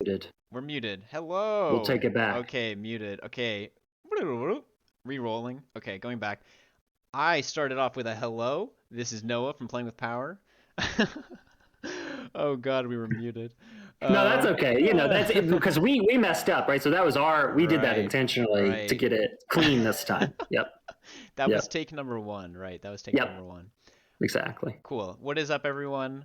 Muted. We're muted. We'll Hello. take it back. Okay, muted. Okay. Re-rolling. Okay, going back. I started off with a hello. This is Noah from Playing with Power. Oh God, we were muted. No, that's okay. That's it, Uh, because we messed up, right? So that was we did that right, intentionally to right. get it clean this time. Yep. That was Yep. take number one, right? That was take number Yep. one. Exactly. Cool. What is up, everyone?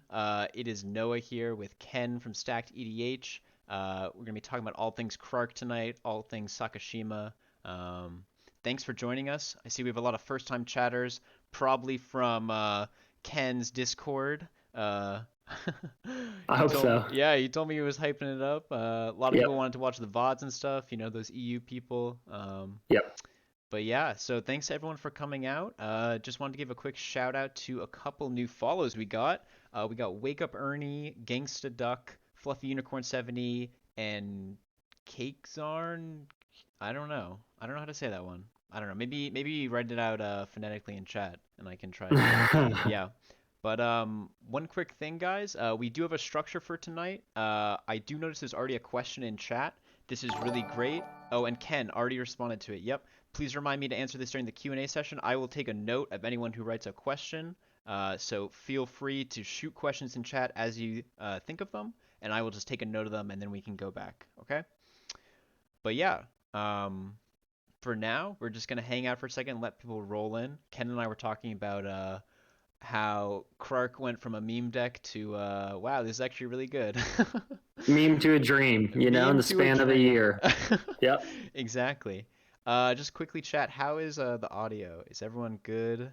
It is Noah here with Ken from Stacked EDH. We're going to be talking about all things Krark tonight, all things Sakashima. Um, Thanks for joining us. I see we have a lot of first-time chatters, probably from Ken's Discord. I hope so. Yeah, he told me he was hyping it up. A lot of Yep. people wanted to watch the VODs and stuff, those EU people. Yep. But yeah, so thanks everyone for coming out. Just wanted to give a quick shout out to a couple new follows we got. We got Wake Up Ernie, Gangsta Duck, Fluffy Unicorn 70, and Cake Zarn. I don't know. I don't know how to say that one. I don't know. Maybe write it out phonetically in chat, and I can try to. Yeah. But one quick thing, guys. We do have a structure for tonight. I do notice there's already a question in chat. This is really great. Oh, and Ken already responded to it. Yep. Please remind me to answer this during the Q&A session. I will take a note of anyone who writes a question. So feel free to shoot questions in chat as you think of them, and I will just take a note of them, and then we can go back. Okay? But yeah, for now, we're just gonna hang out for a second and let people roll in. Ken and I were talking about how Krark went from a meme deck to wow, this is actually really good. Meme to a dream, in Meme the to a span of a dream. year. Yep. Exactly. Just quickly chat, how is the audio? Is everyone good?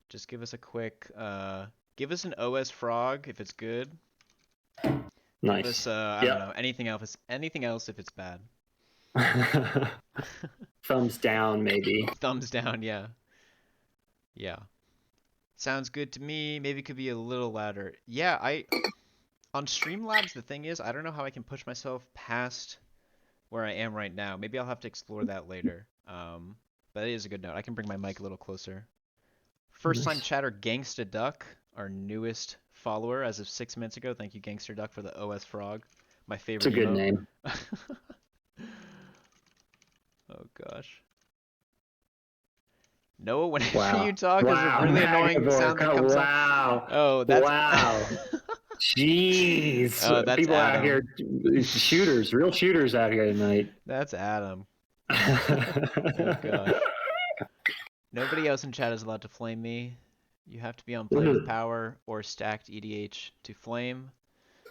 Just give us a quick give us an OS frog if it's good. Give us Nice. I don't know, Yep. anything else if it's bad. Thumbs down, maybe. Thumbs down, yeah. Yeah. Sounds good to me. Maybe it could be a little louder. Yeah, on Streamlabs the thing is, I don't know how I can push myself past where I am right now. Maybe I'll have to explore that later. But it is a good note. I can bring my mic a little closer. First time Nice. chatter Gangsta Duck, our newest follower as of 6 minutes ago. Thank you, Gangster Duck, for the OS frog. My It's a favorite good emote. name. Oh gosh. Noah, whenever Wow. you talk, there's a Wow. really annoying Magdeburg. sound that Oh, comes up. wow. Oh, that's Wow. Jeez. oh, that's People out here, Adam. shooters, real shooters out here tonight. That's Adam. Oh gosh. Nobody else in chat is allowed to flame me. You have to be on Play with Power or stacked EDH to flame.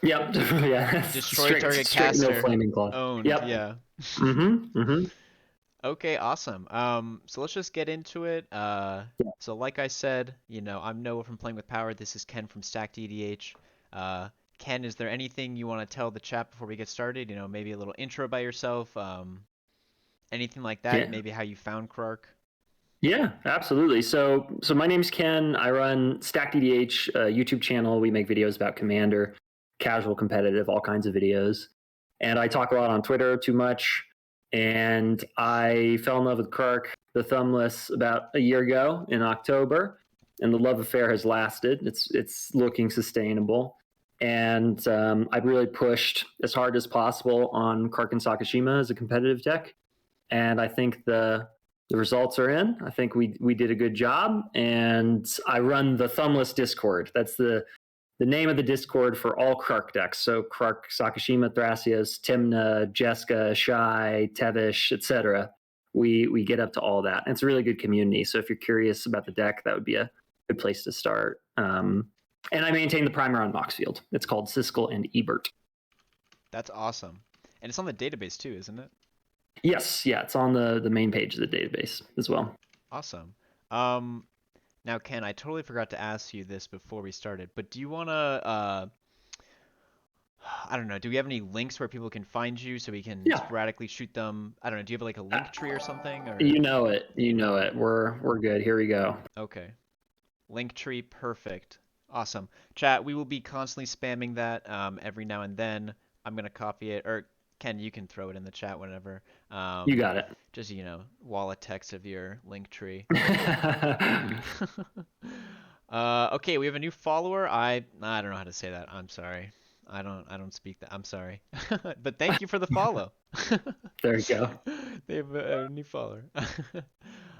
Yep. Yeah. Destroy target Strict no caster. flaming claw. Owned, Yep. yeah. Mm-hmm. Okay, awesome. So let's just get into it. So like I said, I'm Noah from Playing with Power. This is Ken from Stacked EDH. Ken, is there anything you want to tell the chat before we get started? Maybe a little intro by yourself, anything like that. Yeah. Maybe how you found Krark. Yeah, absolutely. So my name's Ken. I run Stacked EDH YouTube channel. We make videos about Commander, casual, competitive, all kinds of videos. And I talk a lot on Twitter, too much. And I fell in love with Krark, the Thumbless, about a year ago in October. And the love affair has lasted. It's looking sustainable. And I've really pushed as hard as possible on Krark and Sakashima as a competitive deck. And I think the results are in. I think we did a good job. And I run the Thumbless Discord. That's the name of the Discord for all Krark decks. So Krark, Sakashima, Thrasios, Timna, Jeska, Shai, Tevish, etc. We get up to all that. And it's a really good community. So if you're curious about the deck, that would be a good place to start. And I maintain the primer on Moxfield. It's called Siskel and Ebert. That's awesome. And it's on the database too, isn't it? Yes, yeah, it's on the main page of the database as well. Awesome. Now, Ken, I totally forgot to ask you this before we started, but do you want to, I don't know, do we have any links where people can find you so we can sporadically shoot them? I don't know, do you have like a link tree or something? Or... You know it. We're good. Here we go. Okay. Link tree, perfect. Awesome. Chat, we will be constantly spamming that every now and then. I'm going to copy it, or Ken, you can throw it in the chat whenever. You got it. Just, wall of text of your link tree. Okay, we have a new follower. I don't know how to say that. I'm sorry. I don't speak that. I'm sorry. But thank you for the follow. There you go. They have a new follower.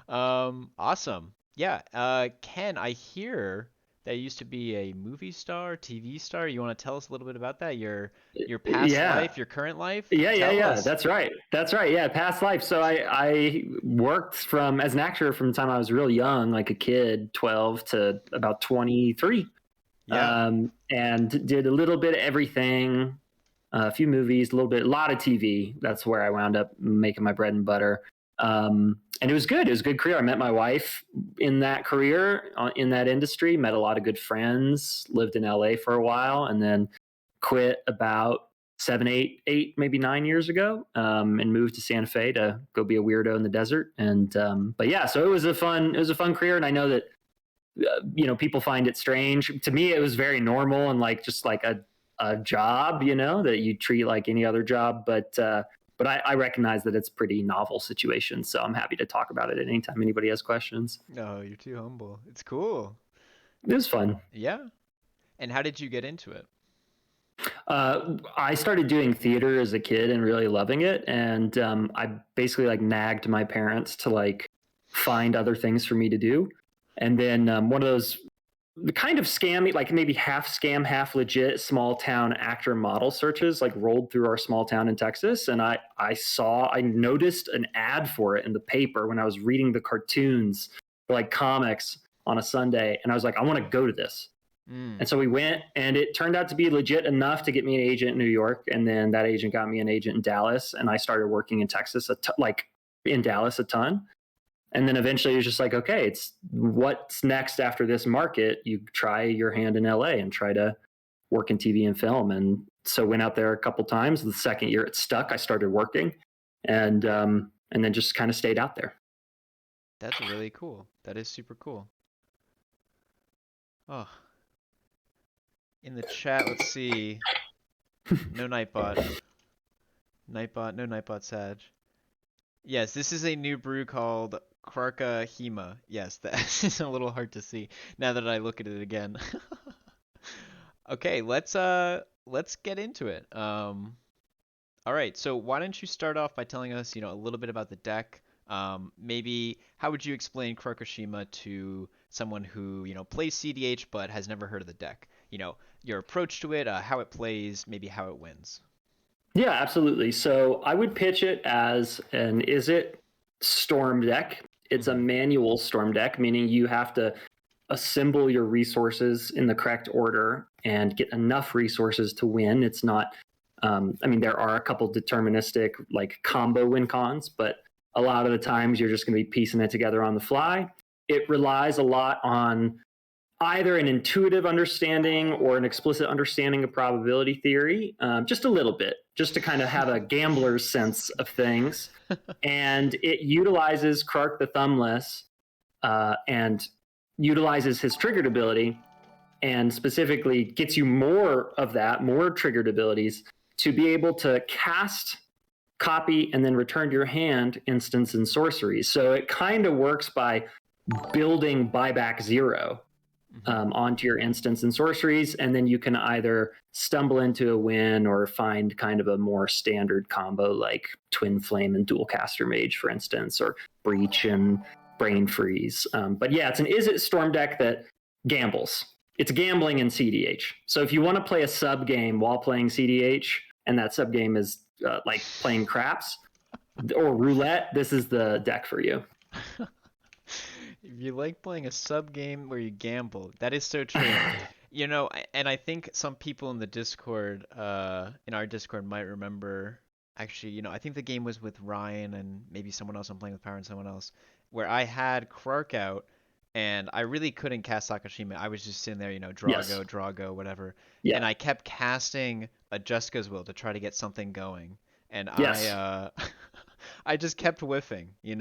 Awesome. Yeah. Ken, I hear that you used to be a movie star, TV star. You want to tell us a little bit about that? Your past Yeah. life, your current life? Tell Yeah. us. That's right. That's right. Yeah, past life. So I worked from as an actor from the time I was real young, like a kid, 12 to about 23, Yeah. and did a little bit of everything, a few movies, a lot of TV. That's where I wound up making my bread and butter. And it was good. It was a good career. I met my wife in that career, in that industry, met a lot of good friends, lived in LA for a while, and then quit about 7, 8, maybe 9 years ago, and moved to Santa Fe to go be a weirdo in the desert. And but yeah, so it was a fun career. And I know that people find it strange. To me, it was very normal and like just like a job, that you treat like any other job. But I recognize that it's a pretty novel situation, so I'm happy to talk about it at any time anybody has questions. No, you're too humble. It's cool. It was fun. Yeah. And how did you get into it? I started doing theater as a kid and really loving it, and I basically like nagged my parents to like find other things for me to do, and then one of those the kind of scammy, like maybe half scam, half legit small town actor model searches like rolled through our small town in Texas. And I noticed an ad for it in the paper when I was reading the cartoons for like comics on a Sunday. And I was like, I want to go to this. Mm. And so we went, and it turned out to be legit enough to get me an agent in New York. And then that agent got me an agent in Dallas. And I started working in Texas, like in Dallas a ton. And then eventually it was just like, okay, it's what's next after this market? You try your hand in LA and try to work in TV and film. And so went out there a couple times. The second year it stuck, I started working, and then just kind of stayed out there. That's really cool. That is super cool. Oh, in the chat, let's see. No Nightbot. Nightbot, no Nightbot Sag. Yes, this is a new brew called Krarkashima. Yes, that is a little hard to see now that I look at it again. Okay, let's get into it. All right, so why don't you start off by telling us, a little bit about the deck? Maybe how would you explain Krarkashima to someone who, plays CDH but has never heard of the deck? Your approach to it, how it plays, maybe how it wins. Yeah, absolutely. So I would pitch it as an is it storm deck. It's a Hmm. manual storm deck, meaning you have to assemble your resources in the correct order and get enough resources to win. It's not, there are a couple deterministic like combo win cons, but a lot of the times you're just going to be piecing it together on the fly. It relies a lot on either an intuitive understanding or an explicit understanding of probability theory, just a little bit, just to kind of have a gambler's sense of things. And it utilizes Krark the Thumbless, and utilizes his triggered ability, and specifically gets you more of that, more triggered abilities to be able to cast, copy, and then return to your hand instants and sorceries. So it kind of works by building buyback zero Hmm. onto your instants and sorceries, and then you can either stumble into a win or find kind of a more standard combo like Twin Flame and Dual Caster Mage, for instance, or Breach and Brain Freeze. But yeah, it's an Is It Storm deck that gambles. It's gambling in CDH. So if you want to play a sub game while playing CDH, and that sub game is like playing craps or roulette, this is the deck for you. If you like playing a sub game where you gamble, that is so true. And I think some people in the Discord, in our Discord might remember, actually, I think the game was with Ryan and maybe someone else. I'm playing with Power and someone else, where I had Krark out and I really couldn't cast Sakashima. I was just sitting there, Yes. Drago, whatever. And Yeah. I kept casting a Jessica's Will to try to get something going. And Yes. I just kept whiffing, it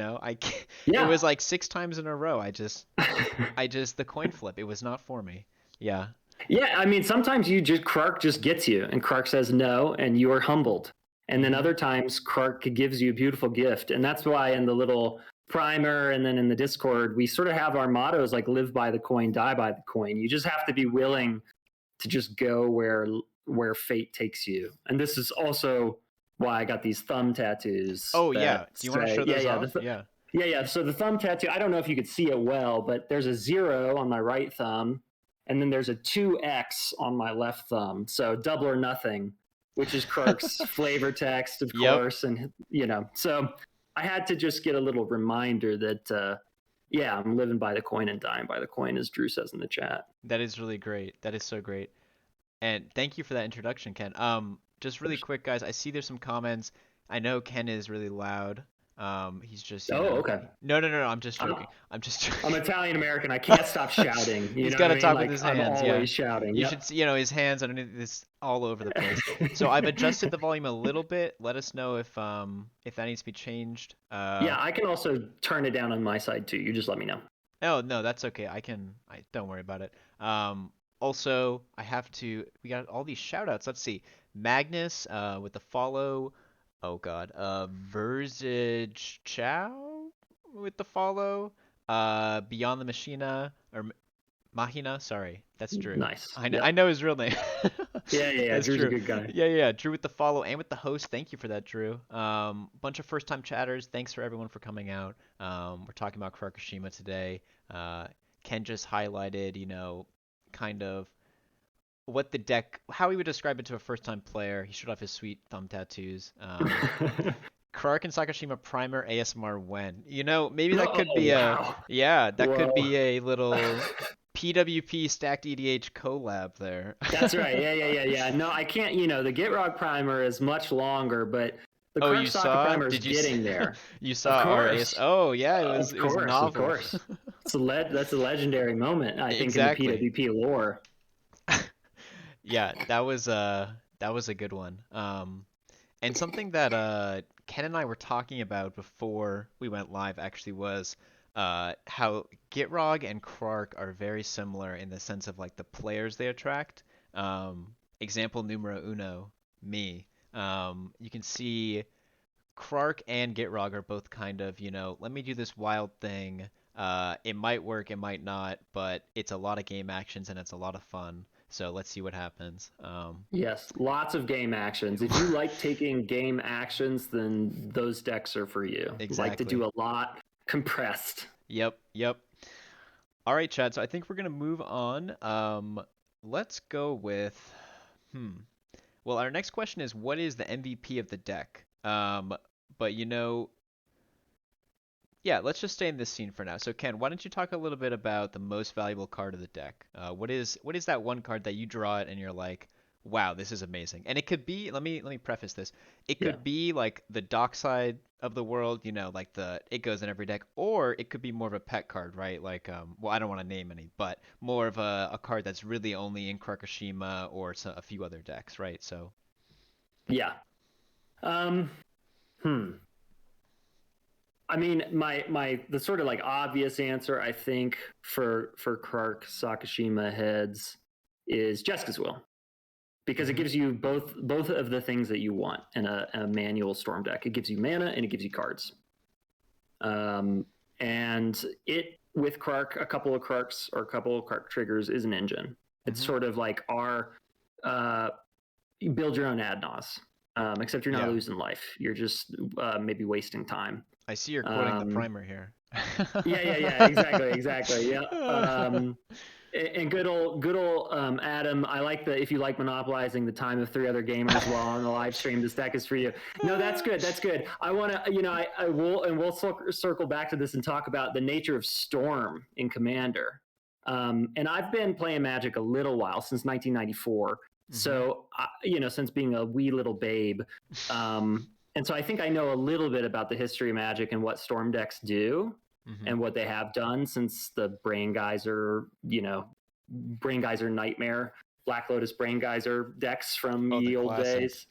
Yeah. was like 6 times in a row. The coin flip. It was not for me. Yeah. Yeah, sometimes Krark just gets you, and Krark says no, and you are humbled. And then Hmm. other times, Krark gives you a beautiful gift, and that's why in the little primer and then in the Discord, we sort of have our mottos like "live by the coin, die by the coin." You just have to be willing to just go where where fate takes you. And this is also why I got these thumb tattoos Oh yeah. that Do you want to say, show yeah, those yeah, off? Yeah. yeah. So the thumb tattoo, I don't know if you could see it well, but there's a 0 on my right thumb, and then there's a 2X on my left thumb. So double or nothing, which is Krark's flavor text, of Yep. course. And, so I had to just get a little reminder that, yeah, I'm living by the coin and dying by the coin, as Drew says in the chat. That is really great. That is so great. And thank you for that introduction, Ken. Just really quick, guys. I see there's some comments. I know Ken is really loud. He's just, Oh, okay. No, no, no, no. I'm just joking. I'm just I'm joking. Italian American. I can't stop shouting. You He's know got what I to mean? talk with Like, his I'm hands. Yeah. always shouting. You Yep. should see, his hands underneath this all over the place. So I've adjusted the volume a little bit. Let us know if that needs to be changed. Yeah, I can also turn it down on my side too. You just let me know. Oh, no, that's okay. I don't worry about it. Also, we got all these shout outs. Let's see. Magnus, with the follow. Oh God. Verzage Chow with the follow. Beyond the Machina, Mahina, sorry. That's Drew. Nice. I know, Yep. I know his real name. Yeah. That's Drew's a true. good guy. Yeah. Drew with the follow and with the host. Thank you for that, Drew. Bunch of first time chatters. Thanks for everyone for coming out. We're talking about Krarkashima today. Ken just highlighted, kind of what the deck, how he would describe it to a first time player. He showed off his sweet thumb tattoos. Krark and Sakashima primer ASMR when? Maybe that could be wow. that could Whoa. be a little PWP stacked EDH collab there. That's right. Yeah. No, I can't. The Gitrog primer is much longer, but the Oh, Krark you Saka saw? primer is Did you getting there. you Of saw our AS? course. Oh, yeah, Of it was course. Of novel. course. That's a legendary moment, I think, in the Exactly. PWP lore. Yeah, that was a good one. And something that Ken and I were talking about before we went live actually was how Gitrog and Krark are very similar in the sense of like the players they attract. Example numero uno, me. You can see Krark and Gitrog are both kind of, let me do this wild thing. It might work, it might not, but it's a lot of game actions and it's a lot of fun. So let's see what happens. Yes, lots of game actions. If you like taking game actions, then those decks are for you. Like to Exactly. do a lot compressed. Yep. All right, Chad. So I think we're gonna move on. Let's go with, Well, our next question is, what is the MVP of the deck? But yeah, let's just stay in this scene for now. So Ken, why don't you talk a little bit about the most valuable card of the deck? What is that one card that you draw it and you're like, wow, this is amazing. And it could be, let me preface this. It Yeah. could be like the dockside of the world, like it goes in every deck, or it could be more of a pet card, right? Like well, I don't want to name any, but more of a card that's really only in Krarkashima or a few other decks, right? So Yeah. Um, I mean, the sort of like obvious answer, I think, for Krark Sakashima heads is Jeska's Will, because it gives you both of the things that you want in a manual Storm deck. It gives you mana and it gives you cards. And it, with Krark, a couple of Krarks or a couple of Krark triggers is an engine. It's sort of like our you build your own Adnos, except you're not losing life. You're just maybe wasting time. I see you're quoting the primer here. Yeah. Exactly. Yeah. And good old Adam. I like if you like monopolizing the time of 3 other gamers while on the live stream, this deck is for you. No, that's good. I want to, I will, and we'll circle back to this and talk about the nature of Storm in Commander. And I've been playing Magic a little while, since 1994. So, since being a wee little babe. And so I think I know a little bit about the history of Magic and what Storm decks do and what they have done since the Brain Geyser Nightmare, Black Lotus Brain Geyser decks from the old classic days.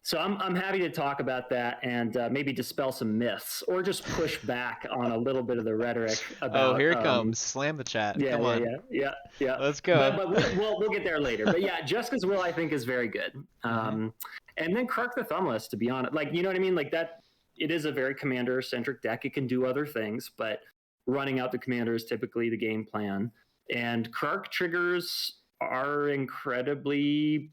So I'm happy to talk about that and maybe dispel some myths or just push back on a little bit of the rhetoric about. Oh, here it comes. Slam the chat. Come on. Yeah. Let's go. But we'll get there later. But yeah, Jeska's Will, I think, is very good. And then Krark the Thumbless, to be honest. Like, you know what I mean? Like that, it is a very commander-centric deck. It can do other things, but running out the commander is typically the game plan. And Krark triggers are incredibly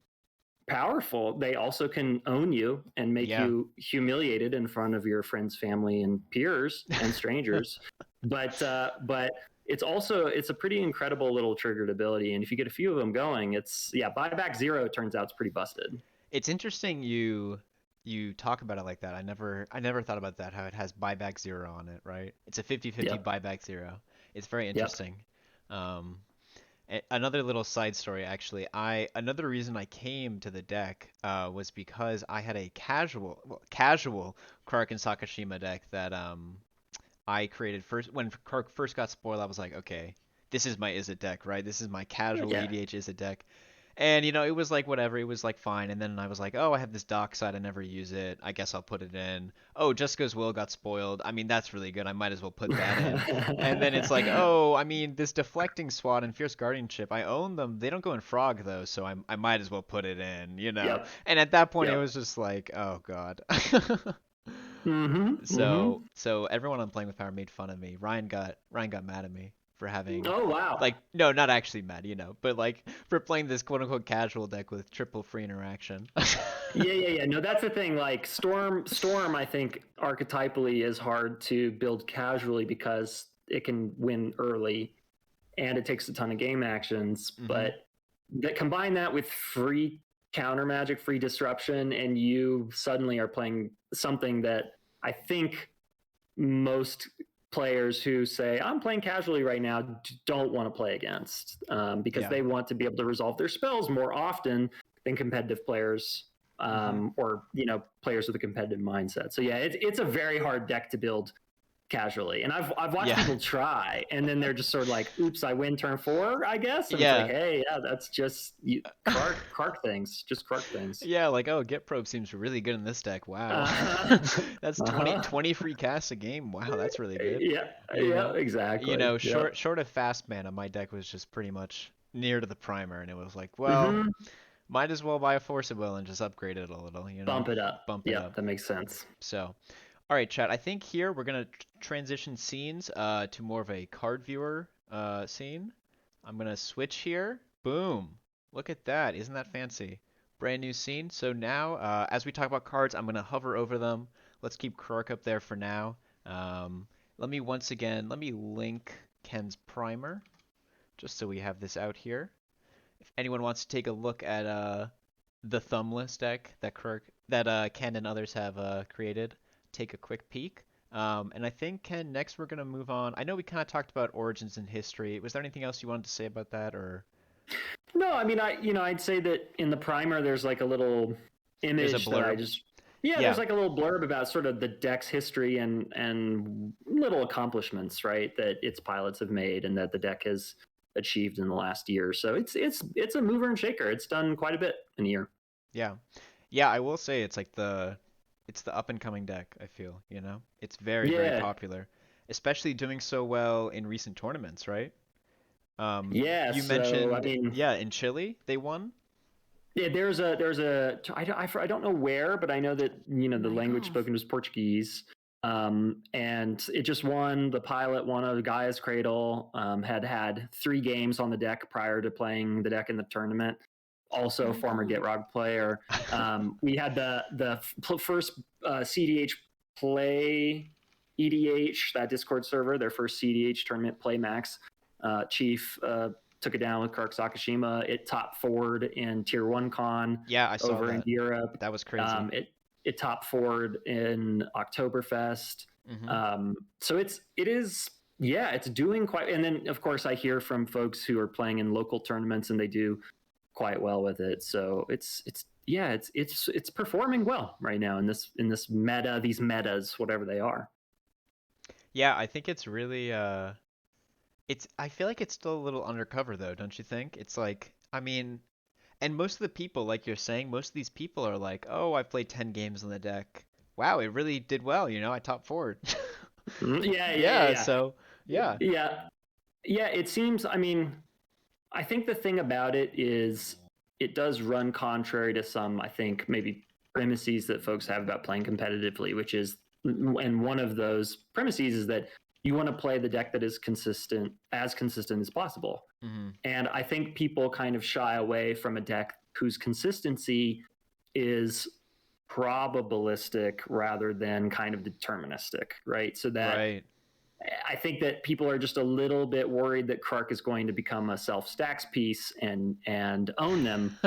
powerful, they also can own you and make Yeah. you humiliated in front of your friends, family, and peers and strangers. But it's a pretty incredible little triggered ability, and if you get a few of them going, buyback zero turns out it's pretty busted. It's interesting you talk about it like that. I never thought about that, how it has buyback zero on it, right? It's a 50/50 Yep. buyback zero. It's very Yep. interesting. Um, Another little side story, actually. Another reason I came to the deck was because I had a casual Krark and Sakashima deck that I created first when Krark first got spoiled. I was like, okay, this is my Izzet deck, right? This is my casual Yeah. EDH Izzet deck. And it was like whatever, it was like fine. And then I was like, oh, I have this dock side, I never use it. I guess I'll put it in. Oh, Jessica's Will got spoiled. I mean, that's really good. I might as well put that in. And then it's like, oh, I mean, this deflecting SWAT and Fierce Guardianship, I own them. They don't go in Frog though, so I might as well put it in. Yep. And at that point, it Yep. was just like, oh god. Mm-hmm. So Mm-hmm. so everyone on Playing with Power made fun of me. Ryan got mad at me for having Oh wow. like no, not actually mad, but like for playing this quote unquote casual deck with triple free interaction. Yeah. No, that's the thing. Like Storm, I think archetypally is hard to build casually because it can win early and it takes a ton of game actions. hmm But that combine that with free counter magic, free disruption, and you suddenly are playing something that I think most players who say I'm playing casually right now don't want to play against because Yeah. they want to be able to resolve their spells more often than competitive players hmm or players with a competitive mindset. So yeah, it's a very hard deck to build casually, and I've watched Yeah. people try, and then they're just sort of like, "Oops, I win turn 4, I guess," and it's like, Yeah. "Hey, yeah, that's just Krark things, just Krark things." Yeah, like oh, Get Probe seems really good in this deck. Wow. Uh-huh. That's 20 Uh-huh. 20 free casts a game. Wow, that's really good. Yeah, You yeah, know. exactly. Yep. Short of fast mana, my deck was just pretty much near to the primer and it was like, well, Mm-hmm. might as well buy a Force of Will and just upgrade it a little. Bump it up. Bump it Yep, up. that makes sense. So, all right, chat. I think here we're gonna transition scenes to more of a card viewer scene. I'm gonna switch here. Boom. Look at that. Isn't that fancy? Brand new scene. So now, as we talk about cards, I'm gonna hover over them. Let's keep Krark up there for now. Um, let me link Ken's primer, just so we have this out here. If anyone wants to take a look at the thumbless deck that Ken and others have created, take a quick peek. And I think Ken, next we're gonna move on. I know we kind of talked about origins and history. Was there anything else you wanted to say about that, or No, I mean, I'd say that in the primer, there's like a little there's a image that I blurb? just, yeah, there's Yeah, like a little blurb about sort of the deck's history and little accomplishments, right, that its pilots have made and that the deck has achieved in the last year. So it's a mover and shaker. It's done quite a bit in a year. yeah, yeah. I will say it's like it's the up and coming deck. I feel it's very very Yeah, popular, especially doing so well in recent tournaments, right? yeah. You So I mentioned, mean, yeah, in Chile they won. yeah, I don't know where, but I know that the language spoken was Portuguese, and it just won. The pilot won a Gaia's Cradle. Had 3 games on the deck prior to playing the deck in the tournament. Also, a former GitRog player. We had the first CDH play EDH, that Discord server, their first CDH tournament play max. Chief took it down with Krark Sakashima. It top forward in Tier 1 Con Yeah, I saw over in that. Europe. That was crazy. It top forward in Oktoberfest. hmm So it is, yeah, it's doing quite. And then of course I hear from folks who are playing in local tournaments and they do quite well with it. So it's performing well right now in this meta, these metas, whatever they are. Yeah, I think it's really I feel like it's still a little undercover though, don't you think? It's like, I mean, and most of the people, like you're saying, most of these people are like, "Oh, I've played 10 games on the deck. Wow, it really did well, I top forward." Yeah, Yeah. so yeah. Yeah. Yeah, it seems, I mean, I think the thing about it is it does run contrary to some, I think, maybe premises that folks have about playing competitively, which is, and one of those premises is that you want to play the deck that is consistent as possible. hmm And I think people kind of shy away from a deck whose consistency is probabilistic rather than kind of deterministic, right? So that Right. I think that people are just a little bit worried that Krark is going to become a self-stacks piece and own them.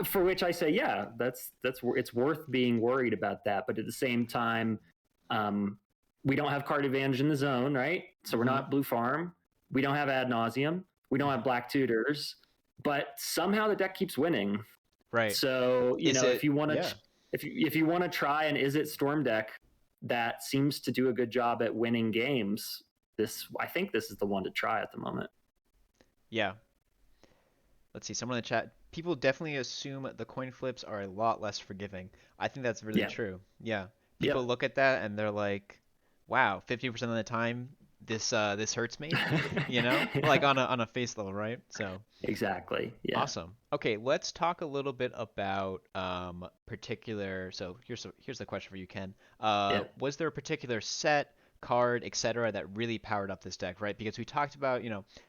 For which I say, yeah, that's it's worth being worried about that. But at the same time, we don't have card advantage in the zone, right? So we're Mm-hmm. not blue farm. We don't have ad nauseum. We don't have black tutors. But somehow the deck keeps winning. Right. So Is if it? you want to Yeah. if you want to try an Is It Storm deck that seems to do a good job at winning games, I think this is the one to try at the moment. Yeah. Let's see. Someone in the chat. People definitely assume the coin flips are a lot less forgiving. I think that's really Yeah. true. Yeah. People Yep. look at that and they're like, "Wow, 50% of the time this hurts me." You know? Like on a face level, right? So, Exactly. Yeah. awesome. Okay, let's talk a little bit about particular. So here's the question for you, Ken. Yeah. Was there a particular set, card, etc. that really powered up this deck, right? Because we talked about,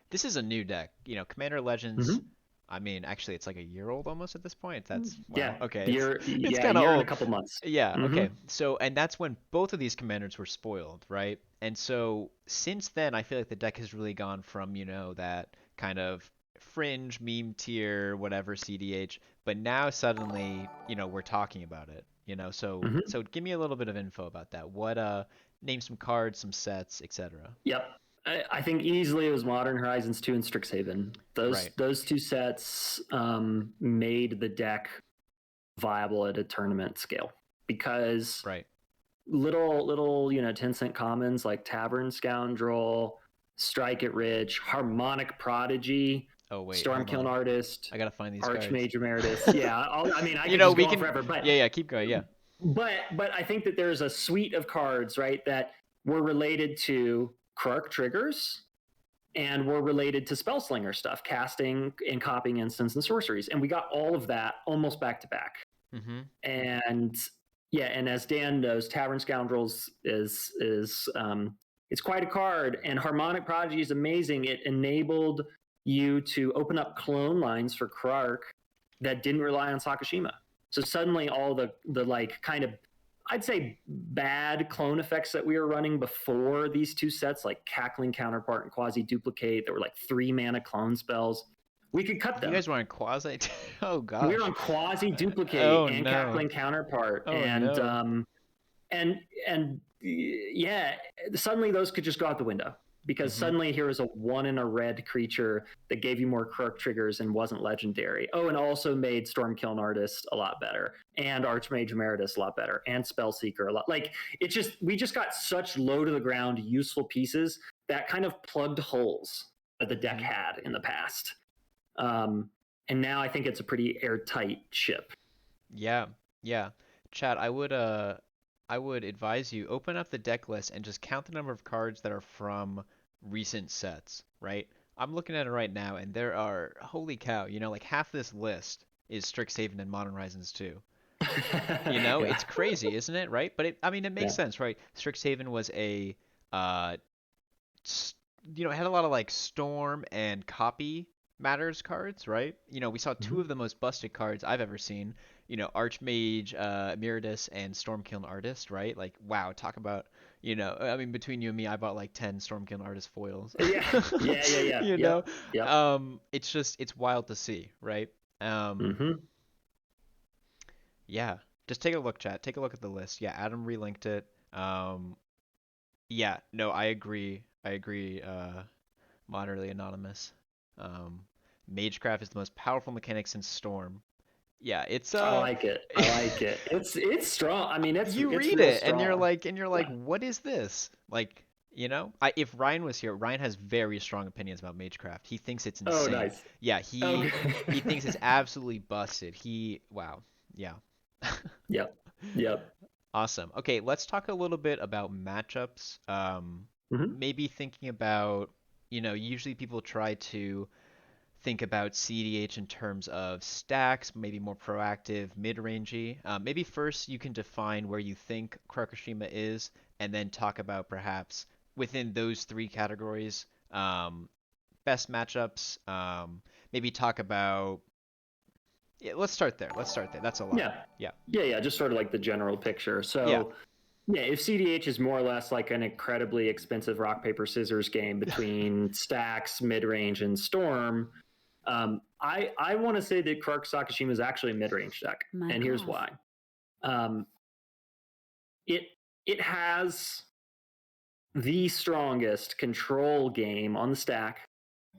this is a new deck. Commander Legends. Mm-hmm. I mean, actually, it's like a year old almost at this point. That's wow. Yeah. Okay, it's Yeah. kind of Year and a old. couple months. Yeah. Mm-hmm. Okay. So, and that's when both of these commanders were spoiled, right? And so since then, I feel like the deck has really gone from that kind of fringe meme tier whatever CDH, but now suddenly we're talking about it. Mm-hmm. So give me a little bit of info about that. What name some cards, some sets, etc. Yep. I think easily it was Modern Horizons 2 and Strixhaven. Those Right. those two sets made the deck viable at a tournament scale because Right. little 10-cent commons like Tavern Scoundrel, Strike It Rich, Harmonic Prodigy, Oh wait, hold Stormkiln on. Artist, I gotta find these cards. Archmage Emeritus. Yeah, I mean I could just We go on can. forever, Yeah, yeah. Keep going. Yeah. but I think that there's a suite of cards, right, that were related to Krark triggers and were related to Spellslinger stuff, casting and copying instants and sorceries, and we got all of that almost back to back. Mm-hmm. And yeah, and as Dan knows, Tavern Scoundrels is it's quite a card, and Harmonic Prodigy is amazing. It enabled you to open up clone lines for Krark that didn't rely on Sakashima. So suddenly, all the like kind of I'd say bad clone effects that we were running before these two sets, like Cackling Counterpart and Quasi Duplicate, that were like 3-mana clone spells, we could cut You them. guys were on quasi. Oh We're gosh. on Quasi Duplicate Oh and no. Cackling Counterpart, Oh no. and yeah, suddenly those could just go out the window because Mm-hmm. suddenly here was a 1 in a red creature that gave you more Krark triggers and wasn't legendary. Oh, and also made Stormkiln Artist a lot better, and Archmage Emeritus a lot better, and Spellseeker a lot. Like we just got such low to the ground useful pieces that kind of plugged holes that the deck Mm-hmm. had in the past. And now I think it's a pretty airtight ship. Yeah. Yeah. Chad, I would advise you open up the deck list and just count the number of cards that are from recent sets, right? I'm looking at it right now and there are holy cow, like half this list is Strixhaven and Modern Horizons 2. Yeah. It's crazy, isn't it, right? But I mean it makes Yeah. sense, right? Strixhaven was a uh it had a lot of like storm and copy matters cards, right? We saw two Mm-hmm. of the most busted cards I've ever seen. Archmage, Emeritus, and Stormkiln Artist, right? Like, wow, talk about, I mean, between you and me, I bought like 10 Stormkiln Artist foils. Yeah. Yeah. Yeah. Yeah. you know, Yep. Yep. it's wild to see, right? Um, Mm-hmm. yeah, just take a look, chat. Take a look at the list. Yeah, Adam relinked it. Yeah, no, I agree. I agree. Moderately anonymous. Um, Magecraft is the most powerful mechanic since Storm. Yeah, it's I like it. I like it. It's strong. I mean, you it's read real it strong. and you're like, Yeah. what is this? Like, if Ryan was here, Ryan has very strong opinions about Magecraft. He thinks it's Oh, insane. nice. Yeah, Oh. he thinks it's absolutely busted. Wow. Yeah. Yep. Yep. Awesome. Okay, let's talk a little bit about matchups. Mm-hmm. Maybe thinking about, usually people try to think about CEDH in terms of stacks, maybe more proactive, mid-rangey. Maybe first you can define where you think Krarkashima is, and then talk about perhaps within those three categories, best matchups. Maybe talk about. Yeah, let's start there. That's a lot. Yeah. Yeah. Yeah. Just sort of like the general picture. Yeah. So, yeah, if CDH is more or less like an incredibly expensive rock, paper, scissors game between stacks, mid range, and storm, I want to say that Krark Sakashima is actually a mid range deck. And here's why. Um, it it has the strongest control game on the stack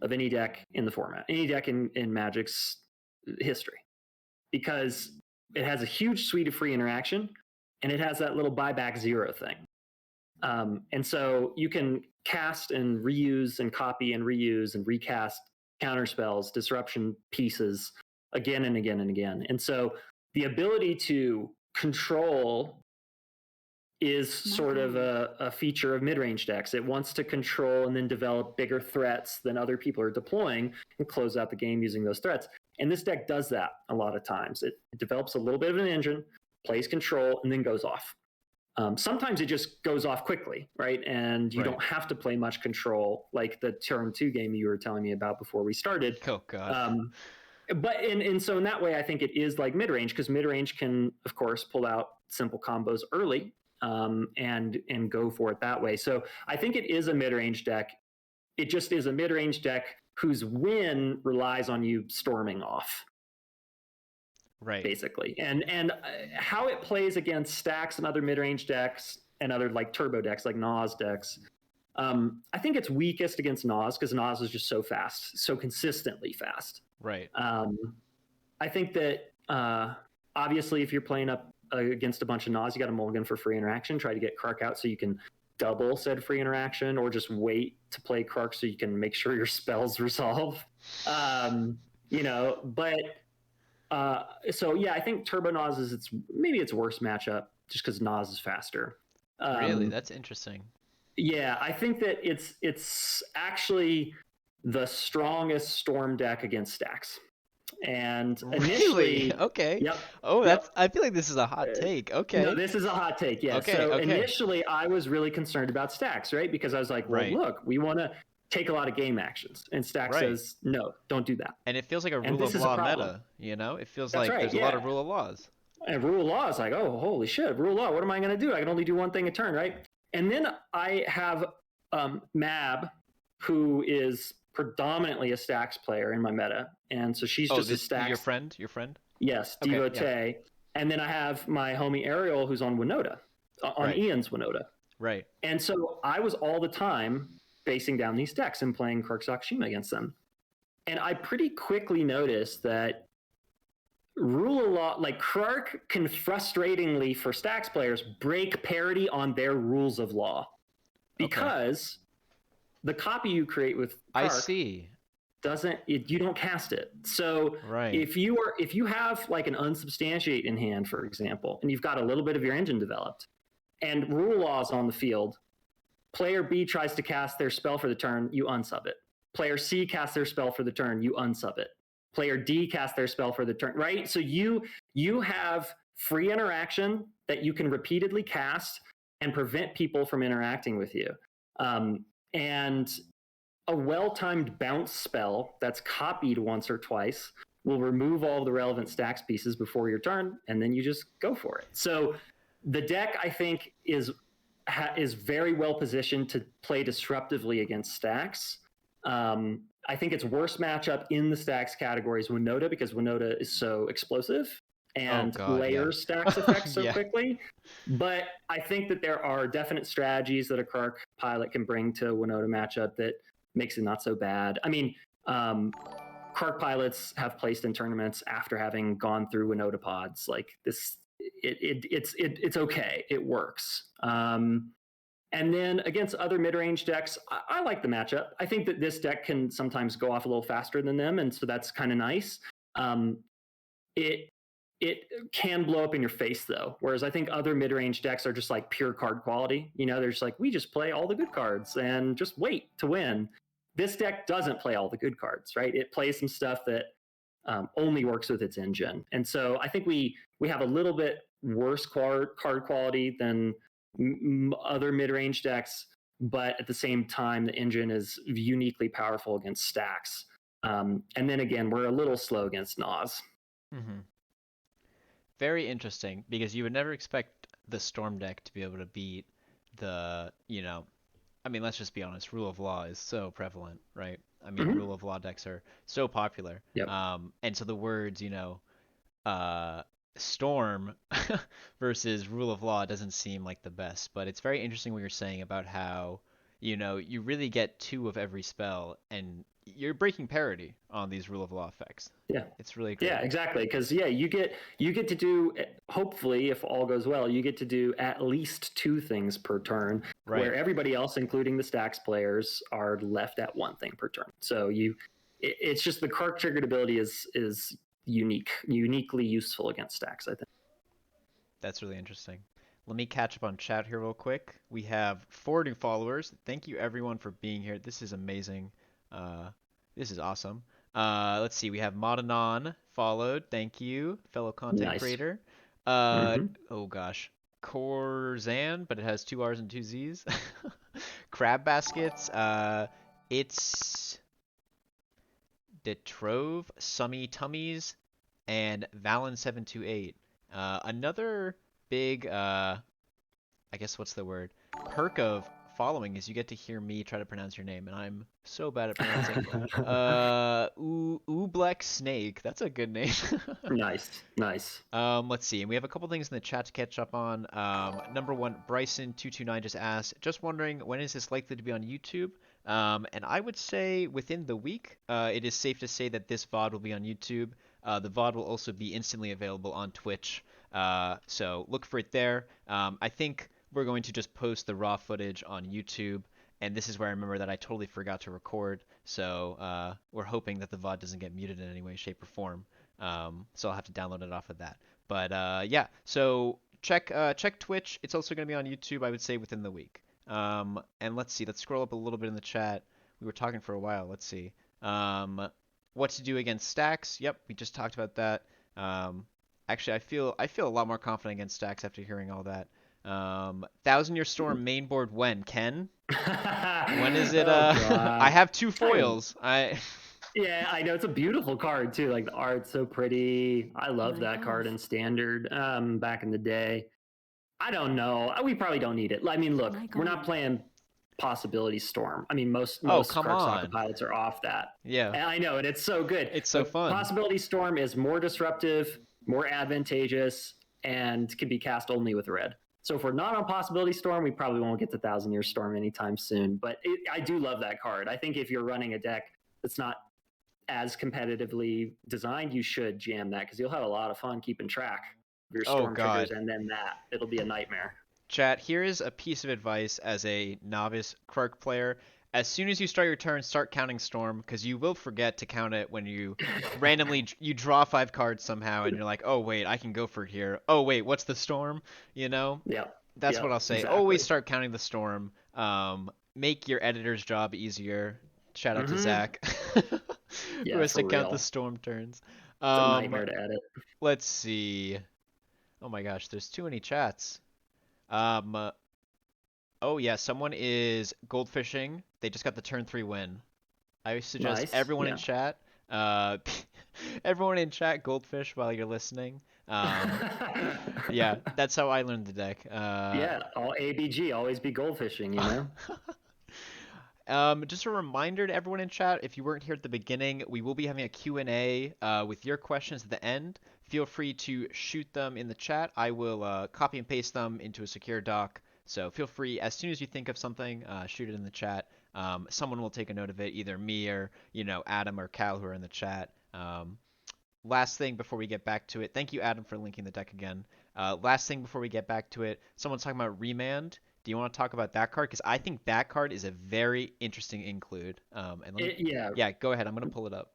of any deck in the format, any deck in Magic's history, because it has a huge suite of free interaction, and it has that little buyback 0 thing. And so you can cast and reuse and copy and reuse and recast counter spells, disruption pieces again and again and again. And so the ability to control is sort of a feature of mid-range decks. It wants to control and then develop bigger threats than other people are deploying and close out the game using those threats. And this deck does that a lot of times. It develops a little bit of an engine, plays control, and then goes off. Sometimes it just goes off quickly, right? And you don't have to play much control, like the turn 2 game you were telling me about before we started. Oh God. But and so in that way, I think it is like mid-range, because mid-range can, of course, pull out simple combos early and go for it that way. So I think it is a mid-range deck. It just is a mid-range deck whose win relies on you storming off. Right. Basically. And how it plays against stacks and other mid-range decks and other like turbo decks, like Nas decks, I think it's weakest against Nas, because Nas is just so fast, so consistently fast. Right. I think that obviously if you're playing up against a bunch of Nas, you got to mulligan for free interaction, try to get Krark out so you can double said free interaction, or just wait to play Krark so you can make sure your spells resolve. But so yeah, I think Turbo Nas is maybe its worst matchup, just because Nas is faster. Really, that's interesting. Yeah, I think that it's actually the strongest storm deck against stacks. And initially, okay. Yep. Oh, I feel like this is a hot take. Okay. No, this is a hot take. Yeah. Okay, So okay. initially, I was really concerned about stacks, right? Because I was like, well, look, we want to take a lot of game actions, and Stacks says, no, don't do that. And it feels like a rule of law meta. It feels like there's a lot of rule of laws. And rule of law is like, oh, holy shit, rule of law. What am I going to do? I can only do one thing a turn, right? And then I have Mab, who is predominantly a stacks player in my meta, and so she's just a stacks. Your friend? Yes, devotee. Yeah. And then I have my homie Ariel, who's on Winota, on Ian's Winota. Right. And so I was all the time facing down these decks and playing Krark Sakashima against them. And I pretty quickly noticed that rule of law, like Krark can frustratingly for stacks players break parity on their rules of law, because the copy you create with Krark you don't cast it. So if you have like an unsubstantiate in hand, for example, and you've got a little bit of your engine developed, and rule laws on the field, player B tries to cast their spell for the turn, you unsub it. Player C casts their spell for the turn, you unsub it. Player D casts their spell for the turn, right? So you have free interaction that you can repeatedly cast and prevent people from interacting with you. And a well-timed bounce spell that's copied once or twice will remove all the relevant stacks pieces before your turn, and then you just go for it. So the deck, I think, is very well positioned to play disruptively against stacks. I think its worst matchup in the stacks category is Winota, because Winota is so explosive and layers stacks effects so quickly. But I think that there are definite strategies that a Krark pilot can bring to a Winota matchup that makes it not so bad. I mean, Krark pilots have placed in tournaments after having gone through Winota pods. Like this, it's okay. It works. And then against other mid-range decks, I like the matchup. I think that this deck can sometimes go off a little faster than them, and so that's kind of nice. It can blow up in your face, though, whereas I think other mid-range decks are just like pure card quality. They're just like, we just play all the good cards and just wait to win. This deck doesn't play all the good cards, right? It plays some stuff that only works with its engine. And so I think we have a little bit worse card quality than other mid-range decks, but at the same time, the engine is uniquely powerful against stacks. And then again, we're a little slow against Nas. Hmm. Very interesting because you would never expect the Storm deck to be able to beat the, I mean, let's just be honest, rule of law is so prevalent, right? I mean, Mm-hmm. rule of law decks are so popular. Yep. And so the words, uh, Storm versus Rule of Law doesn't seem like the best, but it's very interesting what you're saying about how, you really get two of every spell, and you're breaking parity on these Rule of Law effects. Yeah. It's really Yeah, great. exactly. Because yeah, you get to do, hopefully, if all goes well, you get to do at least two things per turn, Right. where everybody else, including the stacks players, are left at one thing per turn. So it's just the Krark triggered ability is uniquely useful against stacks, I think. That's really interesting. Let me catch up on chat here real quick. We have 4 new followers. Thank you everyone for being here. This is amazing. Uh, this is awesome. Let's see. We have Modanon followed. Thank you, fellow content Nice. creator. Mm-hmm. Oh gosh. Corzan, but it has 2 R's and 2 Z's. Crab baskets. It's Detrove, Summy Tummies, and Valen728. Another big, I guess what's the word? Perk of following is you get to hear me try to pronounce your name, and I'm so bad at pronouncing. Oobleck Snake. That's a good name. Nice, nice. Let's see. And we have a couple things in the chat to catch up on. Number one, Bryson229 just asked, just wondering when is this likely to be on YouTube? And I would say within the week. It is safe to say that this VOD will be on YouTube. The VOD will also be instantly available on Twitch. So look for it there. I think we're going to just post the raw footage on YouTube. And this is where I remember that I totally forgot to record. So we're hoping that the VOD doesn't get muted in any way, shape, or form. So I'll have to download it off of that. But yeah, so check Twitch. It's also going to be on YouTube, I would say, within the week. And let's see. Let's scroll up a little bit in the chat. We were talking for a while. Let's see. What to do against stacks? Yep, we just talked about that. Actually, I feel a lot more confident against stacks after hearing all that. Thousand Year Storm main board when? Ken? When is it? Oh I God. have 2 foils. Yeah, I know it's a beautiful card too. Like the art's so pretty. I love My that card gosh. in standard. Back in the day. I don't know. We probably don't need it. I mean, look, My we're not God. playing Possibility Storm. I mean, most Oh, most come Krark Soccer on. pilots are off that. Yeah, And I know, and it's so good. it's so But fun. Possibility Storm is more disruptive, more advantageous, and can be cast only with red. So if we're not on Possibility Storm, we probably won't get to Thousand Year Storm anytime soon. But I do love that card. I think if you're running a deck that's not as competitively designed, you should jam that because you'll have a lot of fun keeping track of your Oh storm triggers, God. and then that it'll be a nightmare. Chat, here is a piece of advice as a novice Krark player. As soon as you start your turn, start counting Storm, because you will forget to count it when you randomly you draw 5 cards somehow, and you're like, oh wait, I can go for it here. Oh wait, what's the Storm? You know? Yep. That's what Yep. I'll say. Always Exactly. start counting the Storm. Make your editor's job easier. Shout out to Mm-hmm. Zach, who Yeah, has to for count the real. Storm turns. It's a Um, nightmare to edit. let's see. Oh my gosh, there's too many chats. Um, Oh yeah, someone is goldfishing. They just got the turn 3 win. I suggest Nice. everyone in Yeah. chat, uh, everyone in chat goldfish while you're listening. Yeah, that's how I learned the deck. Yeah. All ABG, always be goldfishing, you know? Just a reminder to everyone in chat, if you weren't here at the beginning, we will be having a Q&A with your questions at the end. Feel free to shoot them in the chat. I will copy and paste them into a secure doc. So feel free, as soon as you think of something, shoot it in the chat. Someone will take a note of it, either me or, Adam or Cal who are in the chat. Last thing before we get back to it, thank you, Adam, for linking the deck again. Last thing before we get back to it, someone's talking about Remand. Do you want to talk about that card? Because I think that card is a very interesting include. And let me, Yeah. yeah, go ahead. I'm gonna pull it up.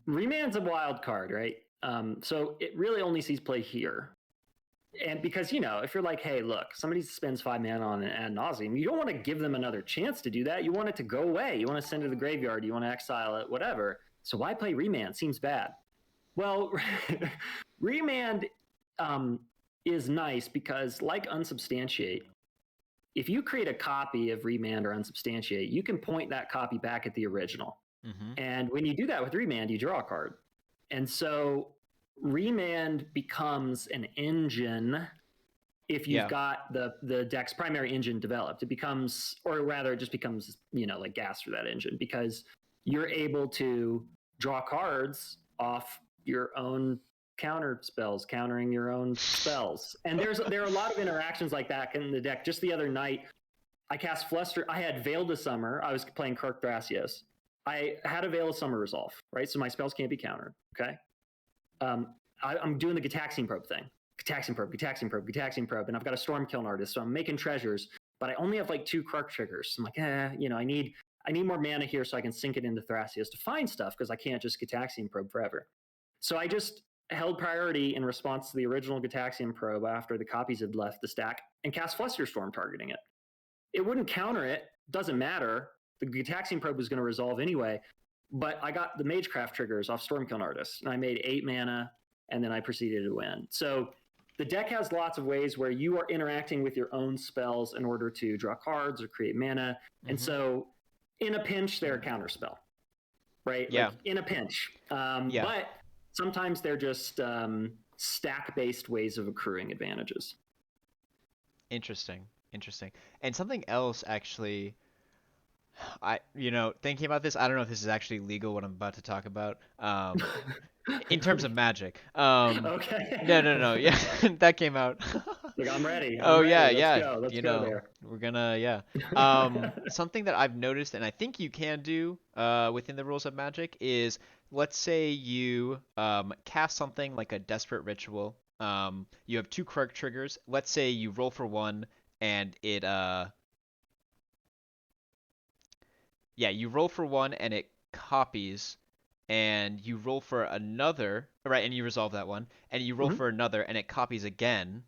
Remand's a wild card, right? So it really only sees play here. And because, if you're like, hey, look, somebody spends 5 mana on an ad nauseum, you don't want to give them another chance to do that. You want it to go away. You want to send it to the graveyard. You want to exile it, whatever. So why play Remand? Seems bad. Well, Remand is nice because, like Unsubstantiate, if you create a copy of Remand or Unsubstantiate, you can point that copy back at the original. Mm-hmm. And when you do that with Remand, you draw a card. And so Remand becomes an engine if you've got the deck's primary engine developed. It becomes, or rather, it just becomes, like gas for that engine, because you're able to draw cards off your own counter spells, countering your own spells. And there are a lot of interactions like that in the deck. Just the other night, I cast Fluster. I had Veil to Summer. I was playing Krark. I had a Veil of Summer resolve, right? So my spells can't be countered. Okay. I'm doing the Gitaxian Probe thing. Gitaxian Probe, and I've got a Stormkiln artist, so I'm making treasures, but I only have like 2 Krark triggers. I'm like, I need more mana here so I can sink it into Thrasios to find stuff, because I can't just Gitaxian Probe forever. So I just held priority in response to the original Gitaxian Probe after the copies had left the stack and cast Flusterstorm targeting it. It wouldn't counter it, doesn't matter. The Gitaxian Probe was going to resolve anyway, but I got the Magecraft triggers off Stormkiln Artist, and I made 8 mana, and then I proceeded to win. So the deck has lots of ways where you are interacting with your own spells in order to draw cards or create mana. And so in a pinch, they're a counter spell, right? Yeah. Like in a pinch. But sometimes they're just stack-based ways of accruing advantages. Interesting. And something else, actually, thinking about this, I don't know if this is actually legal, what I'm about to talk about. In terms of Magic. Okay. No. Yeah, that came out. Like, I'm ready. Let's go there. We're gonna, something that I've noticed, and I think you can do within the rules of Magic, is, let's say you cast something like a Desperate Ritual. You have 2 Krark triggers. Let's say you roll for 1, and it you roll for 1 and it copies, and you roll for another, right, and you resolve that one, and you roll for another and it copies again.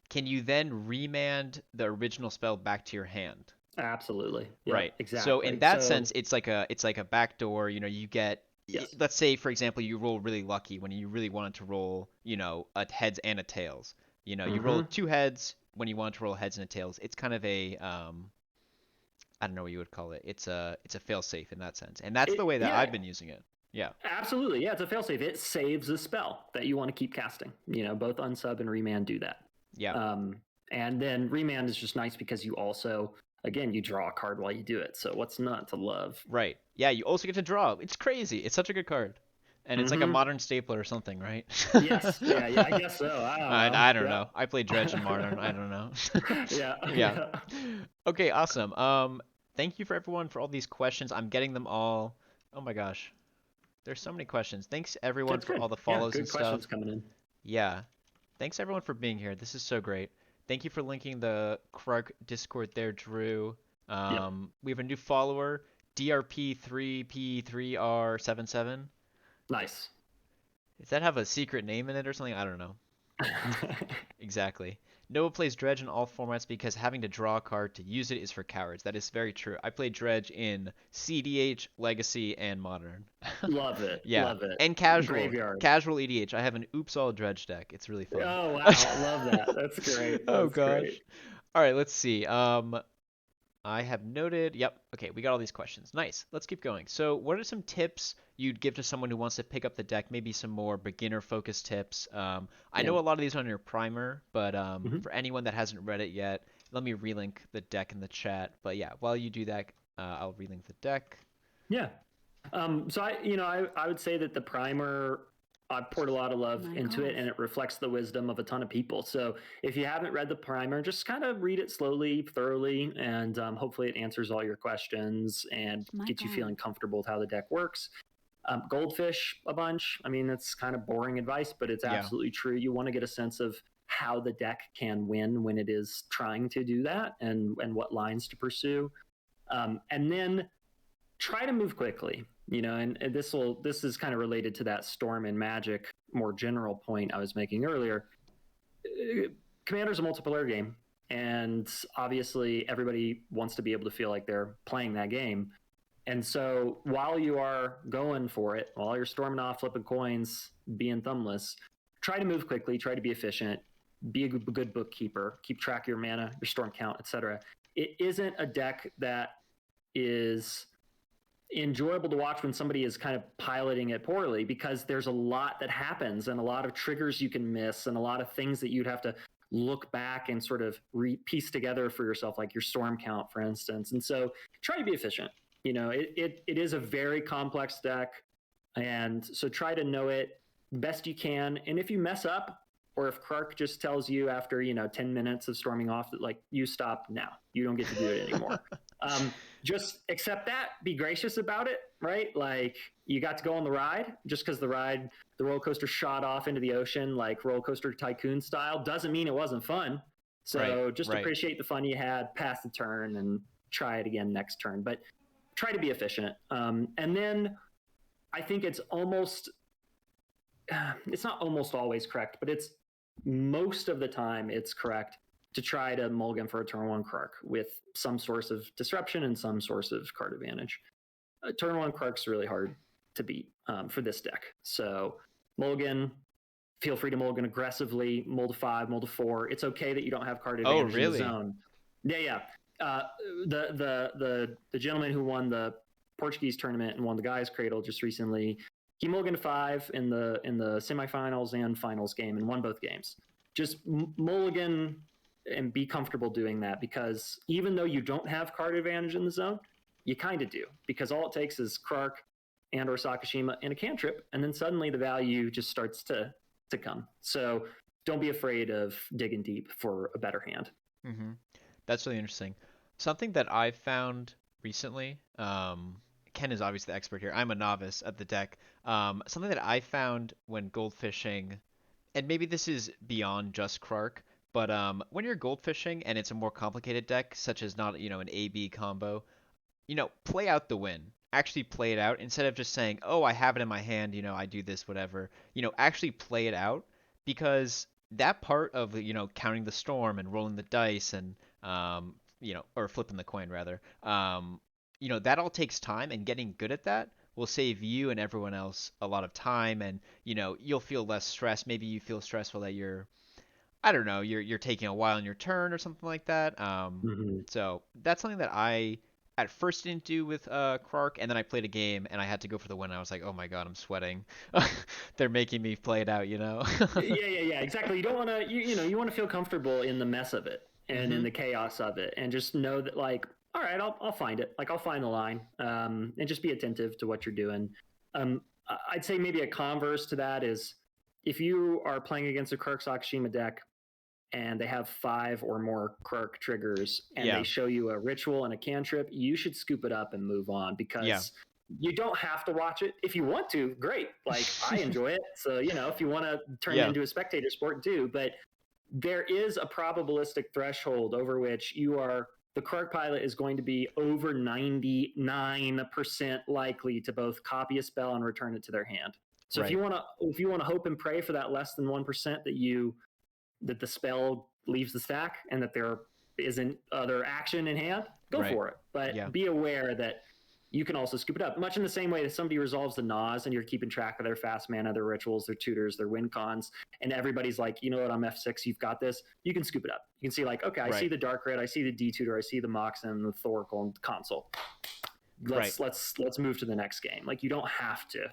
Can you then remand the original spell back to your hand? Absolutely. Yep, right. Exactly. So in that sense, it's like a backdoor. You get. Yes. Let's say, for example, you roll really lucky when you really wanted to roll, a heads and a tails. You roll 2 heads when you want to roll heads and a tails. It's kind of a I don't know what you would call it. It's a fail-safe in that sense, and that's the way that I've been using it. Yeah. Absolutely. Yeah, it's a fail-safe. It saves a spell that you want to keep casting. Both Unsub and Remand do that. Yeah. And then Remand is just nice because you also, again, you draw a card while you do it. So what's not to love? Right. Yeah, you also get to draw. It's crazy. It's such a good card. And it's like a modern stapler or something, right? Yes. Yeah, I guess so. I don't know. I play Dredge in Modern. I don't know. Yeah. Okay, awesome. Thank you for everyone for all these questions. I'm getting them all. Oh my gosh. There's so many questions. Thanks everyone for all the follows and stuff. Good questions coming in. Yeah. Thanks everyone for being here. This is so great. Thank you for linking the Krark Discord there, Drew. We have a new follower, DRP3P3R77. Nice. Does that have a secret name in it or something? I don't know. Exactly. Noah plays Dredge in all formats because having to draw a card to use it is for cowards. That is very true. I play Dredge in CEDH, Legacy, and Modern. Love it. Yeah. Love it. And casual. Graveyard. Casual EDH. I have an Oops All Dredge deck. It's really fun. Oh, wow. Love that. That's great. Oh, gosh. Great. All right, let's see. I have noted. Yep. Okay, we got all these questions. Nice. Let's keep going. So, what are some tips you'd give to someone who wants to pick up the deck? Maybe some more beginner-focused tips. I know a lot of these are on your primer, but for anyone that hasn't read it yet, let me relink the deck in the chat. But yeah, while you do that, I'll relink the deck. Yeah. So I would say that the primer, I poured a lot of love into it, and it reflects the wisdom of a ton of people. So if you haven't read the primer, just kind of read it slowly, thoroughly, and hopefully it answers all your questions and gets you feeling comfortable with how the deck works. Goldfish a bunch. I mean, that's kind of boring advice, but it's absolutely true. You want to get a sense of how the deck can win when it is trying to do that, and what lines to pursue. And then try to move quickly. And this is kind of related to that Storm and Magic more general point I was making earlier. Commander's a multiplayer game, and obviously everybody wants to be able to feel like they're playing that game. And so while you are going for it, while you're storming off, flipping coins, being thumbless, try to move quickly, try to be efficient. be a good bookkeeper, keep track of your mana, your storm count, etc. It isn't a deck that is enjoyable to watch when somebody is kind of piloting it poorly, because there's a lot that happens and a lot of triggers you can miss and a lot of things that you'd have to look back and sort of piece together for yourself, like your storm count, for instance. And so try to be efficient. It is a very complex deck, and so try to know it best you can. And if you mess up, or if Krark just tells you after 10 minutes of storming off that, like, you stop now, you don't get to do it anymore, just accept that, be gracious about it, right? Like, you got to go on the ride. Just because the roller coaster shot off into the ocean like Roller Coaster Tycoon style doesn't mean it wasn't fun. So just appreciate the fun you had, pass the turn, and try it again next turn. But try to be efficient. And then I think it's not almost always correct, but it's most of the time it's correct to try to mulligan for a turn 1 Krark with some source of disruption and some source of card advantage. Turn 1 Krark's really hard to beat for this deck. So mulligan, feel free to mulligan aggressively, mull to 5, mull to 4. It's okay that you don't have card advantage in the zone. Yeah. The gentleman who won the Portuguese tournament and won the Guy's Cradle just recently, he mulliganed 5 in the semifinals and finals game and won both games. Just mulligan and be comfortable doing that, because even though you don't have card advantage in the zone, you kind of do, because all it takes is Krark and or Sakashima and a cantrip, and then suddenly the value just starts to come. So don't be afraid of digging deep for a better hand. Mm-hmm. That's really interesting. Something that I've found recently, Ken is obviously the expert here. I'm a novice at the deck. Something that I found when goldfishing, and maybe this is beyond just Krark, but when you're goldfishing and it's a more complicated deck, such as not an AB combo, play out the win. Actually play it out instead of just saying, oh, I have it in my hand, I do this, whatever. Actually play it out, because that part of counting the storm and rolling the dice and or flipping the coin rather, that all takes time, and getting good at that will save you and everyone else a lot of time, and you'll feel less stressed. Maybe you feel stressful that you're taking a while on your turn or something like that. So that's something that I at first didn't do with Krark, and then I played a game and I had to go for the win. I was like, oh my god, I'm sweating. They're making me play it out, Yeah, exactly. You don't want to, you want to feel comfortable in the mess of it and in the chaos of it, and just know that, like, all right, I'll find it. Like, I'll find the line, and just be attentive to what you're doing. I'd say maybe a converse to that is, if you are playing against a Krark Sakashima deck and they have 5 or more Krark triggers and they show you a ritual and a cantrip, you should scoop it up and move on, because you don't have to watch it. If you want to, great. Like, I enjoy it. So, if you want to turn it into a spectator sport, do. But there is a probabilistic threshold over which the Krark pilot is going to be over 99% likely to both copy a spell and return it to their hand. So if you want to hope and pray for that less than 1% that the spell leaves the stack and that there isn't other action in hand, go for it. But be aware that you can also scoop it up, much in the same way that somebody resolves the Nas and you're keeping track of their fast mana, their rituals, their tutors, their win cons, and everybody's like, you know what, I'm F6, you've got this. You can scoop it up. You can see, like, okay, I see the Dark Red, I see the D tutor, I see the Mox and the Thoracle and console. Let's move to the next game. Like, you don't have to.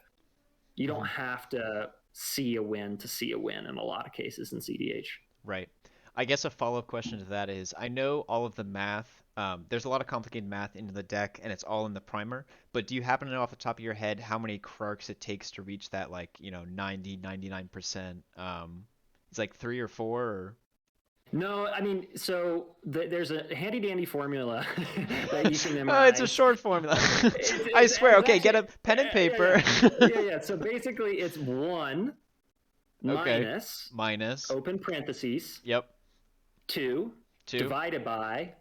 You don't have to see a win in a lot of cases in CDH. Right. I guess a follow-up question to that is, I know all of the math, there's a lot of complicated math into the deck, and it's all in the primer, but do you happen to know off the top of your head how many Krarks it takes to reach that, 90, 99%? It's like 3 or 4, or... No, I mean, so there's a handy-dandy formula that you can memorize. Oh, it's a short formula. I swear. Okay, get a pen and paper. Yeah. So basically, it's 1 minus open parentheses. Yep. 2 divided by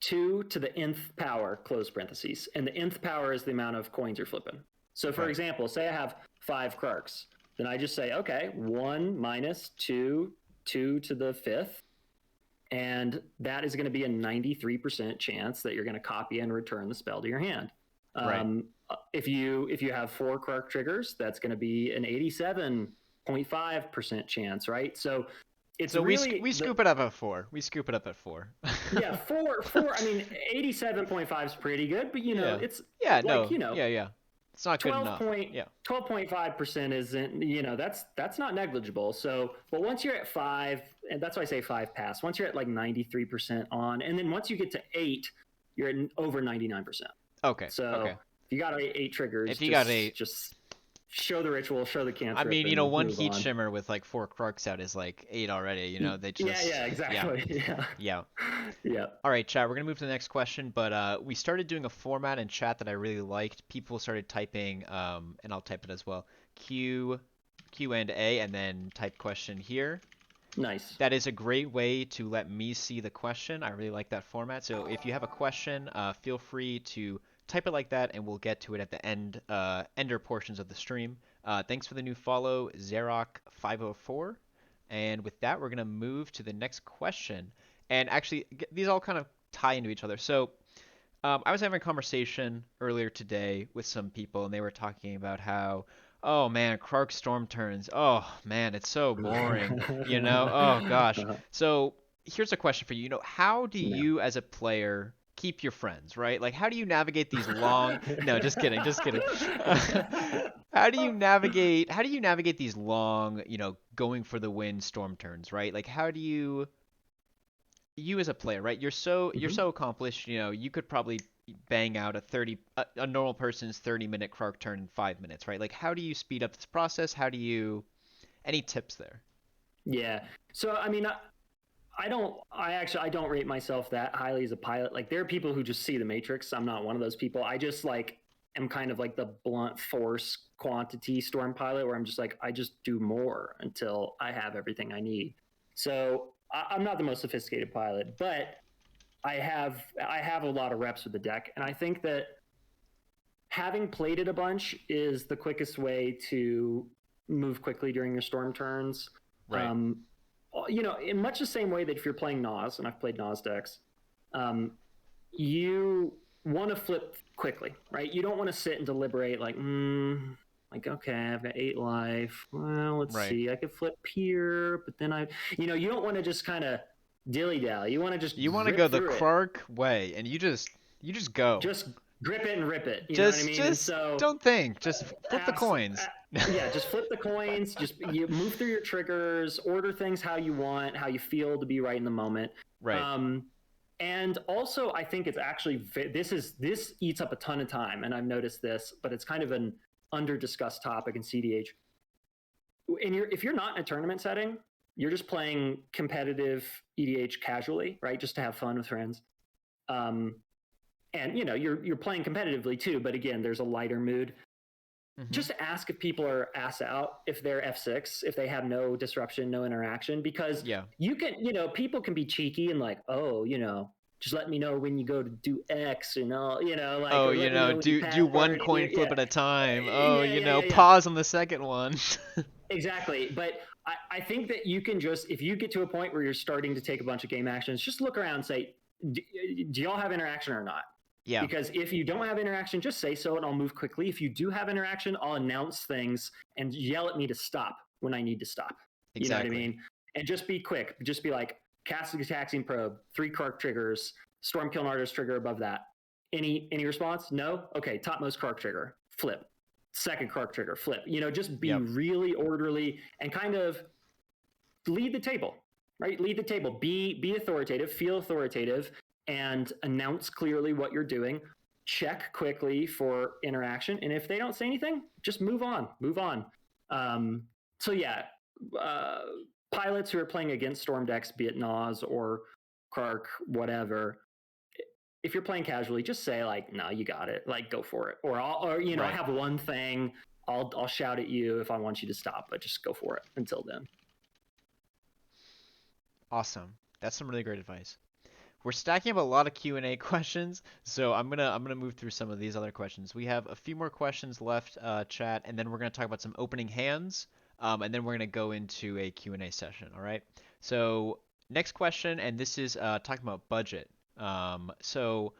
2 to the nth power, close parentheses. And the nth power is the amount of coins you're flipping. So, for example, say I have 5 Krarks. Then I just say, okay, 1 minus 2 to the 5th, and that is going to be a 93% chance that you're going to copy and return the spell to your hand. If you have 4 Krark triggers, that's going to be an 87.5% chance, right? So it's So really we scoop it up at 4. We scoop it up at 4. yeah, four. I mean, 87.5 is pretty good, but Yeah. it's Yeah, like, no. Yeah, yeah. It's not good 12 enough. point Yeah. 12.5% isn't, that's not negligible. So, but once you're at 5, and that's why I say 5 pass. Once you're at like 93% on, and then once you get to 8, you're at over 99%. Okay. So, Okay. if you got 8 triggers, If you got 8, just show the ritual, show the I cantrip, mean, and one move heat on. shimmer with like 4 Krarks out is like 8 already, they just Yeah, yeah. exactly. Yeah. Yeah. Yeah. All right, chat, we're going to move to the next question, but we started doing a format in chat that I really liked. People started typing and I'll type it as well. Q and A and then type question here. Nice. That is a great way to let me see the question. I really like that format. So if you have a question, feel free to type it like that, and we'll get to it at the ender portions of the stream. Thanks for the new follow, Zerok504. And with that, we're going to move to the next question. And actually, these all kind of tie into each other. So I was having a conversation earlier today with some people, and they were talking about how, oh man, Krark Storm turns. Oh man, it's so boring. Oh gosh. So here's a question for you. How do No. you as a player keep your friends, right? Like, how do you navigate these long? No, just kidding, just kidding. How do you navigate these long, going for the win storm turns, right? Like, how do you as a player, right? You're so accomplished. You could probably bang out a normal person's 30-minute Krark turn in 5 minutes, right? Like, how do you speed up this process? Any tips there? Yeah. So I mean, I don't rate myself that highly as a pilot. Like there are people who just see the matrix. I'm not one of those people. I just like am kind of like the blunt force quantity storm pilot where I'm just like I just do more until I have everything I need. So I'm not the most sophisticated pilot, but I have a lot of reps with the deck, and I think that having played it a bunch is the quickest way to move quickly during your storm turns. Right. Um, in much the same way that if you're playing Nas, and I've played Nas decks, um, you want to flip quickly, right? You don't want to sit and deliberate like, okay, I've got 8 life. Well, let's Right. see. I could flip here, but then you don't want to just kind of dilly dally. You want to just You want to rip go the through it. Krark way, and you just go. Just grip it and rip it. You know what I Just mean? And just so don't think. Just flip the abs- coins. yeah, just flip the coins. Just you move through your triggers, order things how you want, how you feel to be right in the moment. Right. Um, and also, I think it's actually this eats up a ton of time, and I've noticed this, but it's kind of an under discussed topic in CDH. If you're not in a tournament setting, you're just playing competitive EDH casually, right? Just to have fun with friends. Um, and you're playing competitively too, but again, there's a lighter mood. Just ask if people are ass out, if they're F6, if they have no disruption, no interaction, because Yeah. you can, people can be cheeky and like, oh, just let me know when you go to do X and all, like, Oh, or let me know when you do pass one party. coin flip Yeah, at a time. Oh, yeah. pause on the second one. Exactly. But I think that you can just, if you get to a point where you're starting to take a bunch of game actions, just look around and say, do y'all have interaction or not? Yeah. Because if you don't have interaction, just say so and I'll move quickly. If you do have interaction, I'll announce things and yell at me to stop when I need to stop. Exactly. You know what I mean? And just be quick. Just be like, casting a taxing probe, 3 Krark triggers, Storm Kiln Artist trigger above that. Any response? No? Okay, topmost Krark trigger, flip. Second Krark trigger, flip. Just be really orderly and kind of lead the table, right? Lead the table. Be authoritative, feel authoritative, and announce clearly what you're doing. Check quickly for interaction, and if they don't say anything, just move on. So yeah, pilots who are playing against storm decks, be it Nas or Krark, whatever. If you're playing casually, just say like, "No, you got it. Like, go for it." Or I have one thing. I'll shout at you if I want you to stop, but just go for it until then. Awesome. That's some really great advice. We're stacking up a lot of Q&A questions, so I'm gonna move through some of these other questions. We have a few more questions left, chat, and then we're gonna talk about some opening hands, and then we're gonna go into a Q&A session. All right. So next question, and this is talking about budget. So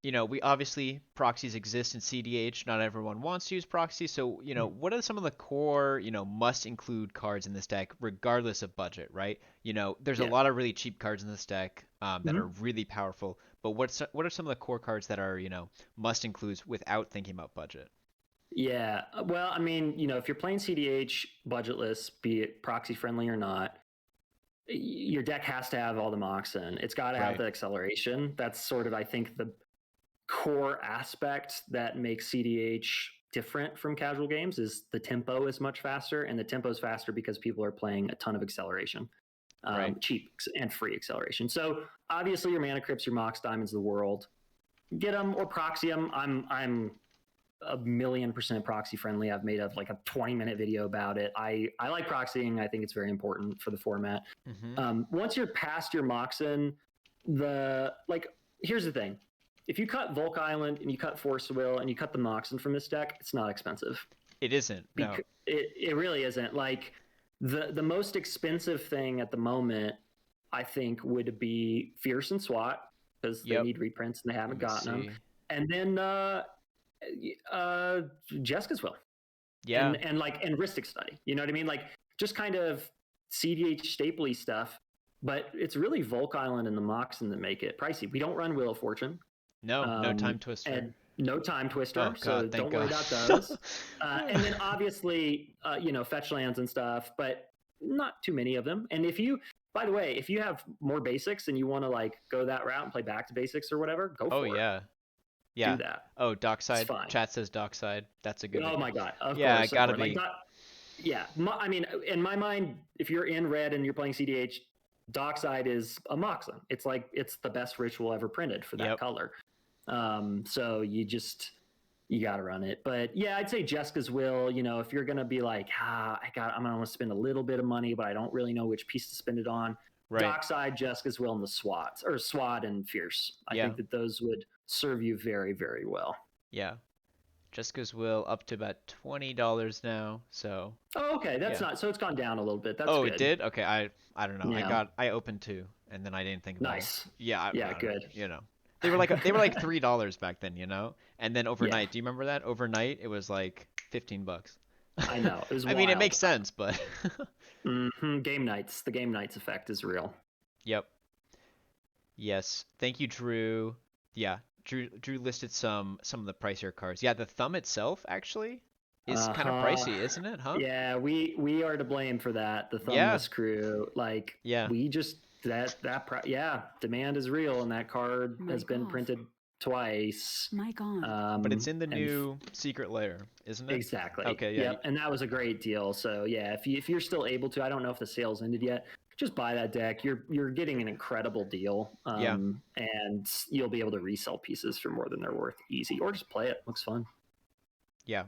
we obviously proxies exist in CDH. Not everyone wants to use proxies. So, what are some of the core, must include cards in this deck, regardless of budget, right? There's a Yeah. lot of really cheap cards in this deck that are Mhm. really powerful. But what are some of the core cards that are, must includes without thinking about budget? Yeah. Well, I mean, if you're playing CDH budgetless, be it proxy friendly or not, your deck has to have all the Moxen. It's got to have Right. the acceleration. That's sort of, I think, the core aspect that makes CDH different from casual games is the tempo is much faster, and the tempo is faster because people are playing a ton of acceleration, Right. cheap and free acceleration. So obviously, your mana crypts, your Mox diamonds, of the world, get them or proxy them. I'm a 1,000,000% proxy friendly. I've made like a 20-minute video about it. I like proxying. I think it's very important for the format. Mm-hmm. Once you're past your Moxen, here's the thing. If you cut Volk Island and you cut Force Will and you cut the Moxen from this deck, it's not expensive. It isn't. No. It really isn't. Like the most expensive thing at the moment, I think, would be Fierce and SWAT because they Yep. need reprints and they Let haven't me gotten them. see. And then Jessica's Will Yeah. and Ristic Study. You know what I mean? Like just kind of CDH stapley stuff. But it's really Volk Island and the Moxen that make it pricey. We don't run Wheel of Fortune. No. No time twister. And no Time Oh Twister, so God. Thank don't worry God. about those. And then obviously, fetch lands and stuff, but not too many of them. And by the way, if you have more basics and you want to like go that route and play back to basics or whatever, go Oh for it. yeah. Do Yeah. that. Oh, It's Dockside. fine. Chat says Dockside. That's a good. Oh my god! Of Yeah, course, of gotta course. Like be. yeah. I mean, in my mind, if you're in red and you're playing CDH, Dockside is a Moxen. It's like it's the best ritual ever printed for that Yep. color. So you got to run it. But yeah, I'd say Jessica's Will. If you're gonna be like, I'm gonna want to spend a little bit of money, but I don't really know which piece to spend it on. Right. Dockside, Jessica's Will, and the SWAT and Fierce. I Yeah. think that those would serve you very, very well. Yeah. Jessica's Will up to about $20 now. So Oh, okay, that's yeah. not so. It's gone down a little bit. That's Oh, it good. did? Okay, I don't know. Yeah, I opened two and then I didn't think about it. nice. Yeah, I Yeah, don't know. good. They were like $3 back then, And then Yeah, overnight, do you remember that? Overnight it was like $15. I know. It was I mean, it wild. makes sense, but Game nights. The game nights effect is real. yep. Yes. Thank you, Drew. Yeah, Drew listed some of the pricier cards. Yeah, the thumb itself actually is kind of Uh-huh. pricey, isn't it? Huh? Yeah, we are to blame for that. The Yeah. thumbless crew. Like Yeah. we just yeah, demand is real, and that card has Mic been off. printed twice. Mic on. But it's in the And new secret layer, isn't it? exactly. Okay, yeah. Yep. And that was a great deal. So yeah, if you're still able to, I don't know if the sale's ended yet. Just buy that deck. You're getting an incredible deal. Yeah. And you'll be able to resell pieces for more than they're worth easy, or just play it. Looks fun. Yeah.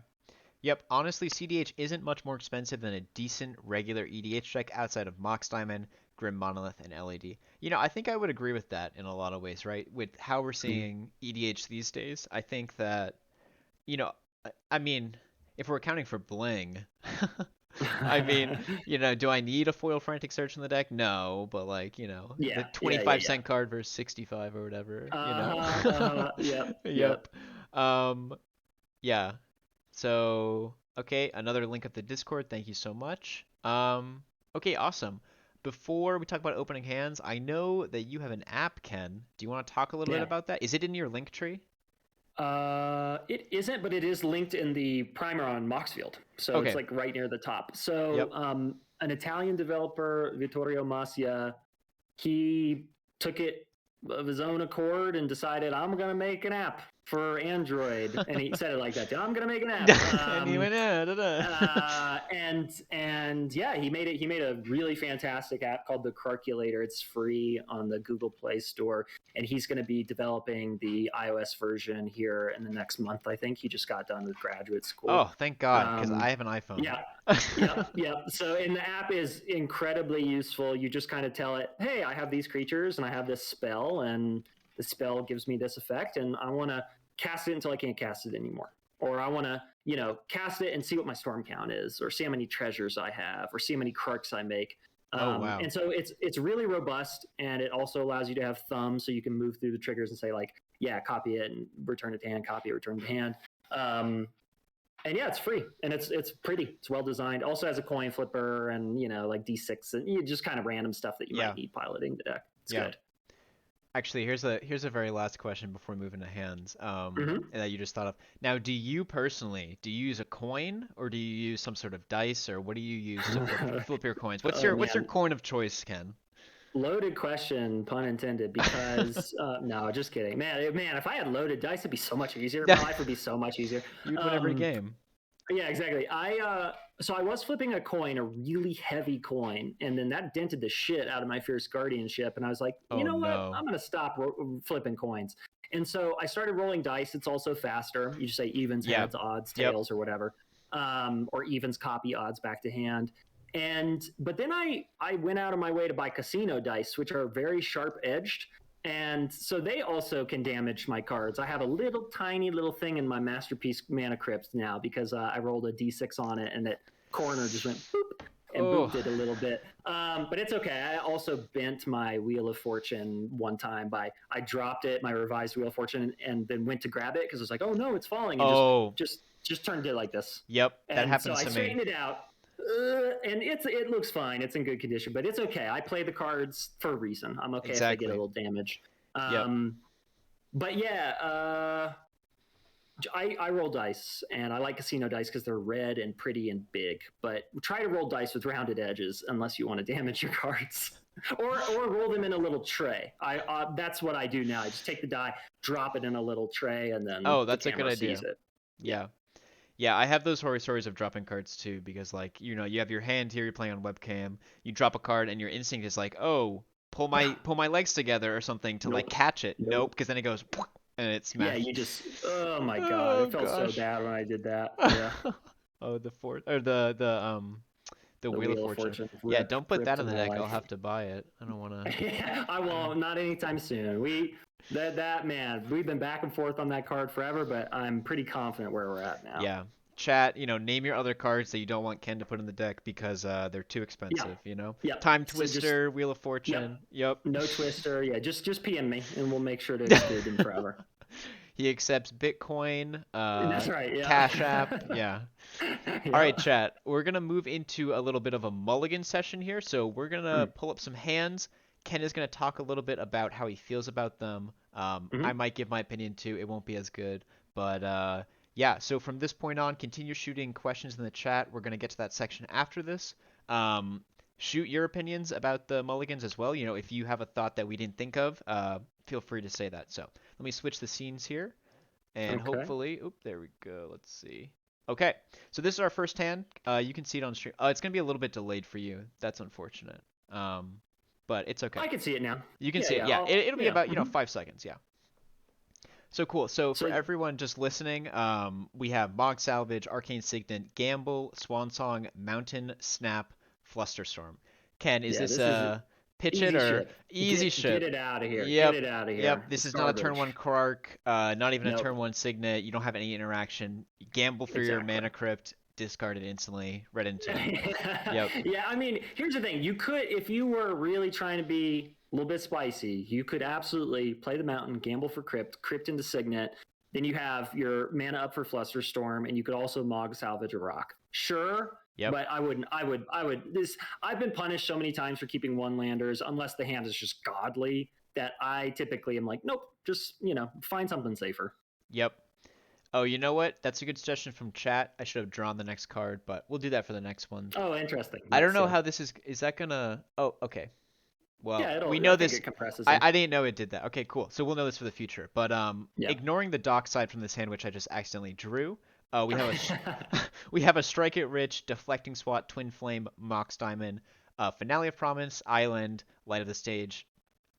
Yep, honestly, CDH isn't much more expensive than a decent regular EDH deck outside of Mox Diamond, Grim Monolith, and LED. I think I would agree with that in a lot of ways, right? With how we're seeing EDH these days, I think that, I mean, if we're accounting for bling, I mean, do I need a foil Frantic Search in the deck? No, but like, Yeah, the 25-cent card versus 65 or whatever, Yep. Yep. Um, yeah. So, okay, another link up the Discord. Thank you so much. Okay, awesome. Before we talk about opening hands, I know that you have an app, Ken. Do you want to talk a little bit Yeah. about that? Is it in your link tree? It isn't, but it is linked in the primer on Moxfield. So Okay. it's like right near the top. So Yep. An Italian developer, Vittorio Masia, he took it of his own accord and decided, I'm going to make an app for Android. And he said it like that, too. I'm going to make an app. And he went, And yeah, he made a really fantastic app called the Krarkulator. It's free on the Google Play Store, and he's going to be developing the iOS version here in the next month. I think he just got done with graduate school. Oh, thank God, because I have an iPhone. Yeah. Yep. So, and the app is incredibly useful. You just kind of tell it, hey, I have these creatures and I have this spell, and the spell gives me this effect, and I want to cast it until I can't cast it anymore. Or I want to, cast it and see what my storm count is, or see how many treasures I have, or see how many Krarks I make. Oh wow. And so it's really robust, and it also allows you to have thumbs, so you can move through the triggers and say like, yeah, copy it and return it to hand, copy it, return it to hand. And yeah, it's free and it's pretty. It's well designed. Also has a coin flipper and like D6 and just kind of random stuff that you Yeah. might need piloting the deck. It's Yeah. good. Actually, here's a very last question before moving to hands. Mm-hmm. That you just thought of. Now, do you personally use a coin or do you use some sort of dice or what do you use to flip your coins? What's Oh your man, coin of choice, Ken? loaded question, pun intended. Because no, just kidding, man. If I had loaded dice, it'd be so much easier. My life would be so much easier. You'd win every Um, game. Yeah, exactly. So I was flipping a coin, a really heavy coin, and then that dented the shit out of my Fierce Guardianship. And I was like, you Oh know what? no. I'm gonna stop flipping coins. And so I started rolling dice. It's also faster. You just say evens, Yeah. heads, odds, Yep. tails, or whatever, or evens copy odds back to hand. But then I went out of my way to buy casino dice, which are very sharp edged. And so they also can damage my cards. I have a little tiny little thing in my Masterpiece Mana Crypt now because I rolled a d6 on it and that corner just went boop and Oh. booped it a little bit. But it's okay. I also bent my Wheel of Fortune one time I dropped it, my revised Wheel of Fortune, and then went to grab it because I was like, oh no, it's falling, and Oh. just turned it like this. Yep. That And so happens I to me. straightened it out. And it looks fine. It's in good condition, but it's okay. I play the cards for a reason. I'm okay if they get a Exactly. little damage. Yep. But yeah, I roll dice, and I like casino dice because they're red and pretty and big. But try to roll dice with rounded edges unless you want to damage your cards, or roll them in a little tray. That's what I do now. I just take the die, drop it in a little tray, and then Oh, the that's a good camera sees idea. it. Yeah. Yeah. Yeah, I have those horror stories of dropping cards too, because like, you have your hand here, you're playing on webcam, you drop a card and your instinct is like, oh, pull my legs together or something to like Nope. catch it. Nope, Nope. because then it goes and it Yeah, smashes. you just. Oh my god, Oh it felt so gosh. bad when I did that. Yeah. Oh, the fort or the The Wheel of Wheel of Fortune. Fortune Yeah, don't put ripped that on in the my deck. I'll life. have to buy it. I don't want to. I won't. Not anytime soon. That man. We've been back and forth on that card forever, but I'm pretty confident where we're at now. Yeah. Chat, name your other cards that you don't want Ken to put in the deck because they're too Yeah. expensive, Yep. Time So just Twister, Wheel of yep. Fortune. Yep. No twister. Yeah. Just PM me, and we'll make sure to exclude them forever. He accepts Bitcoin, That's right. Yeah. Cash App. Yeah. All right, Yep. chat. We're gonna move into a little bit of a mulligan session here. So we're gonna Mm. pull up some hands. Ken is gonna talk a little bit about how he feels about them. I Mm-hmm. might give my opinion too. It won't be as good, but yeah. So from this point on, continue shooting questions in the chat. We're gonna get to that section after this. Um, Shoot your opinions about the mulligans as well. If you have a thought that we didn't think of, feel free to say that. So let me switch the scenes here. And Okay. hopefully, there we go. Let's see. Okay, so this is our first hand. You can see it on stream. It's gonna be a little bit delayed for you. That's unfortunate. But it's okay. I can see it now. You can Yeah. see it. Yeah. Yeah, it'll be Yeah. about Mm-hmm. 5 seconds. Yeah. So cool. So for So everyone just listening, we have Mog Salvage, Arcane Signet, Gamble, Swansong, Mountain, Snap, Flusterstorm. Ken, is yeah, this this is pitch it easy or ship. easy Get ship? it out of here. Get Yep. it out of Yep. here. This It's is not a turn one garbage. Krark, not even a turn Nope. one Signet. You don't have any interaction. Gamble for your Exactly. mana crypt, discard it instantly, red and two. Yep. Yeah, I mean, here's the thing. You could, if you were really trying to be a little bit spicy, you could absolutely play the mountain, gamble for crypt into signet. Then you have your mana up for Flusterstorm, and you could also Mog Salvage a rock. Sure, Yep. but I wouldn't. I've been punished so many times for keeping one landers, unless the hand is just godly, that I typically am like, nope, just find something safer. Yep. Oh, you know what? That's a good suggestion from chat. I should have drawn the next card, but we'll do that for the next one. Oh, interesting. I don't Nice. know Yeah. how this is that gonna. Oh, okay. Well, Yeah, we it'll. know I think this. it compresses I, them. I didn't know it did that. Okay, cool. So we'll know this for the future. But Yeah. ignoring the dock side from this hand, which I just accidentally drew, we have we have a Strike It Rich, Deflecting Swat, Twin Flame, Mox Diamond, Finale of Promise, Island, Light of the Stage,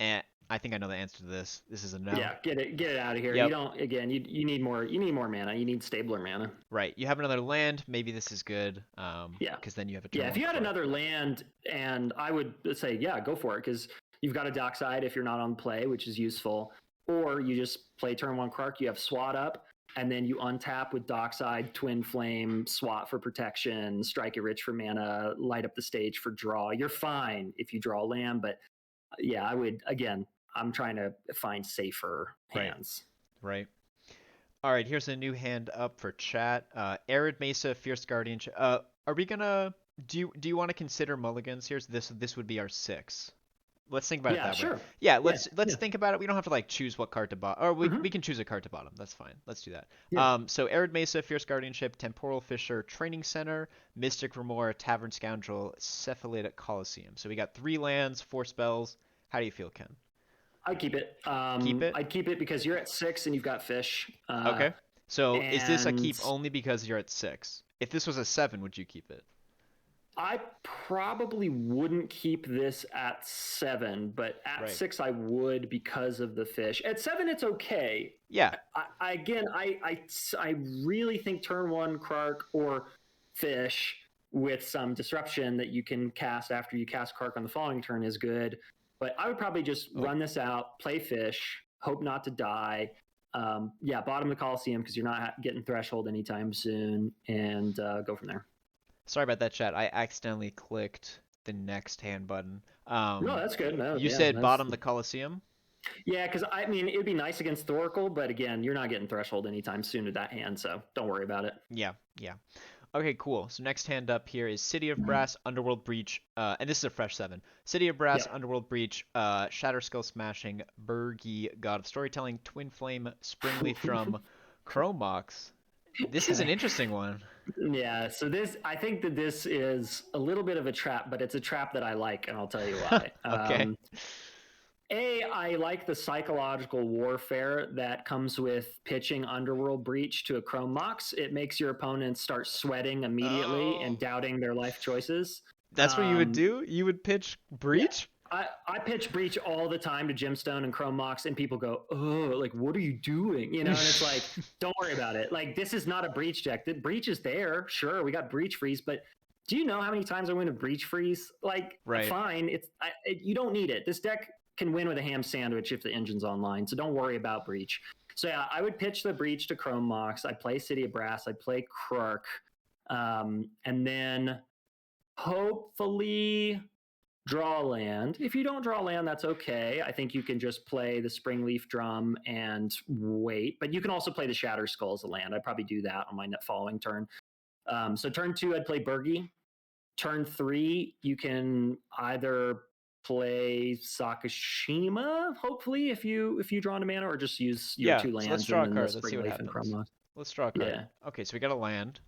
and I think I know the answer to this. This is a no. Yeah, get it out of here. You Yep. don't. Again, you need more. You need more mana. You need stabler mana. Right. You have another land. Maybe this is good. Yeah. Because then you have a turn Yeah, if one you had card. another land, and I would say, yeah, go for it, because you've got a dockside if you're not on play, which is useful, or you just play turn one Krark. You have SWAT up. and then you untap with Dockside, Twin Flame, Swat for protection, Strike it rich for mana, light up the stage for draw. You're fine if you draw land, but yeah, I would, again, I'm trying to find safer hands. Right. All right, here's a new hand up for chat. Arid Mesa, Fierce Guardian. Are we gonna do you want to consider mulligans here? So this would be our 6. Let's think about it that Sure. way. Yeah, let's think about it. We don't have to like choose what card to bottom, or we can choose a card to bottom. That's fine. Let's do that. Yeah. So Arid Mesa, Fierce Guardianship, Temporal Fissure, Training Center, Mystic Remora, Tavern Scoundrel, Cephalitic Coliseum. So we got 3 lands, 4 spells. How do you feel, Ken? I'd keep it. Keep it? I'd keep it because you're at 6 and you've got fish. Okay. So is this a keep and only because you're at 6? If this was a 7, would you keep it? I probably wouldn't keep this at 7, but at 6 I would because of the fish. At 7 it's okay. Yeah. I really think turn 1 Krark or fish with some disruption that you can cast after you cast Krark on the following turn is good. But I would probably just run this out, play fish, hope not to die. Bottom of the Coliseum because you're not getting Threshold anytime soon, and go from there. Sorry about that, chat. I accidentally clicked the next hand button. No, that's good. No, you said bottom the Coliseum? Yeah, because I mean, it would be nice against Thoracle, but again, you're not getting Threshold anytime soon with that hand, so don't worry about it. Yeah. Okay, cool. So next hand up here is City of Brass, Underworld Breach, and this is a fresh 7. City of Brass, Underworld Breach, Shatter Skull Smashing, Burgi, God of Storytelling, Twin Flame, Springleaf Drum, Chromox. This is an interesting one. Yeah, so I think that this is a little bit of a trap, but it's a trap that I like, and I'll tell you why. Okay. I like the psychological warfare that comes with pitching Underworld Breach to a Chrome Mox. It makes your opponents start sweating immediately and doubting their life choices. That's what you would do? You would pitch Breach? Yeah. I pitch Breach all the time to Gemstone and Chrome Mox, and people go, "Oh, like what are you doing?" You know, and it's like, don't worry about it. Like this is not a Breach deck. The Breach is there, sure. We got Breach Freeze, but do you know how many times I win a Breach Freeze? Like, fine. You don't need it. This deck can win with a ham sandwich if the engine's online, so don't worry about Breach. So yeah, I would pitch the Breach to Chrome Mox. I'd play City of Brass. I'd play Krark, and then hopefully draw land. If you don't draw land, that's okay. I think you can just play the Springleaf Drum and wait, but you can also play the Shatter Skull as a land. I'd probably do that on my following turn. So turn 2, I'd play Burgi. Turn 3, you can either play Sakashima, hopefully, if you draw into mana, or just use your 2 lands. So let's draw a and card. Let's see what happens. Let's draw a card. Yeah. Okay, so we got a land.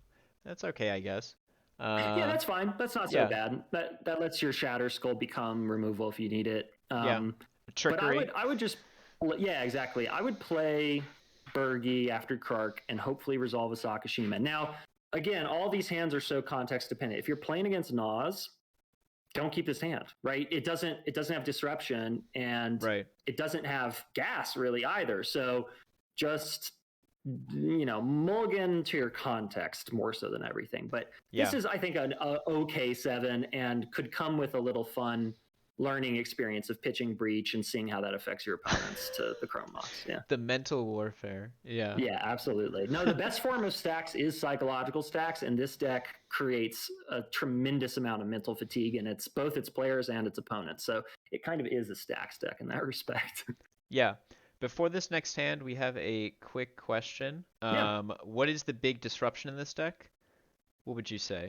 That's okay, I guess. Yeah, that's fine. That's not so bad. That lets your Shatter Skull become removal if you need it. Trickery. But I would just, exactly. I would play Burgi after Krark and hopefully resolve a Sakashima. Now, again, all these hands are so context dependent. If you're playing against Nas, don't keep this hand, right? It doesn't have disruption, and it doesn't have gas really either. So just mulligan to your context more so than everything. But this is, I think, an okay 7 and could come with a little fun learning experience of pitching Breach and seeing how that affects your opponents to the Chrome Mox. Yeah. The mental warfare. Yeah. Yeah, absolutely. No, the best form of stacks is psychological stacks, and this deck creates a tremendous amount of mental fatigue, and it's both its players and its opponents. So it kind of is a stacks deck in that respect. Yeah. Before this next hand, we have a quick question. What is the big disruption in this deck? What would you say?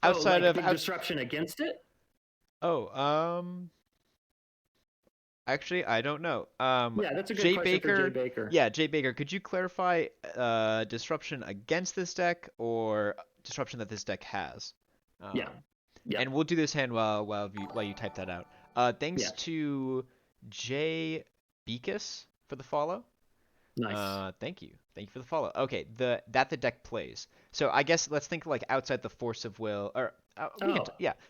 Outside of disruption against it? Actually, I don't know. That's a good question for Jay Baker. Yeah, Jay Baker, could you clarify disruption against this deck or disruption that this deck has? Yeah. And we'll do this hand while you type that out. Thanks to Jay Beakus for the follow. Nice. Thank you for the follow. Okay, the deck plays. So I guess let's think like outside the Force of Will, or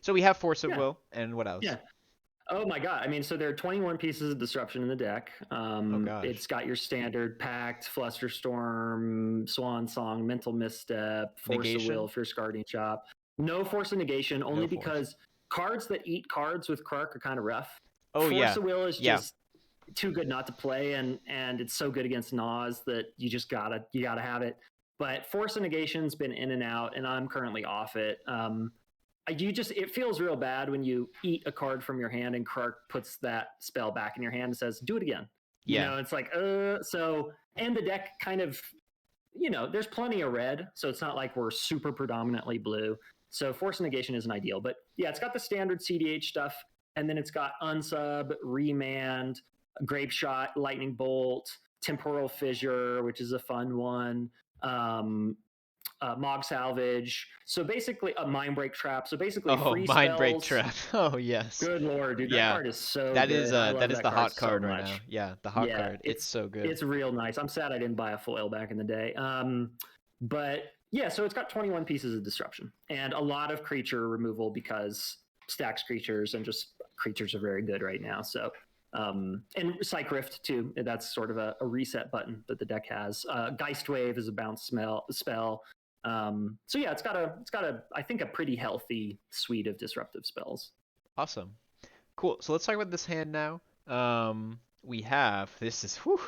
So we have Force of Will, and what else? Yeah. Oh my god! I mean, so there are 21 pieces of disruption in the deck. It's got your standard Pact, Flusterstorm, Swan Song, Mental Misstep, Force of Will, Fierce Guardian Chop. No Force of Negation, only because cards that eat cards with Krark are kind of rough. Force of Will is just too good not to play, and it's so good against Nas that you gotta have it. But Force of Negation's been in and out, and I'm currently off it. It feels real bad when you eat a card from your hand and Krark puts that spell back in your hand and says, "Do it again." Yeah. It's like so, and the deck kind of, there's plenty of red, so it's not like we're super predominantly blue. So Force Negation isn't ideal, but yeah, it's got the standard CDH stuff, and then it's got unsub, remand, grape shot, lightning bolt, temporal fissure, which is a fun one. Mog salvage. So basically, a mind break trap. So basically, Oh, free mind break spells. trap. Oh, yes. Good lord, dude, that Yeah. card is so That is good. I love that is that the card hot so card right now. much. Yeah, the hot Yeah, card. It's so good. it's real nice. I'm sad I didn't buy a foil back in the day. But yeah, so it's got 21 pieces of disruption and a lot of creature removal because stacks creatures and just creatures are very good right now. So and Psych Rift too. That's sort of a reset button that the deck has. Geist Wave is a bounce spell. So yeah, it's got a I think a pretty healthy suite of disruptive spells. Awesome. Cool. So let's talk about this hand now. We have this is whew,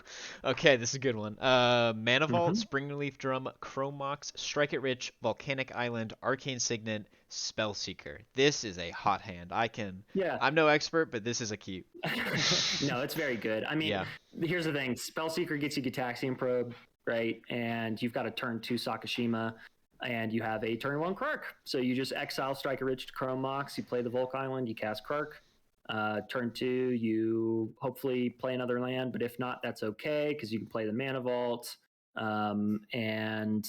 okay. This is a good one. Mana Vault, Mm-hmm. Springleaf Drum, Chrome Mox, Strike It Rich, Volcanic Island, Arcane Signet, Spellseeker. This is a hot hand. Yeah. I'm no expert, but this is a keep. No, it's very good. I mean, Yeah. here's the thing: Spellseeker gets you Gitaxian Probe, right? And you've got a turn 2 Sakashima, and you have a turn 1 Krark. So you just exile Strike a Rich to Chrome Mox. You play the Volk Island. You cast Krark. Turn 2, you hopefully play another land, but if not, that's okay because you can play the Mana Vault and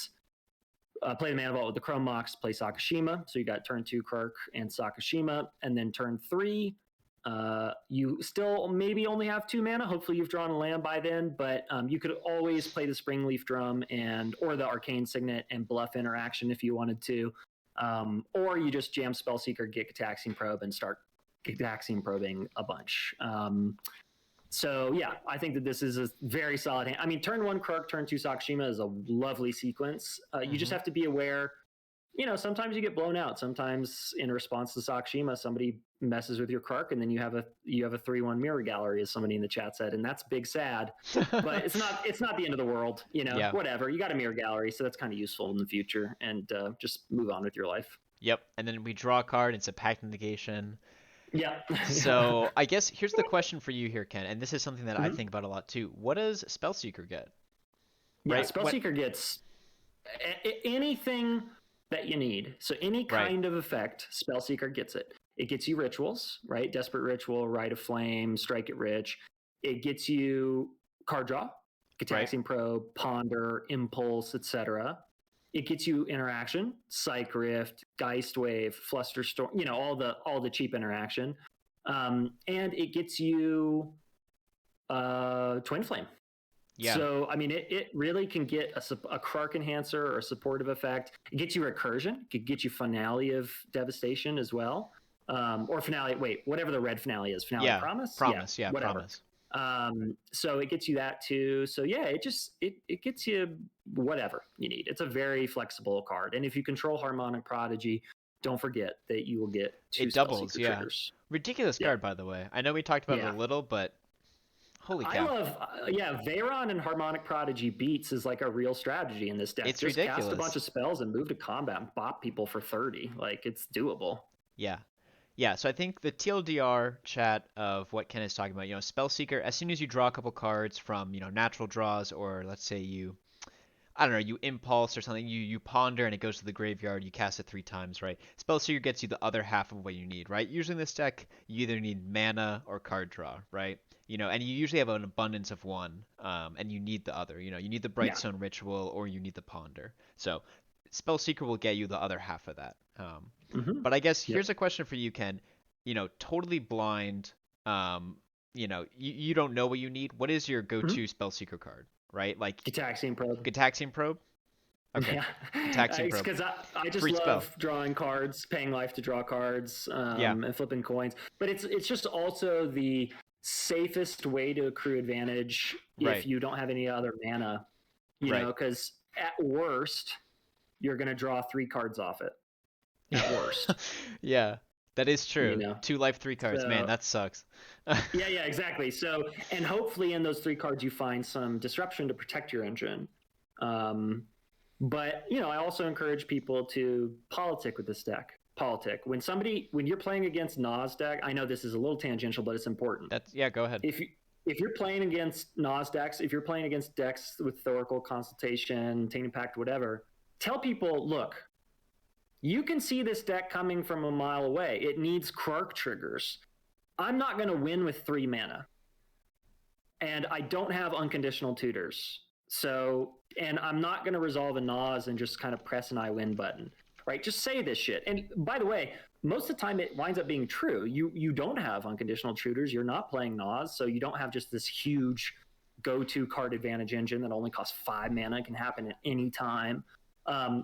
play the Mana Vault with the Chrome Mox, play Sakashima. So you got turn 2 Krark and Sakashima, and then turn 3, you still maybe only have 2 mana. Hopefully you've drawn a land by then, but you could always play the Springleaf Drum or the Arcane Signet and bluff interaction if you wanted to. Or you just jam Spellseeker, get Gitaxian Probe, and start Gitaxian Probing a bunch. So yeah, I think that this is a very solid hand. I mean, turn 1 Krark, turn 2 Sakashima is a lovely sequence. You just have to be aware, sometimes you get blown out. Sometimes in response to Sakashima, somebody messes with your Krark, and then you have a 3/1 mirror gallery, as somebody in the chat said, and that's big sad. But it's not the end of the world. Yeah. Whatever. You got a mirror gallery, so that's kind of useful in the future, and just move on with your life. Yep. And then we draw a card. It's a pact negation. Yeah. So I guess here's the question for you here, Ken, and this is something that I Mhm. think about a lot too. What does Spellseeker get? Yeah, Right? Spellseeker gets anything that you need. So any Right. kind of effect, Spellseeker gets it. It gets you rituals, right? Desperate Ritual, Rite of Flame, Strike It Rich. It gets you card draw, Right. Gitaxian Probe, Ponder, Impulse, etc. It gets you interaction, Psych Rift, Geist Wave, Flusterstorm, all the cheap interaction. And it gets you Twin Flame. Yeah. So, I mean, it really can get a Krark enhancer or a supportive effect. It gets you recursion. It could get you Finale of Devastation as well. Or Finale, whatever the red Finale is. Finale Yeah. Promise? Promise. Yeah, Yeah, whatever. promise. So it gets you that too. So yeah, it gets you whatever you need. It's a very flexible card. And if you control Harmonic Prodigy, don't forget that you will get 2 It doubles, Spellseeker yeah. triggers. Ridiculous Yeah. card, by the way. I know we talked about it a Yeah. little, but holy I cow. love, Veyron and Harmonic Prodigy beats is like a real strategy in this deck. It's Just cast a ridiculous. bunch of spells and move to combat and bop people for 30. Like, it's doable. Yeah. Yeah, so I think the TLDR chat of what Ken is talking about, Spellseeker, as soon as you draw a couple cards from, natural draws, or let's say I don't know, you impulse or something, you ponder and it goes to the graveyard, you cast it 3 times, right? Spellseeker gets you the other half of what you need, right? Usually in this deck, you either need mana or card draw, right? And you usually have an abundance of one, and you need the other. You need the Brightstone Ritual or you need the Ponder. So Spellseeker will get you the other half of that. But I guess here's a question for you, Ken. Totally blind. You don't know what you need. What is your go-to Spellseeker card, right? Like Gitaxian Probe. Gitaxian Probe? Okay. Yeah. Gitaxian Probe. Because I just Free love spell. drawing cards, paying life to draw cards, Yeah. and flipping coins. But it's just also the safest way to accrue advantage Right. if you don't have any other mana. Because at worst, you're going to draw 3 cards off it. At worst. Yeah. That is you true. know. 2 life, 3 cards. Man, So that sucks. yeah, exactly. So, and hopefully in those 3 cards you find some disruption to protect your engine. Um, but I also encourage people to politic with this deck. Politic. When you're playing against Nas deck, I know this is a little tangential, but it's important. That's yeah. Go ahead. If you're playing against Nas decks, if you're playing against decks with Thoracle, Consultation, Tainted Pact, whatever, tell people, look, you can see this deck coming from a mile away. It needs Krark triggers. I'm not going to win with 3 mana, and I don't have unconditional tutors. So, and I'm not going to resolve a Nas and just kind of press an I win button, right? Just say this shit. And by the way, most of the time it winds up being true. You don't have unconditional tutors. You're not playing Nas, so you don't have just this huge go-to card advantage engine that only costs 5 mana and can happen at any time.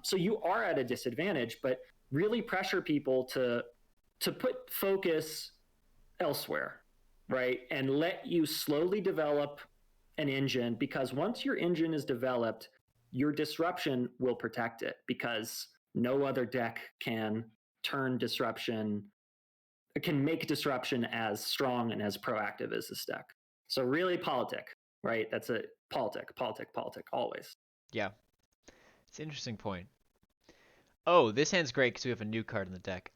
So you are at a disadvantage, but really pressure people to put focus elsewhere, right? And let you slowly develop an engine, because once your engine is developed, your disruption will protect it, because no other deck can make disruption as strong and as proactive as this deck. So really politic, right? That's a politic, always. Yeah, it's an interesting point. Oh, this hand's great because we have a new card in the deck.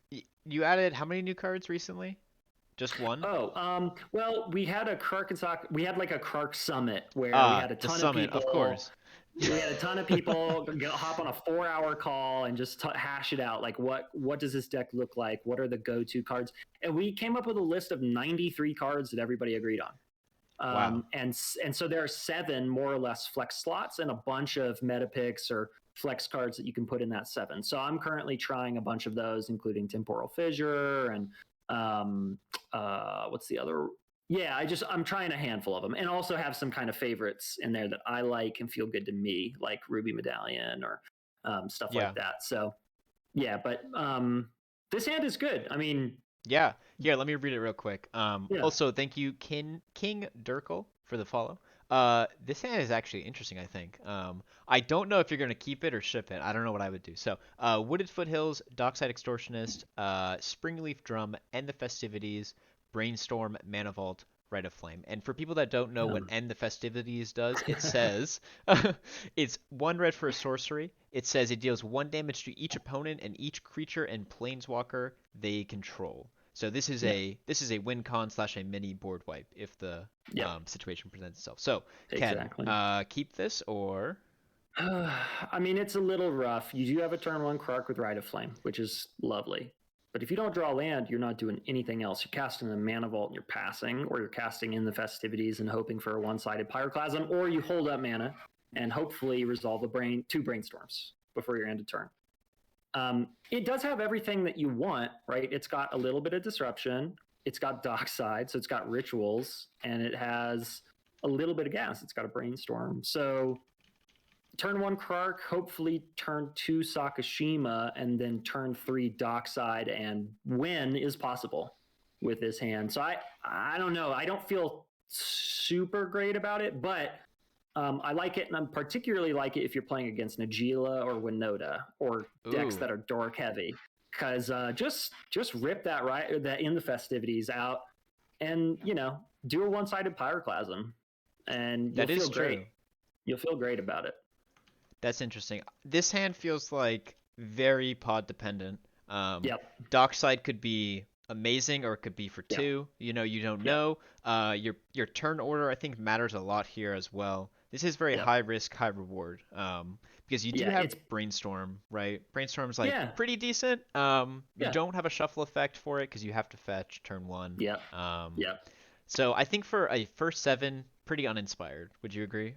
You added how many new cards recently? Just one? Oh, well, we had we had like a Krark summit where we Ah, had a the ton of summit, of people. course. We had a ton of people hop on a 4-hour call and just hash it out. Like, what does this deck look like? What are the go-to cards? And we came up with a list of 93 cards that everybody agreed on. Wow. And so there are 7 more or less flex slots and a bunch of meta picks or flex cards that you can put in that 7. So I'm currently trying a bunch of those, including Temporal Fissure and what's the other? Yeah, I'm trying a handful of them, and also have some kind of favorites in there that I like and feel good to me, like Ruby Medallion or stuff Yeah. like that. So yeah, but this hand is good. I mean, Yeah. Here, let me read it real quick. yeah. Also, thank you, King Durkle, for the follow. This hand is actually interesting, I think. I don't know if you're gonna keep it or ship it. I don't know what I would do. So, Wooded Foothills, Dockside Extortionist, Springleaf Drum, End the Festivities, Brainstorm, Mana Vault, Rite of Flame. And for people that don't know what End the Festivities does, it says it's 1 red for a sorcery. It says it deals 1 damage to each opponent and each creature and planeswalker they control. So this is a win con / a mini board wipe if the situation presents itself. So Ken, Exactly. Keep this or I mean, it's a little rough. You do have a turn 1 Krark with Rite of Flame, which is lovely. But if you don't draw land, you're not doing anything else. You're casting a Mana Vault and you're passing, or you're casting in the Festivities and hoping for a 1-sided Pyroclasm, or you hold up mana and hopefully resolve 2 Brainstorms before your end of turn. It does have everything that you want, right? It's got a little bit of disruption. It's got Dockside, so it's got rituals, and it has a little bit of gas. It's got a Brainstorm. So turn 1 Krark, hopefully turn 2 Sakashima, and then turn 3 Dockside, and win is possible with this hand. So I don't know. I don't feel super great about it, but I like it, and I particularly like it if you're playing against Najeela or Winota or decks that are dork heavy, because just rip that in the Festivities out, and do a 1-sided Pyroclasm, and you'll feel great. You'll feel great about it. That's interesting. This hand feels like very pod dependent. Yep. Dockside could be amazing or it could be for 2. You don't know. Your turn order I think matters a lot here as well. This is very high risk, high reward. Because you do have Brainstorm, right? Brainstorm's like pretty decent. You don't have a shuffle effect for it because you have to fetch turn 1. So I think for a first 7, pretty uninspired. Would you agree?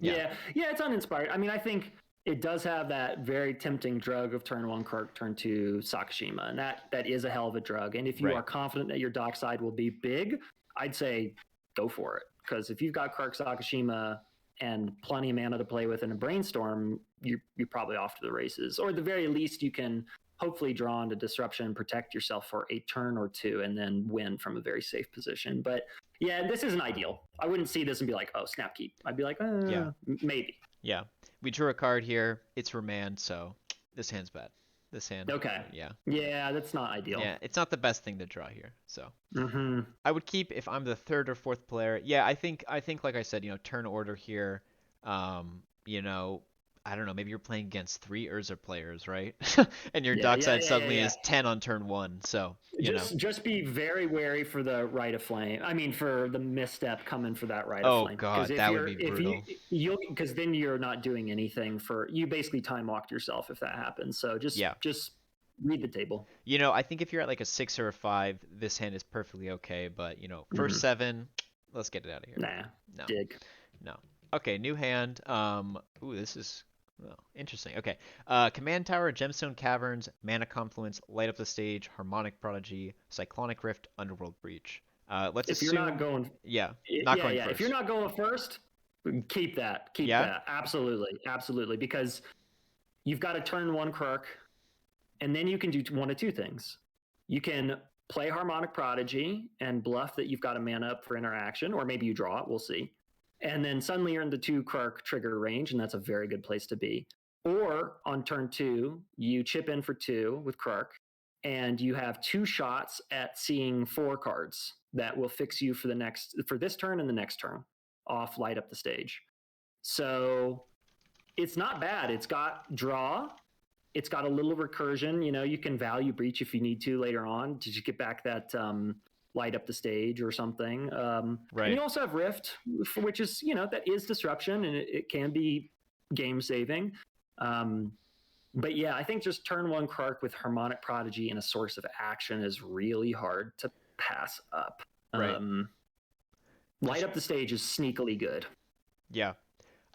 Yeah, it's uninspired. I mean, I think it does have that very tempting drug of turn 1 Krark, turn 2 Sakashima, and that is a hell of a drug. And if you are confident that your Dockside will be big, I'd say go for it. Because if you've got Krark, Sakashima, and plenty of mana to play with in a Brainstorm, you're probably off to the races. Or at the very least, you can hopefully draw into Disruption and protect yourself for a turn or 2 and then win from a very safe position. But yeah, this isn't ideal. I wouldn't see this and be like, oh, snap keep. I'd be like, maybe. Yeah. We drew a card here. It's Remand, so this hand's bad. this hand. Okay. Yeah. Yeah, that's not ideal. Yeah, it's not the best thing to draw here. So Mm-hmm. I would keep if I'm the third or fourth player. Yeah, I think like I said, turn order here. You know, I don't know, maybe you're playing against three Urza players, right? And your Yeah, yeah, dockside yeah, yeah, suddenly yeah. is 10 on turn 1. So, Just be very wary for the right of flame. I mean, for the misstep coming for that right of Oh flame. Because God, that would be if you brutal. because then you're not doing anything for you. Basically, time walked yourself if that happens. So Yeah. just read the table. I think if you're at like a 6 or a 5, this hand is perfectly okay, but first Hmm. 7, let's get it out of here. Nah, No. dig. No. Okay, new hand. Ooh, this is interesting. Okay. Command Tower, Gemstone Caverns, Mana Confluence, Light Up the Stage, Harmonic Prodigy, Cyclonic Rift, Underworld Breach. Let's If you're not assume, going, yeah, not yeah, going yeah. If you're first. not going first, keep that. Keep Yeah? that. Absolutely, absolutely. Because you've got to turn one Krark, and then you can do one of two things. You can play Harmonic Prodigy and bluff that you've got a mana up for interaction, or maybe you draw it. We'll see. And then suddenly you're in the 2 Krark trigger range, and that's a very good place to be. Or on turn 2, you chip in for 2 with Krark, and you have 2 shots at seeing 4 cards that will fix you for this turn and the next turn off Light Up the Stage. So it's not bad. It's got draw, it's got a little recursion. You can value breach if you need to later on to just get back that Light Up the Stage or something. And Right. you also have Rift, which is that is disruption and it can be game saving. But yeah, I think just turn 1 Krark with Harmonic Prodigy and a source of action is really hard to pass up. Right. Light Just Up the Stage is sneakily good. yeah.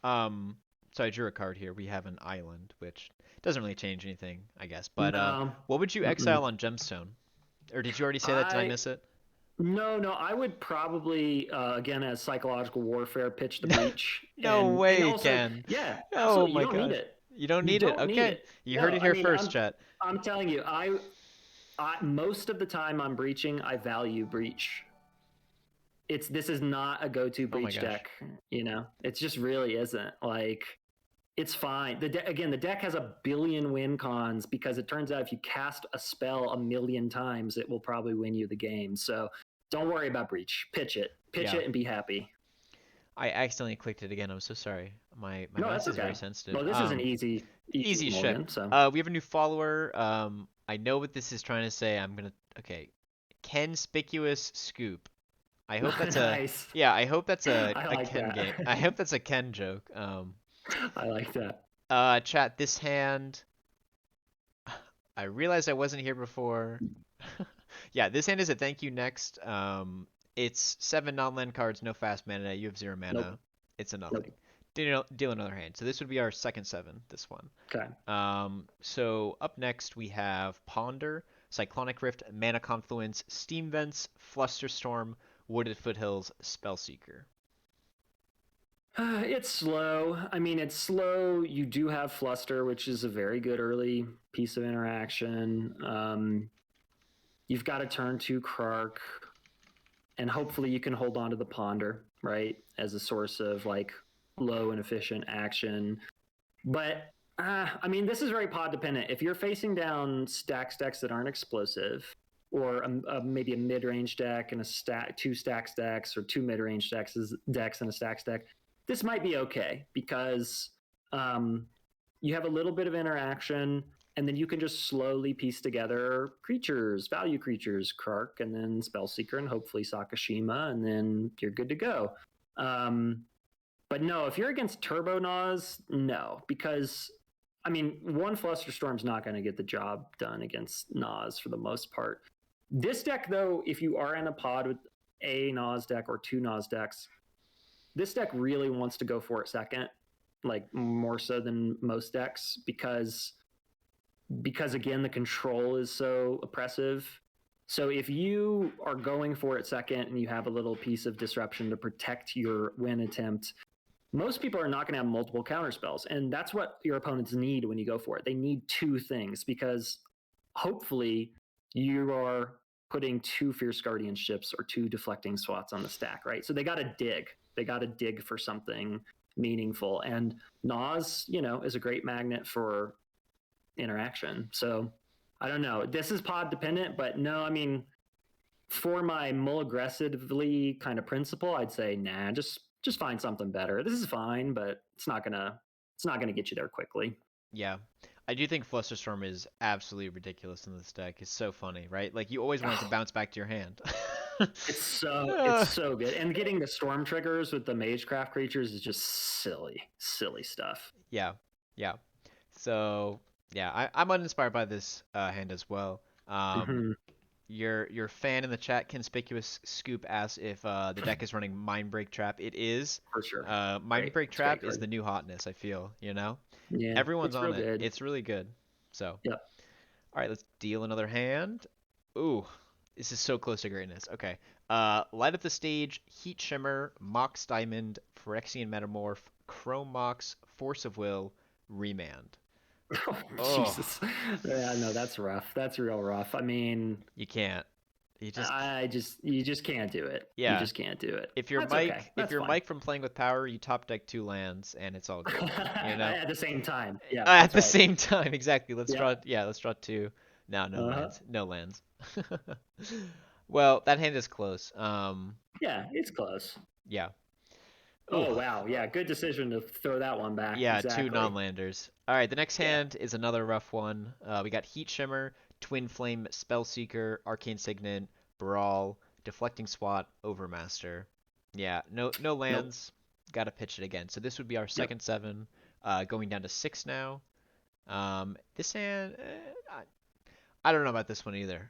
Um so I drew a card here. We have an island, which doesn't really change anything, I guess. But No, what would you mm-mm. exile on Gemstone? Or did you already say that? Did I I miss it? No, I would probably again as psychological warfare pitch the breach No and way, also Ken. yeah, Oh absolutely. You my don't need gosh. it. You don't You need it. don't need Okay. it. You heard No, it I here mean first, chat. I'm telling you, I most of the time I'm breaching, I value breach. This is not a go-to Oh my breach gosh. deck. It just really isn't. Like it's fine. Again, the deck has a billion win cons because it turns out if you cast a spell a million times, it will probably win you the game. So don't worry about breach. Pitch Yeah. it, and be happy. I accidentally clicked it again. I'm so sorry. My No, mouse that's is very okay. sensitive. Well, this is an easy Easy shit. mulligan. So We have a new follower. I know what this is trying to say. Okay. Conspicuous scoop. I hope that's a nice. yeah. I hope that's I a like Ken that. game. I hope that's a Ken joke. I like that. Chat. This hand. I realized I wasn't here before. Yeah, this hand is a thank you next. It's 7 non-land cards, no fast mana. You have 0 Nope. mana. It's a Nope. nothing. Deal another hand. So this would be our second 7. This one. Okay. So up next we have Ponder, Cyclonic Rift, Mana Confluence, Steam Vents, Flusterstorm, Wooded Foothills, Spellseeker. It's slow. I mean, it's slow. You do have Fluster, which is a very good early piece of interaction. You've got to turn to Krark, and hopefully you can hold on to the Ponder, right, as a source of like low and efficient action. But I mean, this is very pod dependent. If you're facing down stacks decks that aren't explosive, or maybe a mid range deck and two stacks decks, or two mid range decks and a stacks deck, this might be okay because you have a little bit of interaction, and then you can just slowly piece together value creatures, Krark, and then Spellseeker, and hopefully Sakashima, and then you're good to go. But no, if you're against Turbo Nas, no, because I mean, one Flusterstorm's not going to get the job done against Nas for the most part. This deck, though, if you are in a pod with a Nas deck or two Nas decks, this deck really wants to go for it second, like more so than most decks, because again, the control is so oppressive. So if you are going for it second and you have a little piece of disruption to protect your win attempt, most people are not going to have multiple counter spells, and that's what your opponents need when you go for it. They need two things, because hopefully you are putting two Fierce Guardianships or two deflecting swats on the stack, right? So they got to dig. They got to dig for something meaningful. And Nas, is a great magnet for interaction. So I don't know. This is pod dependent, but no, I mean, for my mull aggressively kind of principle, I'd say nah, just find something better. This is fine, but it's not gonna get you there quickly. Yeah. I do think Flusterstorm is absolutely ridiculous in this deck. It's so funny, right? Like you always want it to bounce back to your hand. It's so good, and getting the storm triggers with the Magecraft creatures is just silly stuff. Yeah. Yeah. So yeah, I'm uninspired by this hand as well. Um, Hmm. your fan in the chat, Conspicuous Scoop, asks if the deck is running Mindbreak Trap. It is. For sure. Great. Mindbreak It's a great Trap is card. the new hotness, I feel, you know? Yeah, Everyone's it's on real it. good. It's really good. So, Yep. all right, let's deal another hand. Ooh, this is so close to greatness. Okay. Light up the stage, Heat Shimmer, Mox Diamond, Phyrexian Metamorph, Chrome Mox, Force of Will, Remand. Oh, Oh, Jesus. Yeah, no, that's rough. That's real rough. I mean, you can't. You just, you just can't do it. You yeah. just can't do it. If you're That's okay. Mike, if That's you're fine. Mike from Playing with Power, you top deck 2 lands and it's all good. You know? At the same time. Yeah, At that's the right. same time, exactly. Yep. Let's draw two. No, no Uh-huh. lands. No lands. Well, that hand is close. Yeah, it's close. Yeah. Ooh. Oh, wow. Yeah, good decision to throw that one back. Yeah, two Exactly. non-landers. All right, the next Yeah. hand is another rough one. We got Heat Shimmer, Twin Flame, Spellseeker, Arcane Signet, Brawl, Deflecting Swat, Overmaster. Yeah, no Nope. lands. Got to pitch it again. So this would be our Yep. second 7, going down to 6 now. This hand, I don't know about this one either.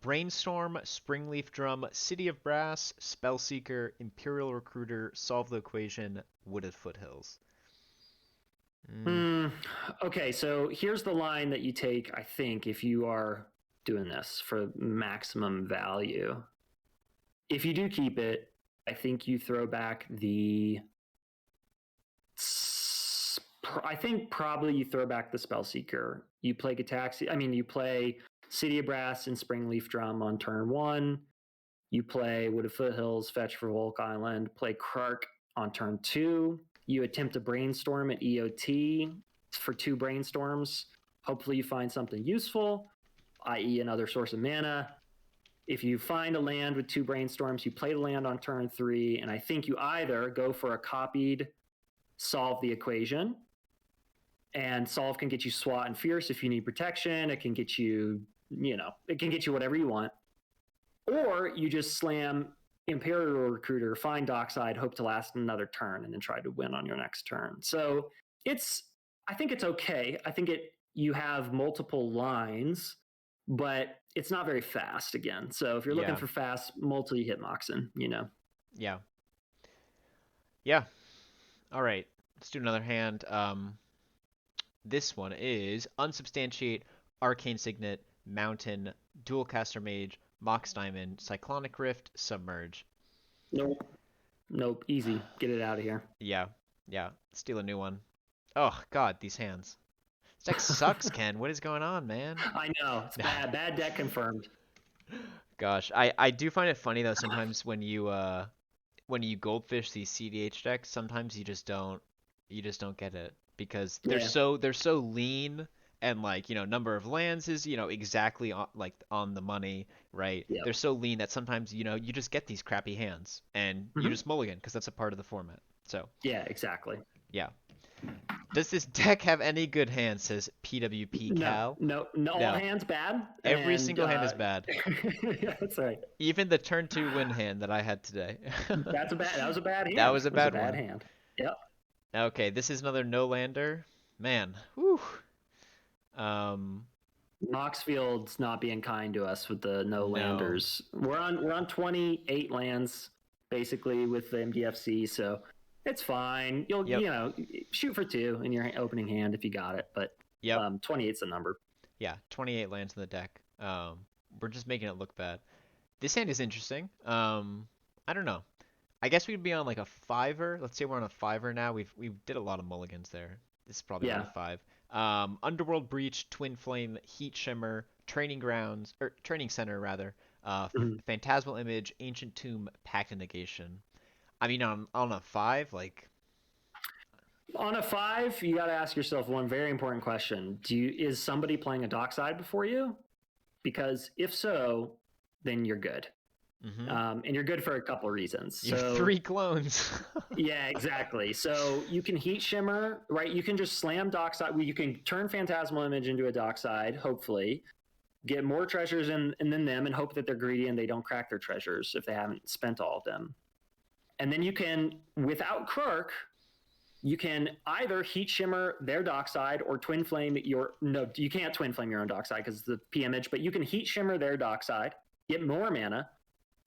Brainstorm, Springleaf Drum, City of Brass, Spellseeker, Imperial Recruiter, Solve the Equation, Wooded Foothills. Mm, Mm, okay, so here's the line that you take, I think, if you are doing this for maximum value. If you do keep it, I think you throw back the. I think probably you throw back the Spellseeker. You play Gataxi. I mean, you play City of Brass and Springleaf Drum on turn 1. You play Wooded Foothills, Fetch for Volk Island, play Krark on turn 2. You attempt a brainstorm at EOT for 2 brainstorms. Hopefully, you find something useful, i.e., another source of mana. If you find a land with 2 brainstorms, you play the land on turn 3, and I think you either go for a copied Solve the Equation, and Solve can get you SWAT and Fierce if you need protection. It can get you, it can get you whatever you want. Or you just slam Imperial Recruiter, find Dockside, hope to last another turn, and then try to win on your next turn. So I think it's okay. I think you have multiple lines, but it's not very fast again. So if you're looking yeah, for fast, multi-hit Moxen. yeah, yeah. All right, let's do another hand. This one is Unsubstantiate, Arcane Signet, Mountain, Dualcaster Mage, Mox Diamond, Cyclonic Rift, Submerge. Nope. Nope. Easy. Get it out of here. Yeah, yeah. Steal a new one. Oh God, these hands. This deck sucks, Ken. What is going on, man? I know. It's bad. Bad deck confirmed. Gosh, I do find it funny though sometimes when you goldfish these CDH decks, sometimes you just don't get it because Yeah. they're so lean and like, number of lands is, exactly on the money, right? Yep. They're so lean that sometimes, you just get these crappy hands and you Mm-hmm. just mulligan because that's a part of the format. So, Yeah, exactly. yeah. Does this deck have any good hands, says PWP No, Cal? no, no, all No. hands bad, Every and single hand is bad. yeah, that's right. Even the turn 2 win hand that I had today. That was a bad That hand. was a That was a bad bad one. hand. Yep. Okay, this is another no lander. Man, whew. Um, Knoxfield's not being kind to us with the no no. landers. We're on 28 lands basically with the MDFC, so it's fine. You'll Yep. shoot for 2 in your opening hand if you got it, but Yep. 28's the number. Yeah, 28 lands in the deck. We're just making it look bad. This hand is interesting. I don't know. I guess we'd be on like a 5-er. Let's say we're on a 5-er now. We did a lot of mulligans there. This is probably around Yeah. a 5. Underworld Breach, Twin Flame, Heat Shimmer, Training Grounds, or Training Center rather. Mhm. Phantasmal Image, Ancient Tomb, Pact and Negation. I mean, on a 5, like On a 5, you got to ask yourself one very important question. Is somebody playing a dockside before you? Because if so, then you're good. And you're good for a couple of reasons. You have 3 clones. Yeah, exactly. So you can heat shimmer, right? You can just slam dockside. You can turn Phantasmal Image into a dockside, hopefully, get more treasures in than them, and hope that they're greedy and they don't crack their treasures if they haven't spent all of them. And then you can, without Krark, you can either heat shimmer their dockside or twin flame your. No, you can't twin flame your own dockside because it's the P image, but you can heat shimmer their dockside, get more mana,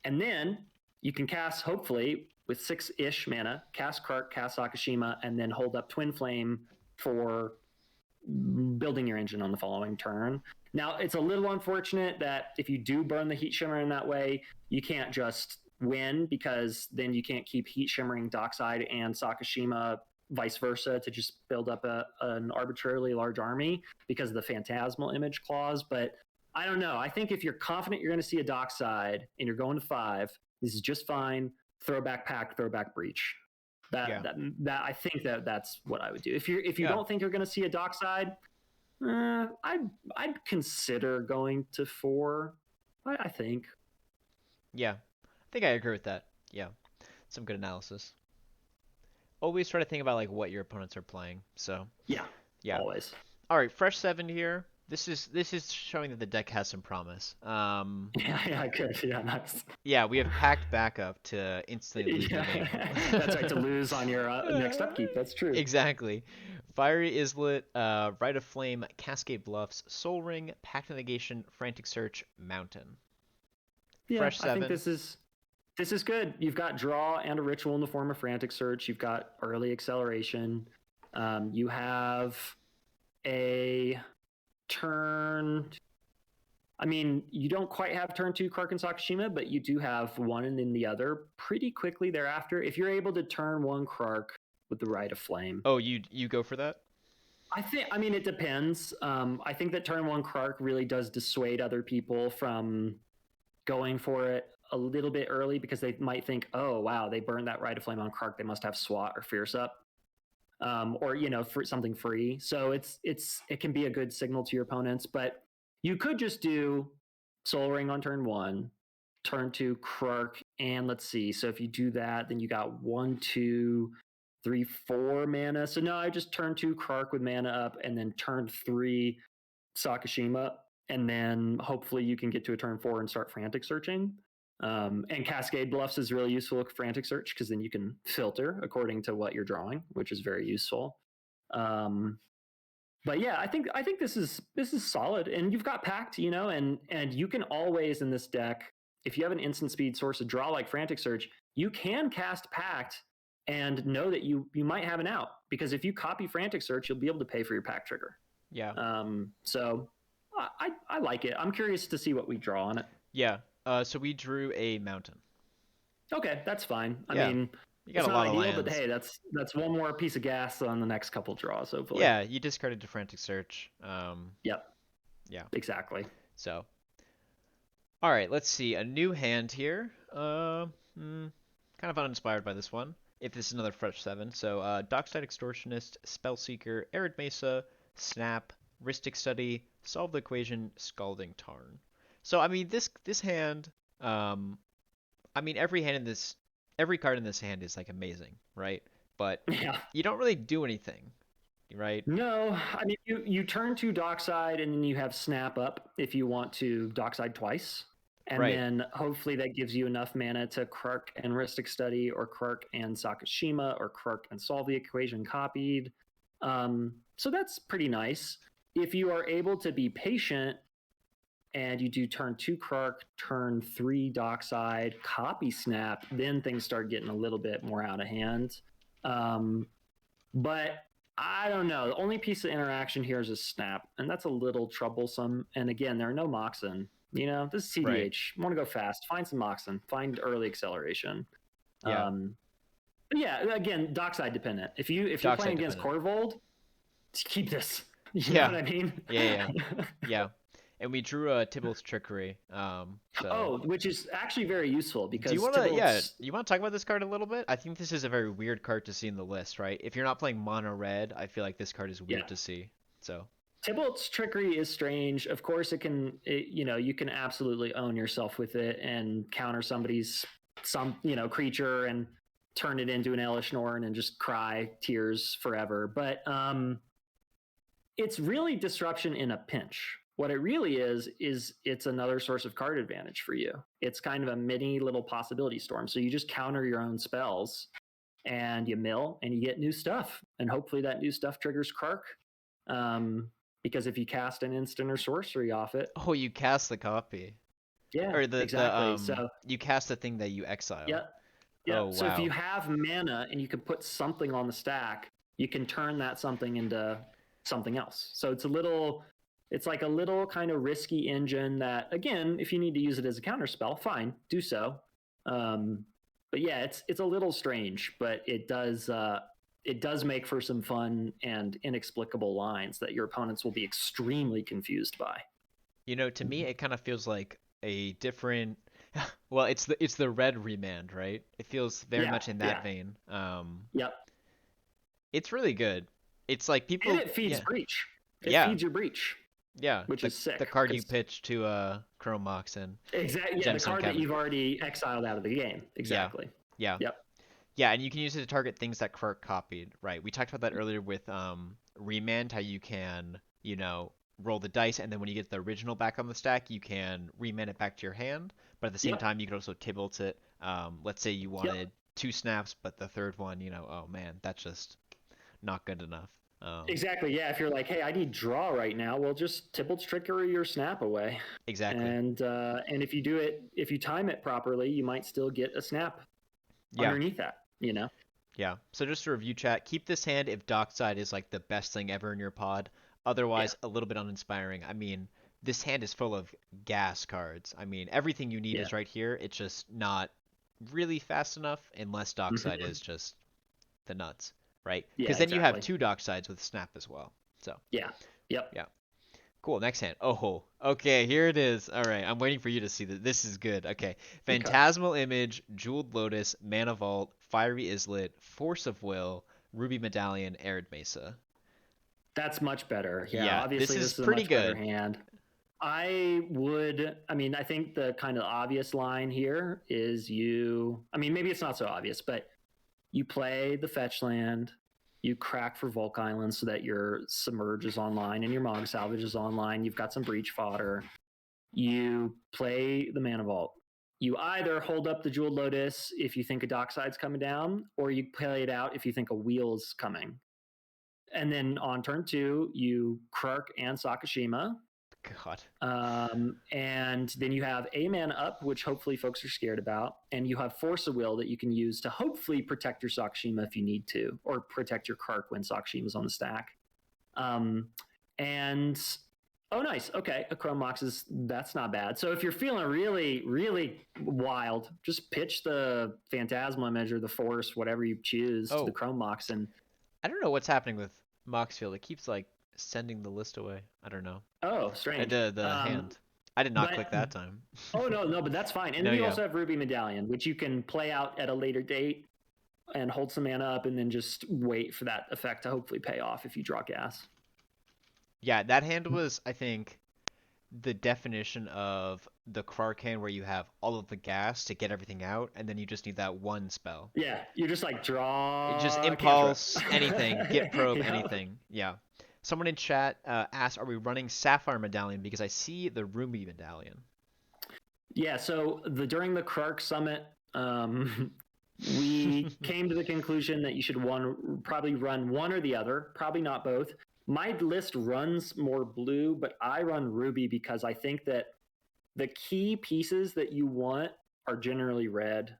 and then you can cast, hopefully, with 6-ish mana, cast Krark, cast Sakashima, and then hold up twin flame for building your engine on the following turn. Now, it's a little unfortunate that if you do burn the heat shimmer in that way, you can't just win, because then you can't keep heat shimmering dockside and Sakashima vice versa to just build up an arbitrarily large army because of the Phantasmal Image clause. But I don't know. I think if you're confident you're going to see a dockside and you're going to 5, this is just fine. Throwback Pact, Throwback Breach. That I think that's what I would do. If you don't think you're going to see a dockside, I'd consider going to 4. I think. Yeah, I think I agree with that. Yeah, some good analysis. Always try to think about like what your opponents are playing. So yeah, always. All right, fresh 7 here. This is showing that the deck has some promise. Yeah, good. Yeah, nice. Yeah, we have packed backup to instantly lose the game. That's right, to lose on your next upkeep. That's true. Exactly. Fiery Islet, Rite of Flame, Cascade Bluffs, Soul Ring, Pact of Negation, Frantic Search, Mountain. Yeah, fresh 7. I think this is good. You've got draw and a ritual in the form of Frantic Search. You've got early acceleration. You have a turn. I mean, you don't quite have turn 2 Krark and Sakashima, but you do have one and then the other pretty quickly thereafter. If you're able to turn 1 Krark with the Rite of Flame. Oh, you go for that? I mean, it depends. I think that turn 1 Krark really does dissuade other people from going for it a little bit early, because they might think, oh, wow, they burned that Rite of Flame on Krark. They must have SWAT or Fierce Up. Or for something free. So it can be a good signal to your opponents. But you could just do Soul Ring on turn 1, turn 2 Krark, and let's see. So if you do that, then you got 1, 2, 3, 4 mana. So no, I just turn 2 Krark with mana up, and then turn 3 Sakashima, and then hopefully you can get to a turn 4 and start Frantic Searching. And Cascade Bluffs is really useful with Frantic Search, because then you can filter according to what you're drawing, which is very useful. But yeah, I think this is solid, and you've got Pact, and you can always in this deck, if you have an instant speed source of draw like Frantic Search, you can cast Pact and know that you might have an out, because if you copy Frantic Search, you'll be able to pay for your Pact trigger. Yeah. So I like it. I'm curious to see what we draw on it. Yeah. So we drew a mountain. Okay, that's fine. I mean, you got a lot of lands. But hey, that's one more piece of gas on the next couple draws, hopefully. Yeah, you discarded to Frantic Search. Yep. Yeah. Exactly. So, all right, let's see. A new hand here. Kind of uninspired by this one. If this is another fresh 7. So, Dockside Extortionist, Spellseeker, Arid Mesa, Snap, Rhystic Study, Solve the Equation, Scalding Tarn. So, I mean, this hand, I mean, every card in this hand is like amazing, right? But you don't really do anything, right? No, I mean, you turn to Dockside, and then you have Snap up if you want to Dockside twice. And then hopefully that gives you enough mana to Krark and Rhystic Study, or Krark and Sakashima, or Krark and Solve the Equation copied. So that's pretty nice. If you are able to be patient, and you do turn 2 Krark, turn 3 Dockside, copy Snap, then things start getting a little bit more out of hand. But I don't know. The only piece of interaction here is a Snap, and that's a little troublesome. And again, there are no Moxen. This is CDH. Right. You want to go fast, find some Moxen, find early acceleration. Yeah. But yeah, again, Dockside dependent. If you're playing against Corvold, keep this. You know what I mean? Yeah. And we drew a Tybalt's Trickery. So Oh, which is actually very useful do you because want to, yeah, Tybalt's, you want to talk about this card a little bit? I think this is a very weird card to see in the list, right? If you're not playing mono red, I feel like this card is yeah, weird to see. So, Tybalt's Trickery is strange. Of course, you can absolutely own yourself with it and counter somebody's creature and turn it into an Elish Norn and just cry tears forever. But it's really disruption in a pinch. What it really is it's another source of card advantage for you. It's kind of a mini little possibility storm. So you just counter your own spells and you mill and you get new stuff. And hopefully that new stuff triggers Krark. Because if you cast an instant or sorcery off it, oh, you cast the copy. yeah, Or the exactly. So you cast the thing that you exile. yeah, yeah. Oh, So if you wow. have mana and you can put something on the stack, you can turn that something into something else. So it's like a little kind of risky engine that, again, if you need to use it as a counter spell, fine, do so. But yeah, it's a little strange, but it does make for some fun and inexplicable lines that your opponents will be extremely confused by. You know, to me, it kind of feels like a different. Well, it's the red remand, right? It feels very Yeah, much in that yeah, vein. yep. It's really good. It's like And people, it feeds yeah, breach. It yeah, feeds your breach, yeah. which The is the sick. card you Because pitch to Chrome Mox and exactly, yeah, the Gemstone card that Cabinet. you've already exiled out of the game. Yeah, Exactly. yeah, Yep. yeah. And you can use it to target things that Krark copied, right? We talked about that earlier with remand, how you can, roll the dice, and then when you get the original back on the stack, you can remand it back to your hand. But at the same Yep. time, you can also Tybalt it. Let's say you Yep. wanted two snaps, but the third one, oh man, that's just not good enough. Exactly. Yeah. If you're like, hey, I need draw right now, well, just Tybalt's Trickery your snap away. Exactly. And if you do it, if you time it properly, you might still get a snap Yeah. underneath that. Yeah. So just to review chat, keep this hand if Dockside is like the best thing ever in your pod. Yeah. Otherwise, a little bit uninspiring. I mean, this hand is full of gas cards. I mean, everything you need Yeah. is right here. It's just not really fast enough unless Dockside Mm-hmm. is just the nuts, right? Yeah. Because then you have Exactly. two Docksides with Snap as well. So, Yeah. Yep. yeah. Cool. Next hand. Oh, okay. Here it is. All right. I'm waiting for you to see that. This is good. Okay. Okay. Phantasmal Image, Jeweled Lotus, Mana Vault, Fiery Islet, Force of Will, Ruby Medallion, Arid Mesa. That's much better. Yeah. Yeah, this Obviously, is this is a pretty much better good. hand. I think the kind of obvious line here is maybe it's not so obvious, but you play the fetch land, you crack for Volk Island so that your Submerge is online and your Mog Salvage is online. You've got some breach fodder. You play the Mana Vault. You either hold up the Jeweled Lotus if you think a Dockside's coming down, or you play it out if you think a Wheel's coming. And then on turn 2, you Krark and Sakashima. God. And then you have a man up, which hopefully folks are scared about, and you have Force of Will that you can use to hopefully protect your Sakashima if you need to, or protect your Krark when Sakashima's on the stack. And oh, nice. Okay, a Chrome Mox that's not bad. So if you're feeling really, really wild, just pitch the Phantasmal Image or the Force, whatever you choose, to the Oh, Chrome Mox, and I don't know what's happening with Moxfield. It keeps like sending the list away. I don't know. oh, strange. The hand. I did not click But that time. Oh no, but that's fine. And No, then you yeah. also have Ruby Medallion, which you can play out at a later date and hold some mana up, and then just wait for that effect to hopefully pay off if you draw gas. Yeah, that hand was, I think, the definition of the Krark hand where you have all of the gas to get everything out, and then you just need that one spell. Yeah, you're just like Just draw cantrip. impulse, anything, get probe, Yep. anything. Yeah. Someone in chat asked, "Are we running Sapphire Medallion?" Because I see the Ruby Medallion. Yeah. So during the Krark Summit, we came to the conclusion that you should probably run one or the other, probably not both. My list runs more blue, but I run Ruby because I think that the key pieces that you want are generally red.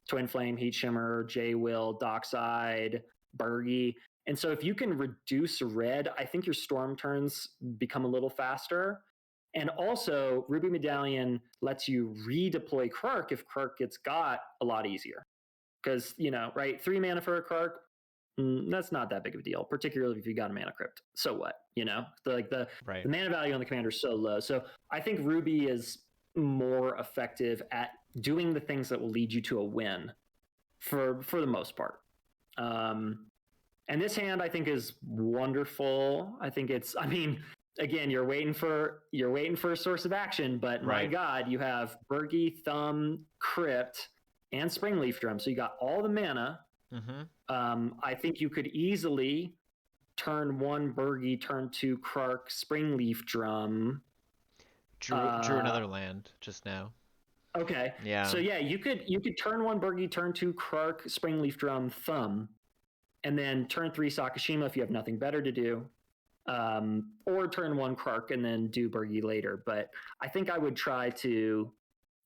Twin Flame, Heat Shimmer, J Will, Dockside, Bergie. And so if you can reduce red, I think your storm turns become a little faster. And also, Ruby Medallion lets you redeploy Krark if Krark gets got a lot easier. Because, right, 3 mana for a Krark, that's not that big of a deal, particularly if you got a mana crypt. So what? The Right. mana value on the commander is so low. So I think Ruby is more effective at doing the things that will lead you to a win for the most part. And this hand I think is wonderful. I think again, you're waiting for a source of action, but my Right. God, you have Birgi, Thumb, Crypt, and Springleaf Drum. So you got all the mana. I think you could easily turn 1 Birgi, turn 2 Krark, Springleaf Drum. Drew another land just now. Okay. Yeah. So yeah, you could turn 1 Birgi, turn 2 Krark, Springleaf Drum, Thumb, and then turn 3 Sakashima if you have nothing better to do. Or turn 1 Krark and then do Birgi later. But I think I would try to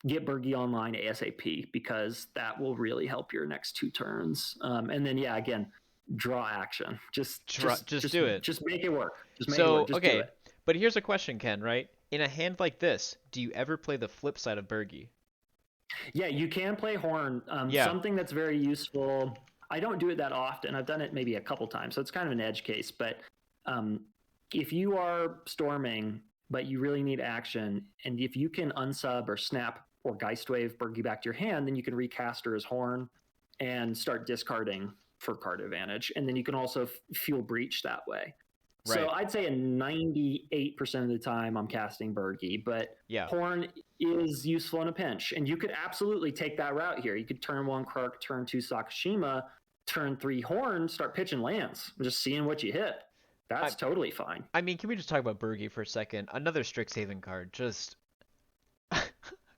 get Birgi online ASAP because that will really help your next 2 turns. And then yeah, again, draw action. Just do it. Just make it work. Just make it So work. Just do okay, it. but here's a question, Ken. Right? In a hand like this, do you ever play the flip side of Birgi? Yeah, you can play Horn. Yeah. Something that's very useful. I don't do it that often. I've done it maybe a couple times, so it's kind of an edge case. But if you are storming, but you really need action, and if you can unsub or snap or Geistwave Birgi back to your hand, then you can recast her as Horn and start discarding for card advantage. And then you can also fuel Breach that way. Right. So I'd say 98% of the time I'm casting Birgi, but Yeah. Horn is useful in a pinch. And you could absolutely take that route here. You could turn 1 Krark, turn 2 Sakashima, turn 3 Horn, start pitching lands, just seeing what you hit. That's totally fine. I mean, can we just talk about Birgi for a second? Another Strixhaven card. Just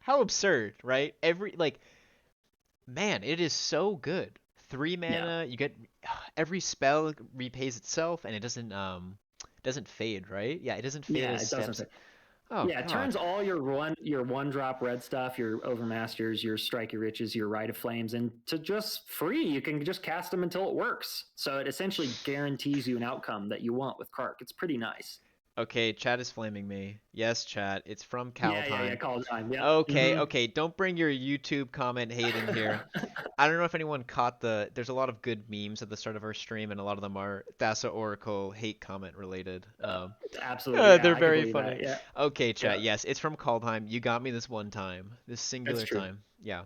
how absurd, right? Man, it is so good. 3 mana, Yeah. you get every spell repays itself, and it doesn't fade, right? Yeah, it doesn't fade as steps. Oh, yeah, it turns all your 1-drop red stuff, your Overmasters, your Strike Your Riches, your Rite of Flames, into just free. You can just cast them until it works. So it essentially guarantees you an outcome that you want with Krark. It's pretty nice. Okay, chat is flaming me. Yes, chat. It's from Kaldheim. Yeah, Kaldheim. Yeah. Okay. Don't bring your YouTube comment hate in here. I don't know if anyone caught there's a lot of good memes at the start of our stream, and a lot of them are Thassa Oracle hate comment related. Absolutely. They're very funny. Yeah. Okay, chat. Yeah. Yes, it's from Kaldheim. You got me this one time. This singular time. Yeah.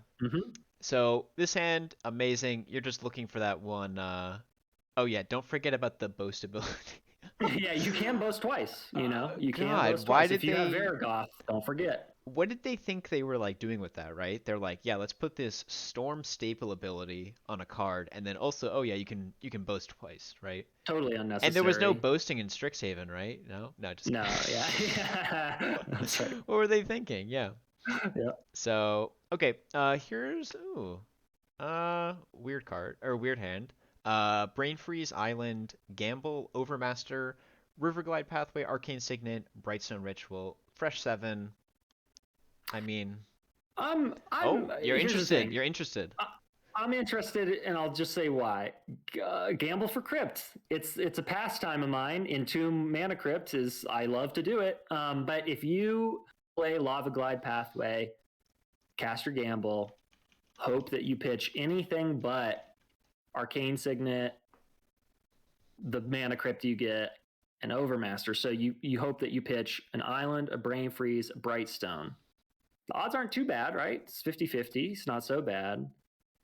So this hand, amazing. You're just looking for that one. Oh yeah, don't forget about the boast ability. Yeah, you can boast twice. You can boast why twice. did if you have Varragoth, don't forget. What did they think they were like doing with that, right? They're like, yeah, let's put this Storm staple ability on a card, and then also, oh yeah, you can boast twice, right? Totally unnecessary. And there was no boasting in Strixhaven, right? No, just no, yeah. That's right. What were they thinking? Yeah. Yeah. So okay, here's weird card or weird hand. Brain Freeze Island, Gamble, Overmaster, Riverglide Pathway, Arcane Signet, Brightstone Ritual, Fresh 7. I mean, you're interested. You're interested. I'm interested, and I'll just say why. Gamble for Crypt. It's a pastime of mine. Entomb Mana Crypt I love to do it. But if you play Lava Glide Pathway, cast your Gamble, hope that you pitch anything but Arcane Signet, the Mana Crypt you get, an Overmaster. So you hope that you pitch an Island, a Brain Freeze, a Brightstone. The odds aren't too bad, right? It's 50-50. It's not so bad.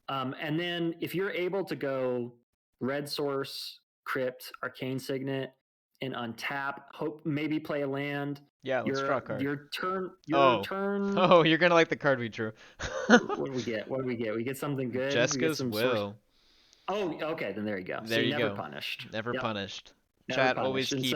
And then if you're able to go Red Source, Crypt, Arcane Signet, and untap, hope maybe play a land. Yeah, let's draw a card. Your turn. Oh, you're gonna like the card we drew. What do we get? We get something good. Jessica's Will. Oh, okay. Then there you go. There you never go. Punished. Never punished. Never Chat punished.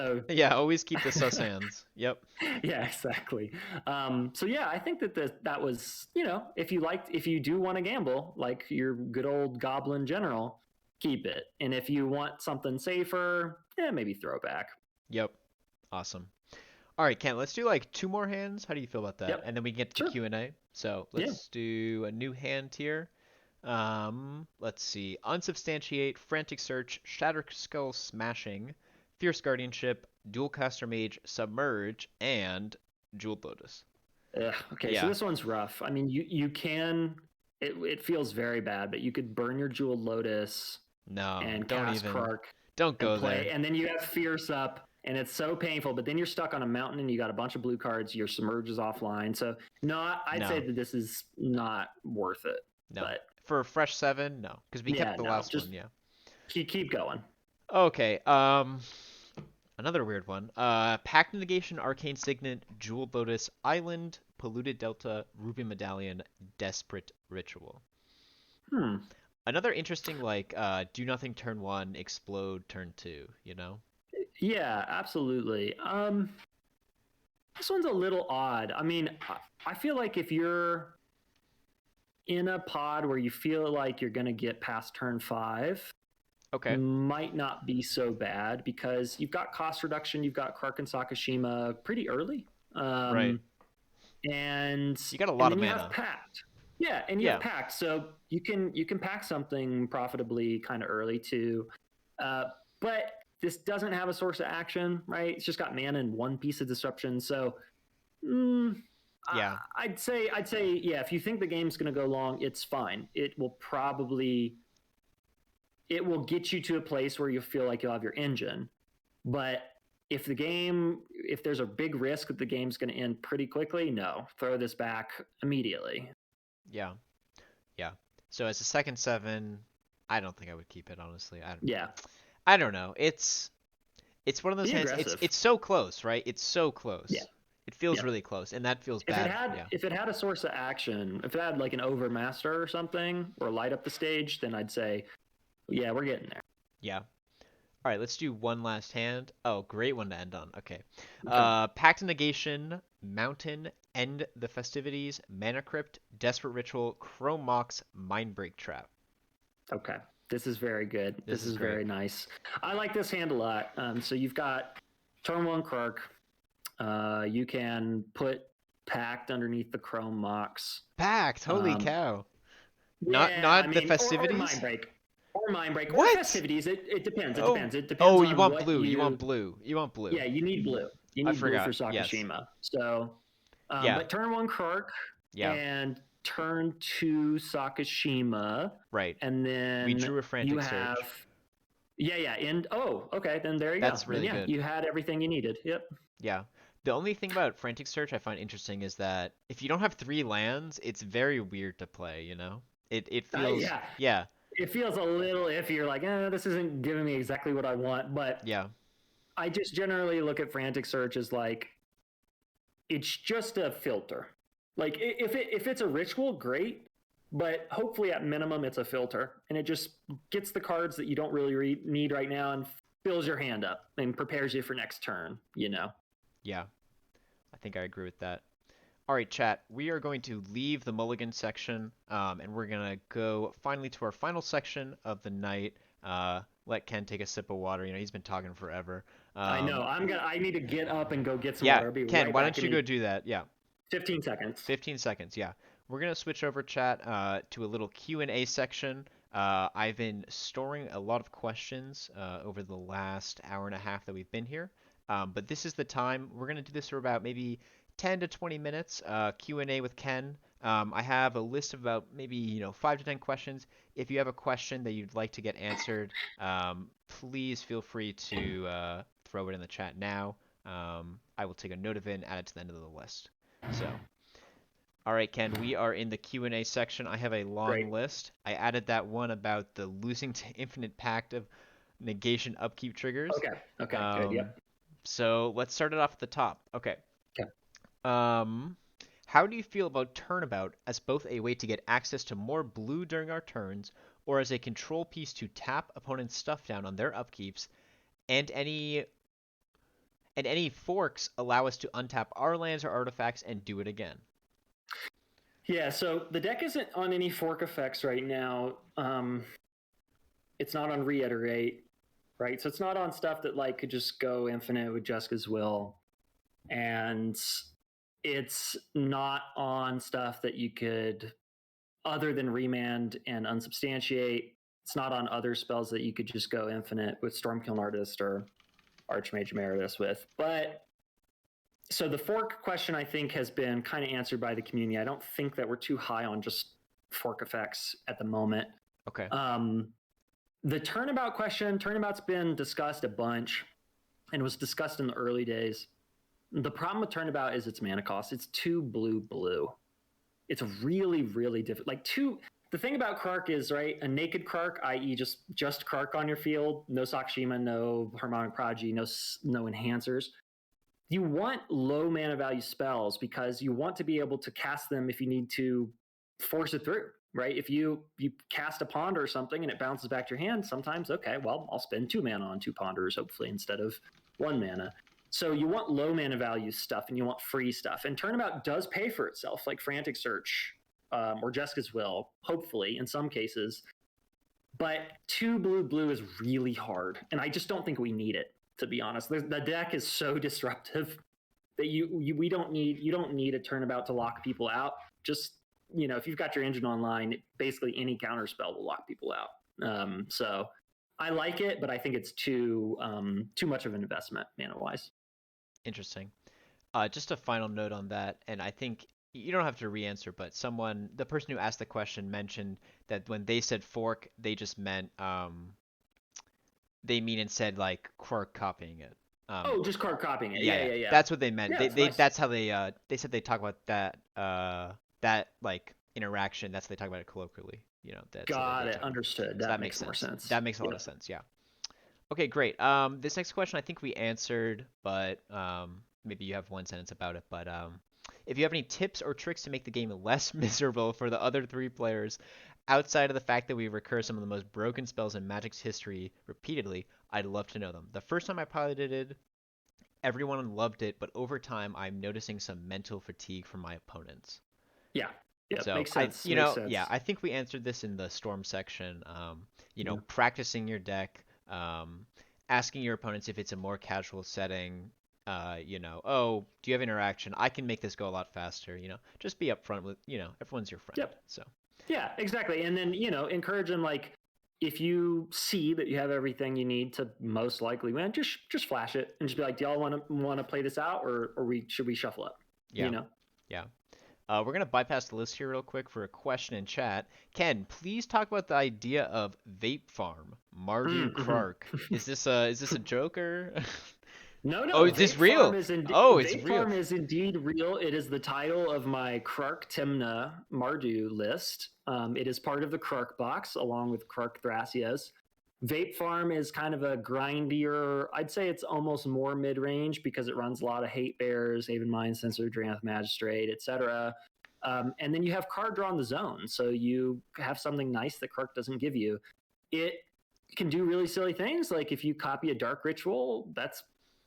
always keep the sus hands. Yep. Yeah, exactly. So yeah, I think that was, if you do want to gamble like your good old Goblin General, keep it. And if you want something safer, maybe throw back. Yep. Awesome. All right, Ken, let's do like 2 more hands. How do you feel about that? Yep. And then we can get to the Q&A. So let's do a new hand here. Let's see. Unsubstantiate, Frantic Search, Shatter Skull Smashing, Fierce Guardianship, Dualcaster Mage, Submerge, and Jeweled Lotus. Okay, so this one's rough. I mean, you can. It feels very bad, but you could burn your Jeweled Lotus. No, and don't cast even. Krark Don't and go play, there. and then you have Fierce up, and it's so painful. But then you're stuck on a mountain, and you got a bunch of blue cards. Your Submerge is offline, so no, I'd say No, that this is not worth it. no. But For a fresh 7, no, because we yeah, kept the no, last just one. Yeah. keep going. Okay. Another weird one. Pact Negation, Arcane Signet, Jewel Lotus, Island, Polluted Delta, Ruby Medallion, Desperate Ritual. Hmm. Another interesting, like, do nothing turn 1, explode turn 2, you know? Yeah, absolutely. This one's a little odd. I mean, I feel like if you're in a pod where you feel like you're going to get past turn 5, Okay. might not be so bad because you've got cost reduction, you've got Krark and Sakashima pretty early, Right. and You got a and lot of then you have mana. Pact. Yeah, and you have Yeah. Pact, so you can pack something profitably kind of early too. But this doesn't have a source of action, right? It's just got mana and one piece of disruption, so. Mm, Yeah. I'd say, yeah. If you think the game's going to go long, it's fine. It will get you to a place where you feel like you'll have your engine. But if there's a big risk that the game's going to end pretty quickly, no, throw this back immediately. Yeah. Yeah. So as a second 7, I don't think I would keep it, honestly. Yeah, I don't know. It's one of those be hands. aggressive. It's so close, right? It's so Yeah, close. It feels yeah. really close, and that feels If it bad. had Yeah. if it had a source of action, if it had like an overmaster or something, or light up the stage, then I'd say, yeah, we're getting there. Yeah. All right, let's do one last hand. Oh, great one to end on. Okay. Okay. Pact of Negation, Mountain, End the Festivities, Mana Crypt, Desperate Ritual, Chrome Mox, Mindbreak Trap. Okay. This is very good. This This is is great. very nice. I like this hand a lot. So you've got turn 1 Krark. You can put Pact underneath the Chrome Mox. Pact, holy Um, cow. Not yeah, I not the mean, or festivities? Mindbreak. Or Mindbreak. Or What? Festivities. It depends. It Oh. depends. It depends Oh, you on want what blue. You want you. blue. You want blue. Yeah, you need blue. You I need blue for forgot. Yes. Sakashima. So, Yeah. but turn 1 Krark Yeah. and turn 2 Sakashima. Right. And We then drew a you frantic have. search. Yeah. And okay, then there you go. That's Then really yeah, good. you had everything you needed. Yep. Yeah. The only thing about frantic search I find interesting is that if you don't have 3 lands, it's very weird to play, you know? It feels Yeah. yeah. It feels a little iffy. You're like, this isn't giving me exactly what I want. But Yeah. I just generally look at frantic search as like it's just a filter. Like if it's a ritual, great. But hopefully, at minimum, it's a filter, and it just gets the cards that you don't really need right now and fills your hand up and prepares you for next turn. You know. Yeah. I think I agree with that. All right, chat. We are going to leave the mulligan section, and we're gonna go finally to our final section of the night. Let Ken take a sip of water. You know, he's been talking forever. I know. I need to get up and go get some Yeah, water. I'll be Ken, right why back. don't Give you go me do that? Yeah, 15 seconds. 15 seconds. Yeah, we're gonna switch over, chat, to a little Q&A section. I've been storing a lot of questions over the last hour and a half that we've been here. But this is the time. We're gonna do this for about maybe 10 to 20 minutes. Q&A with Ken. I have a list of about maybe 5 to 10 questions. If you have a question that you'd like to get answered, please feel free to throw it in the chat now. I will take a note of it and add it to the end of the list. So, all right, Ken, we are in the Q&A section. I have a long Great. list. I added that one about the losing to Infinite Pact of negation upkeep triggers. Okay. Okay. Good. Um, Yep. so let's start it off at the top. Okay. Okay. How do you feel about Turnabout as both a way to get access to more blue during our turns, or as a control piece to tap opponent's stuff down on their upkeeps, and any forks allow us to untap our lands or artifacts and do it again? Yeah. So the deck isn't on any fork effects right now. It's not on reiterate, right? So it's not on stuff that like could just go infinite with Jessica's will, and it's not on stuff that you could, other than remand and unsubstantiate. It's not on other spells that you could just go infinite with Stormkiln Artist or Archmage Emeritus with. But so the fork question, I think, has been kind of answered by the community. I don't think that we're too high on just fork effects at the moment. Okay. The turnabout's been discussed a bunch and was discussed in the early days. The problem with turnabout is its mana cost. It's 2 blue. It's really, really difficult. The thing about Krark is, right, a naked Krark, i.e. just Krark on your field, no Sakashima, no Harmonic Prodigy, no enhancers. You want low mana value spells because you want to be able to cast them if you need to force it through, right? If you cast a Ponder or something and it bounces back to your hand, sometimes, okay, well, I'll spend 2 mana on 2 Ponders, hopefully, instead of 1 mana. So you want low mana value stuff and you want free stuff. And Turnabout does pay for itself, like Frantic Search or Jessica's Will, hopefully, in some cases. But 2 blue is really hard. And I just don't think we need it, to be honest. The deck is so disruptive that you don't need a Turnabout to lock people out. Just, if you've got your engine online, basically any counter spell will lock people out. So I like it, but I think it's too much of an investment mana-wise. Interesting. Just a final note on that, and I think you don't have to re-answer, but the person who asked the question mentioned that when they said fork, they just meant they mean and said like Krark copying it. Just Krark copying it. Yeah. That's what they meant. Yeah, nice. That's how they said they talk about that like interaction. That's how they talk about it colloquially. Got it. Understood. So that makes more sense. That makes a lot of sense. Yeah. Okay, great. This next question I think we answered, but maybe you have one sentence about it. But if you have any tips or tricks to make the game less miserable for the other 3 players, outside of the fact that we recur some of the most broken spells in Magic's history repeatedly, I'd love to know them. The first time I piloted it, everyone loved it, but over time I'm noticing some mental fatigue from my opponents. Yeah. So makes sense. I think we answered this in the Storm section. Practicing your deck. Asking your opponents if it's a more casual setting, do you have interaction? I can make this go a lot faster, just be upfront with, everyone's your friend. Yep. So. Yeah, exactly. And then, encourage them, like, if you see that you have everything you need to most likely win, just flash it and just be like, do y'all want to play this out or should we shuffle up? Yeah. Yeah. We're going to bypass the list here real quick for a question in chat. Ken, please talk about the idea of vape farm, Mardu Krark. Is this a joke or? No. Oh, is this real? It's real. Vape farm is indeed real. It is the title of my Krark Timna Mardu list. It is part of the Krark box along with Krark Thrasios. Vape farm is kind of a grindier, I'd say it's almost more mid-range because it runs a lot of Hate Bears, Haven Mind Sensor, Dranath Magistrate, etc. And then you have card draw in the zone, so you have something nice that Krark doesn't give you. It can do really silly things, like if you copy a Dark Ritual, that's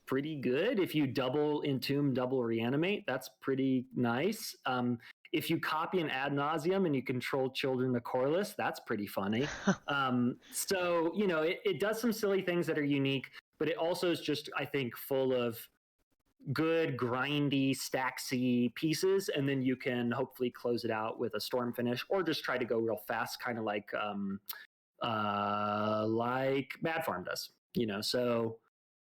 pretty good. If you double Entomb, double Reanimate, that's pretty nice. If you copy an Ad Nauseam and you control Children of Corliss, that's pretty funny. So, it does some silly things that are unique, but it also is just, I think, full of good, grindy, stacksy pieces, and then you can hopefully close it out with a Storm finish or just try to go real fast, kind of like Mad Farm does, so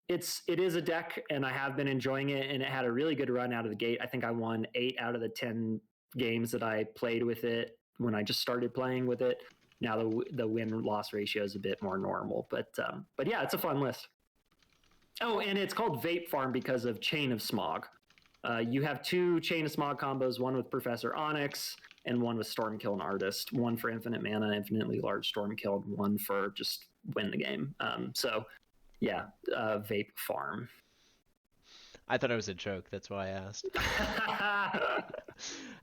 it is a deck, and I have been enjoying it, and it had a really good run out of the gate. I think I won 8 out of the 10 games that I played with it when I just started playing with it. Now the win-loss ratio is a bit more normal, but yeah, it's a fun list. Oh, and it's called Vape Farm because of Chain of Smog. You have 2 Chain of Smog combos, one with Professor Onyx and one with Stormkill and Artist. One for infinite mana, infinitely large Stormkill, and one for just win the game. So yeah, Vape Farm. I thought it was a joke. That's why I asked.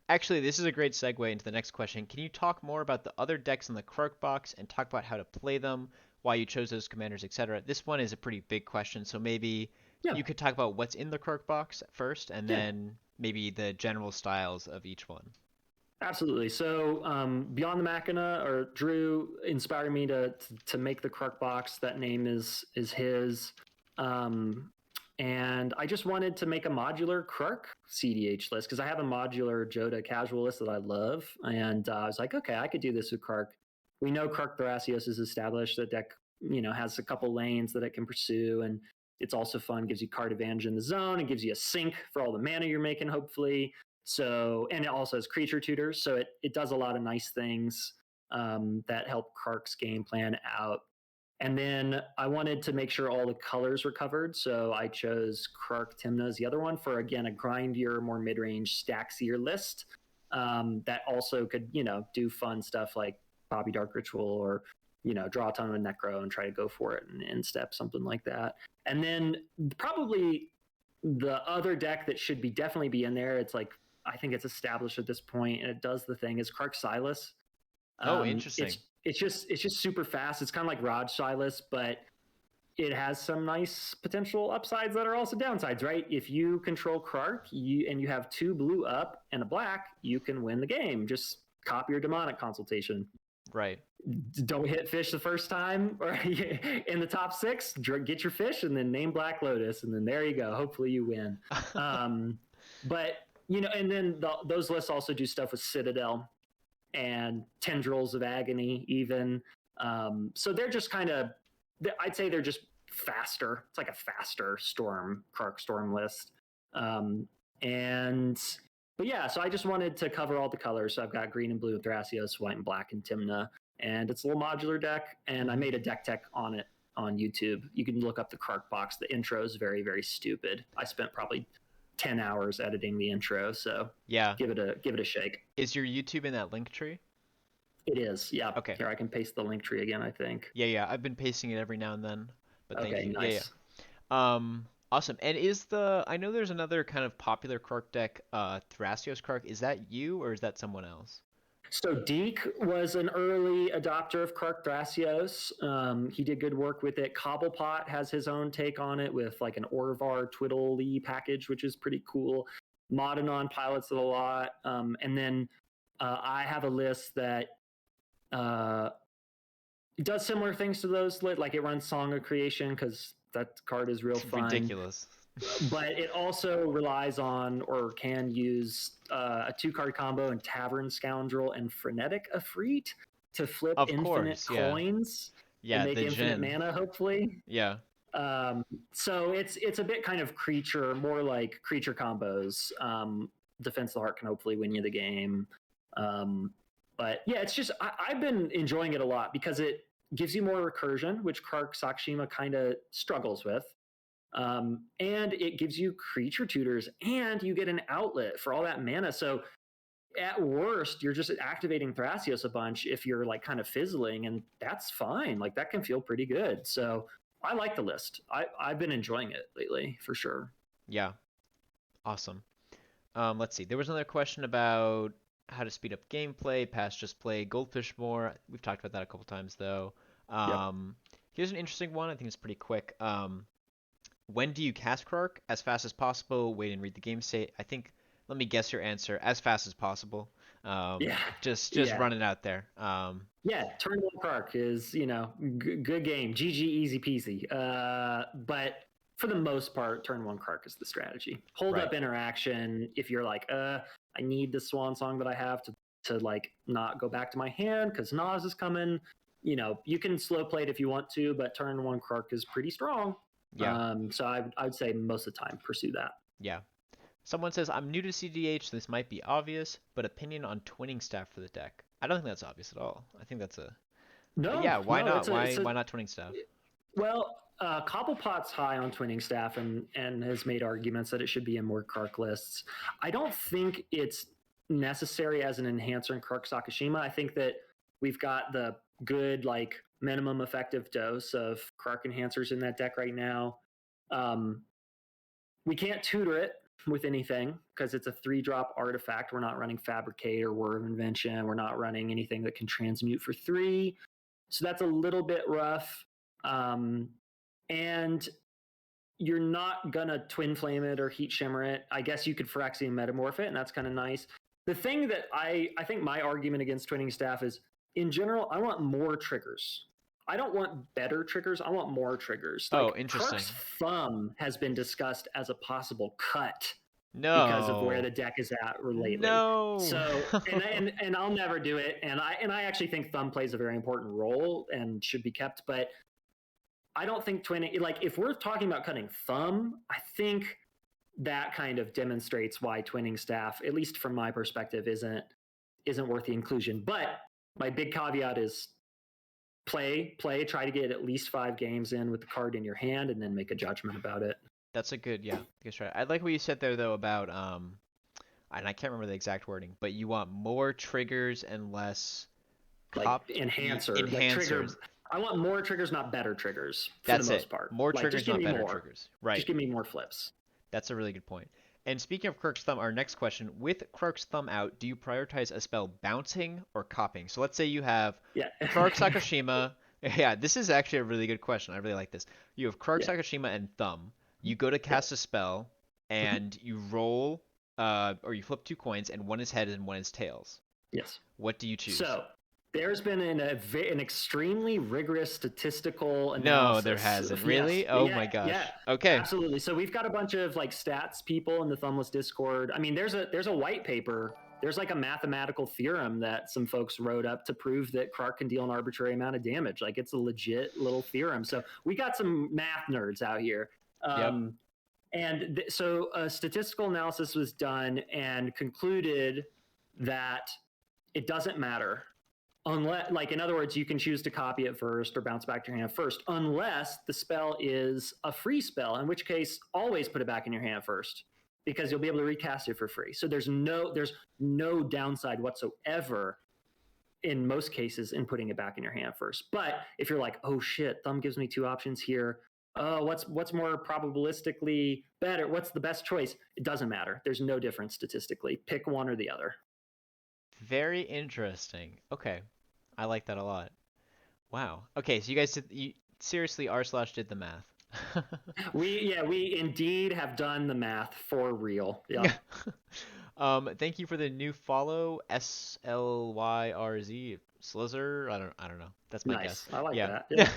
Actually, this is a great segue into the next question. Can you talk more about the other decks in the Krark box and talk about how to play them, why you chose those commanders, etc.? This one is a pretty big question, so maybe you could talk about what's in the Krark box first, and then maybe the general styles of each one. Absolutely. So Beyond the Machina, or Drew, inspired me to make the Krark box. That name is his. And I just wanted to make a modular Krark CEDH list because I have a modular Joda casual list that I love. And I was like, okay, I could do this with Krark. We know Krark Thrasios is established. The deck, has a couple lanes that it can pursue. And it's also fun, gives you card advantage in the zone. It gives you a sink for all the mana you're making, hopefully. So, and it also has creature tutors. So it does a lot of nice things that help Krark's game plan out. And then I wanted to make sure all the colors were covered, so I chose Krark Timna as the other one for, again, a grindier, more mid-range, stacksier list that also could, do fun stuff like Bobby Dark Ritual or, draw a ton of Necro and try to go for it and step, something like that. And then probably the other deck that should definitely be in there, it's like, I think it's established at this point, and it does the thing, is Krark Silas. Oh, interesting. It's just super fast. It's kind of like Rod Silas, but it has some nice potential upsides that are also downsides, right? If you control Krark and you have 2 blue up and a black, you can win the game. Just copy your demonic consultation. Right. Don't hit fish the first time, or in the top 6, get your fish and then name Black Lotus, and then there you go. Hopefully you win. But and then those lists also do stuff with Citadel and Tendrils of Agony, even. So they're just kind of, I'd say they're just faster. It's like a faster Krark Storm list. But yeah, so I just wanted to cover all the colors. So I've got green and blue with Thrasios, white and black and Timna. And it's a little modular deck. And I made a deck tech on it on YouTube. You can look up the Krark box. The intro is very, very stupid. I spent probably 10 hours editing the intro, so yeah, give it a shake. Is your YouTube in that link tree? It is, yeah. Okay. Here, I can paste the link tree again, I think. Yeah. I've been pasting it every now and then, but thank you. Nice. Yeah. Awesome. And I know there's another kind of popular Krark deck, Thrasios Krark. Is that you or is that someone else? So Deke was an early adopter of Krark Thrasios. He did good work with it. Cobblepot has his own take on it with like an Orvar Twiddly package, which is pretty cool. Modanon pilots it a lot. And then I have a list that does similar things to those. Like it runs Song of Creation because that card is real fun. Ridiculous. But it also relies on or can use a 2-card combo in Tavern Scoundrel and Frenetic Efreet to flip infinite coins and make infinite mana, hopefully. Yeah. So it's a bit kind of more like creature combos. Defense of the Heart can hopefully win you the game. But yeah, it's just I've been enjoying it a lot because it gives you more recursion, which Krark Sakashima kind of struggles with. And it gives you creature tutors and you get an outlet for all that mana. So at worst, you're just activating Thrasios a bunch if you're like kind of fizzling, and that's fine. Like that can feel pretty good. So I like the list. I've been enjoying it lately for sure. Yeah. Awesome. Let's see. There was another question about how to speed up gameplay, past just play Goldfish more. We've talked about that a couple times though. Here's an interesting one. I think it's pretty quick. When do you cast Krark? As fast as possible. Wait and read the game state. I think. Let me guess your answer. As fast as possible. Just run it out there. Turn 1 Krark is good game. GG, easy peasy. But for the most part, turn 1 Krark is the strategy. Hold up interaction. If you're like, I need the Swan Song that I have to like not go back to my hand because Nas is coming. You can slow play it if you want to, but turn 1 Krark is pretty strong. Yeah. So I'd say most of the time pursue that. Yeah. Someone says, I'm new to CEDH, this might be obvious, but opinion on Twinning Staff for the deck. I don't think that's obvious at all. I think that's why not? Why not Twinning Staff? Well, Cobblepot's high on Twinning Staff and has made arguments that it should be in more Krark lists. I don't think it's necessary as an enhancer in Krark Sakashima. I think that we've got the good like minimum effective dose of Krark enhancers in that deck right now. We can't tutor it with anything because it's a 3-drop artifact. We're not running Fabricate or Word of Invention. We're not running anything that can transmute for 3. So that's a little bit rough. And you're not gonna Twin Flame it or Heat Shimmer it. I guess you could Phyrexian Metamorph it, and that's kind of nice. The thing that I think my argument against Twinning Staff is, in general, I want more triggers. I don't want better triggers. I want more triggers. Interesting. Krark's Thumb has been discussed as a possible cut. No. Because of where the deck is at lately. No. So and I'll never do it. And I actually think Thumb plays a very important role and should be kept. But I don't think twinning, like if we're talking about cutting Thumb, I think that kind of demonstrates why Twinning Staff, at least from my perspective, isn't worth the inclusion. But my big caveat is Play, try to get at least 5 games in with the card in your hand, and then make a judgment about it. That's a good try. I like what you said there though about and I can't remember the exact wording, but you want more triggers and less enhancer. enhancers. Like trigger. I want more triggers, not better triggers. For That's the most it. part. More triggers, just give not me better more. triggers. Right. Just give me more flips. That's a really good point. And speaking of Krark's Thumb, our next question, with Krark's Thumb out, do you prioritize a spell bouncing or copying? So let's say you have Krark Sakashima. Yeah, this is actually a really good question. I really like this. You have Krark Sakashima and Thumb. You go to cast a spell, and you roll, or you flip 2 coins, and one is heads and one is tails. Yes. What do you choose? So there's been an extremely rigorous statistical analysis. No, there hasn't. Really? Yes. Oh my gosh. Yeah. Okay. Absolutely. So we've got a bunch of like stats people in the Thumbless Discord. I mean, there's a white paper. There's like a mathematical theorem that some folks wrote up to prove that Krark can deal an arbitrary amount of damage. Like it's a legit little theorem. So we got some math nerds out here. And so a statistical analysis was done and concluded that it doesn't matter. Unless, like, in other words, you can choose to copy it first or bounce back to your hand first, unless the spell is a free spell, in which case always put it back in your hand first, because you'll be able to recast it for free. So there's no downside whatsoever in most cases in putting it back in your hand first. But if you're like, oh shit, Thumb gives me 2 options here. What's more probabilistically better? What's the best choice? It doesn't matter. There's no difference statistically. Pick one or the other. Very interesting. Okay. I like that a lot. Wow. Okay, so you guys seriously r/ did the math. We indeed have done the math for real. Yeah. Thank you for the new follow, SLYRZ Slither. I don't know. That's my guess. I like that. Yeah.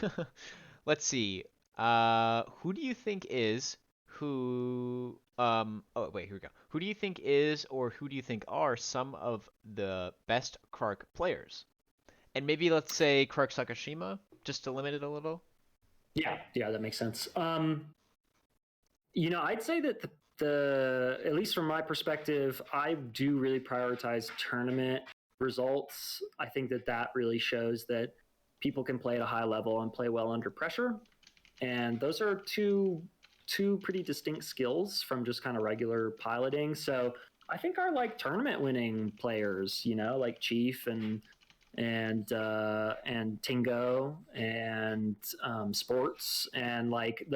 Let's see. Who do you think is who? Oh wait, here we go. Who do you think is, or who do you think are some of the best Krark players? And maybe let's say Krark Sakashima, just to limit it a little. Yeah, that makes sense. I'd say that the at least from my perspective, I do really prioritize tournament results. I think that really shows that people can play at a high level and play well under pressure, and those are two pretty distinct skills from just kind of regular piloting. So I think our like tournament winning players, like Chief and Tingo and Sports and like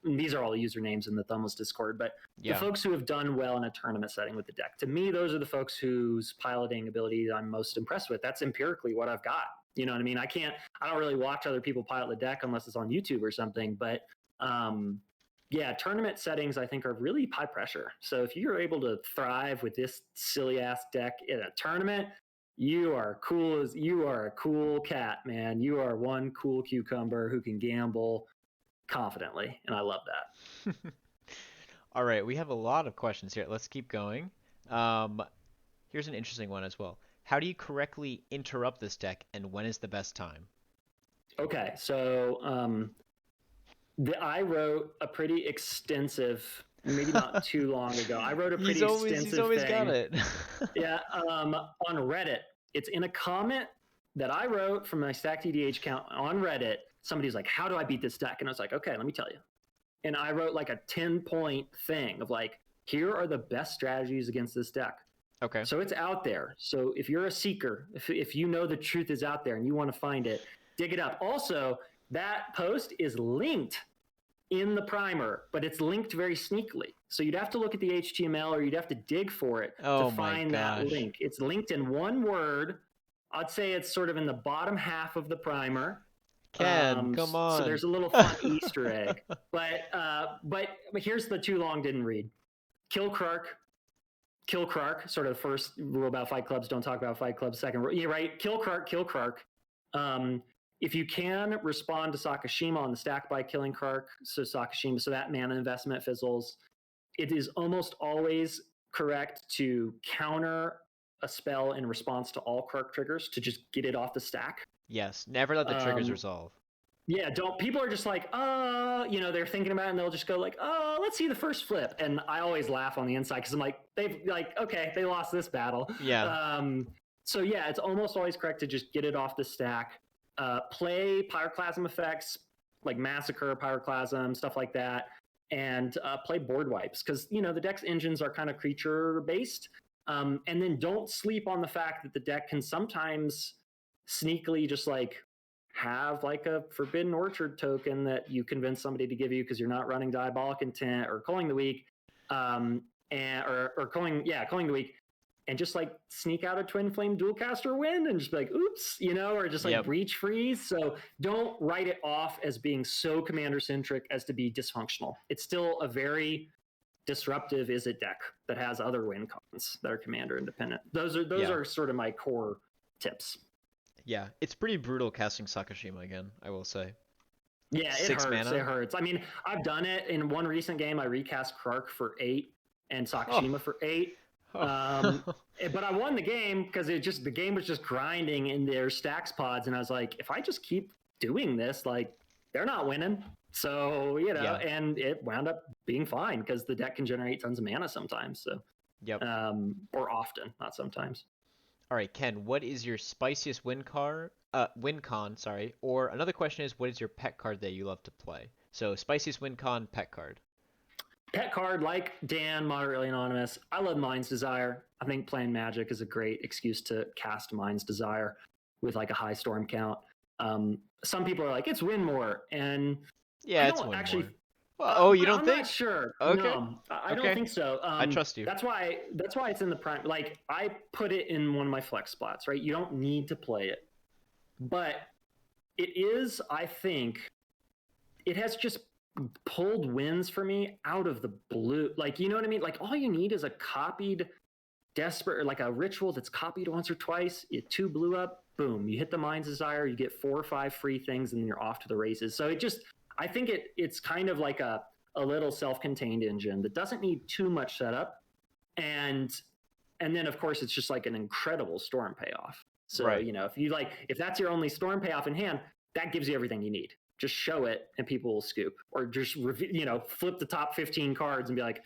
these are all the usernames in the Thumbless Discord, but the folks who have done well in a tournament setting with the deck, to me, those are the folks whose piloting ability I'm most impressed with. That's empirically what I've got. You know what I mean? I don't really watch other people pilot the deck unless it's on YouTube or something, but tournament settings I think are really high pressure. So if you're able to thrive with this silly ass deck in a tournament, you are a cool cat, man. You are one cool cucumber who can gamble confidently, and I love that. All right, we have a lot of questions here. Let's keep going. Here's an interesting one as well. How do you correctly interrupt this deck, and when is the best time? Okay, so I wrote a pretty extensive, maybe not too long ago. I wrote a pretty extensive He's always thing. got it. On Reddit. It's in a comment that I wrote from my stacked EDH account on Reddit. Somebody's like, how do I beat this deck? And I was like, okay, let me tell you. And I wrote like a 10-point thing of like, here are the best strategies against this deck. Okay. So it's out there. So if you're a seeker, if you know the truth is out there and you want to find it, dig it up. Also, that post is linked in the primer, but it's linked very sneakily. So you'd have to look at the HTML or you'd have to dig for it to find that link. It's linked in one word. I'd say it's sort of in the bottom half of the primer. Ken, come on. So there's a little fun Easter egg. But here's the too long didn't read. Kill Krark. Sort of first rule about Fight Clubs, don't talk about Fight Clubs. Second rule, yeah, right. Kill Krark. If you can respond to Sakashima on the stack by killing Krark, so that mana investment fizzles. It is almost always correct to counter a spell in response to all Krark triggers to just get it off the stack. Yes, never let the triggers resolve. Yeah, people are just like, they're thinking about it and they'll just go like, let's see the first flip. And I always laugh on the inside because I'm like, they lost this battle. Yeah. So yeah, it's almost always correct to just get it off the stack. play Pyroclasm effects like Massacre, Pyroclasm, stuff like that, and play board wipes because the deck's engines are kind of creature based. And then don't sleep on the fact that the deck can sometimes sneakily just like have like a Forbidden Orchard token that you convince somebody to give you because you're not running Diabolic Intent or Culling the Weak, or Culling the Weak, and just like sneak out a Twin Flame Dualcaster win and just be like, oops, or just like breach freeze. So don't write it off as being so commander centric as to be dysfunctional. It's still a very disruptive Izzet deck that has other win cons that are commander independent. Those are sort of my core tips. Yeah, it's pretty brutal casting Sakashima again, I will say. Yeah, it hurts. It hurts. I mean, I've done it in one recent game. I recast Krark for 8 and Sakashima for 8. But I won the game because the game was just grinding in their stacks pods, and I was like, if I just keep doing this, like they're not winning. So and it wound up being fine because the deck can generate tons of mana sometimes. So or often, not sometimes. All right, Ken, what is your spiciest win con, sorry. Or another question is, what is your pet card that you love to play? So spiciest win con, pet card. Pet card, like Dan, Moderately Anonymous. I love Mind's Desire. I think playing Magic is a great excuse to cast Mind's Desire with like a high storm count. Some people are like, it's win more. And yeah, it's win more. Well, you don't I'm think? Not sure. Okay. No, I don't think so. I trust you. That's why it's in the prime. Like I put it in one of my flex spots, right? You don't need to play it, but it is. I think it has just pulled wins for me out of the blue. Like you know what I mean? Like all you need is a copied desperate, or like a ritual that's copied once or twice. You 2 blue up, boom. You hit the Mind's Desire. You get 4 or 5 free things, and then you're off to the races. So it just. I think it's kind of like a little self-contained engine that doesn't need too much setup, and then of course it's just like an incredible storm payoff. So if that's your only storm payoff in hand, that gives you everything you need. Just show it and people will scoop, or just flip the top 15 cards and be like,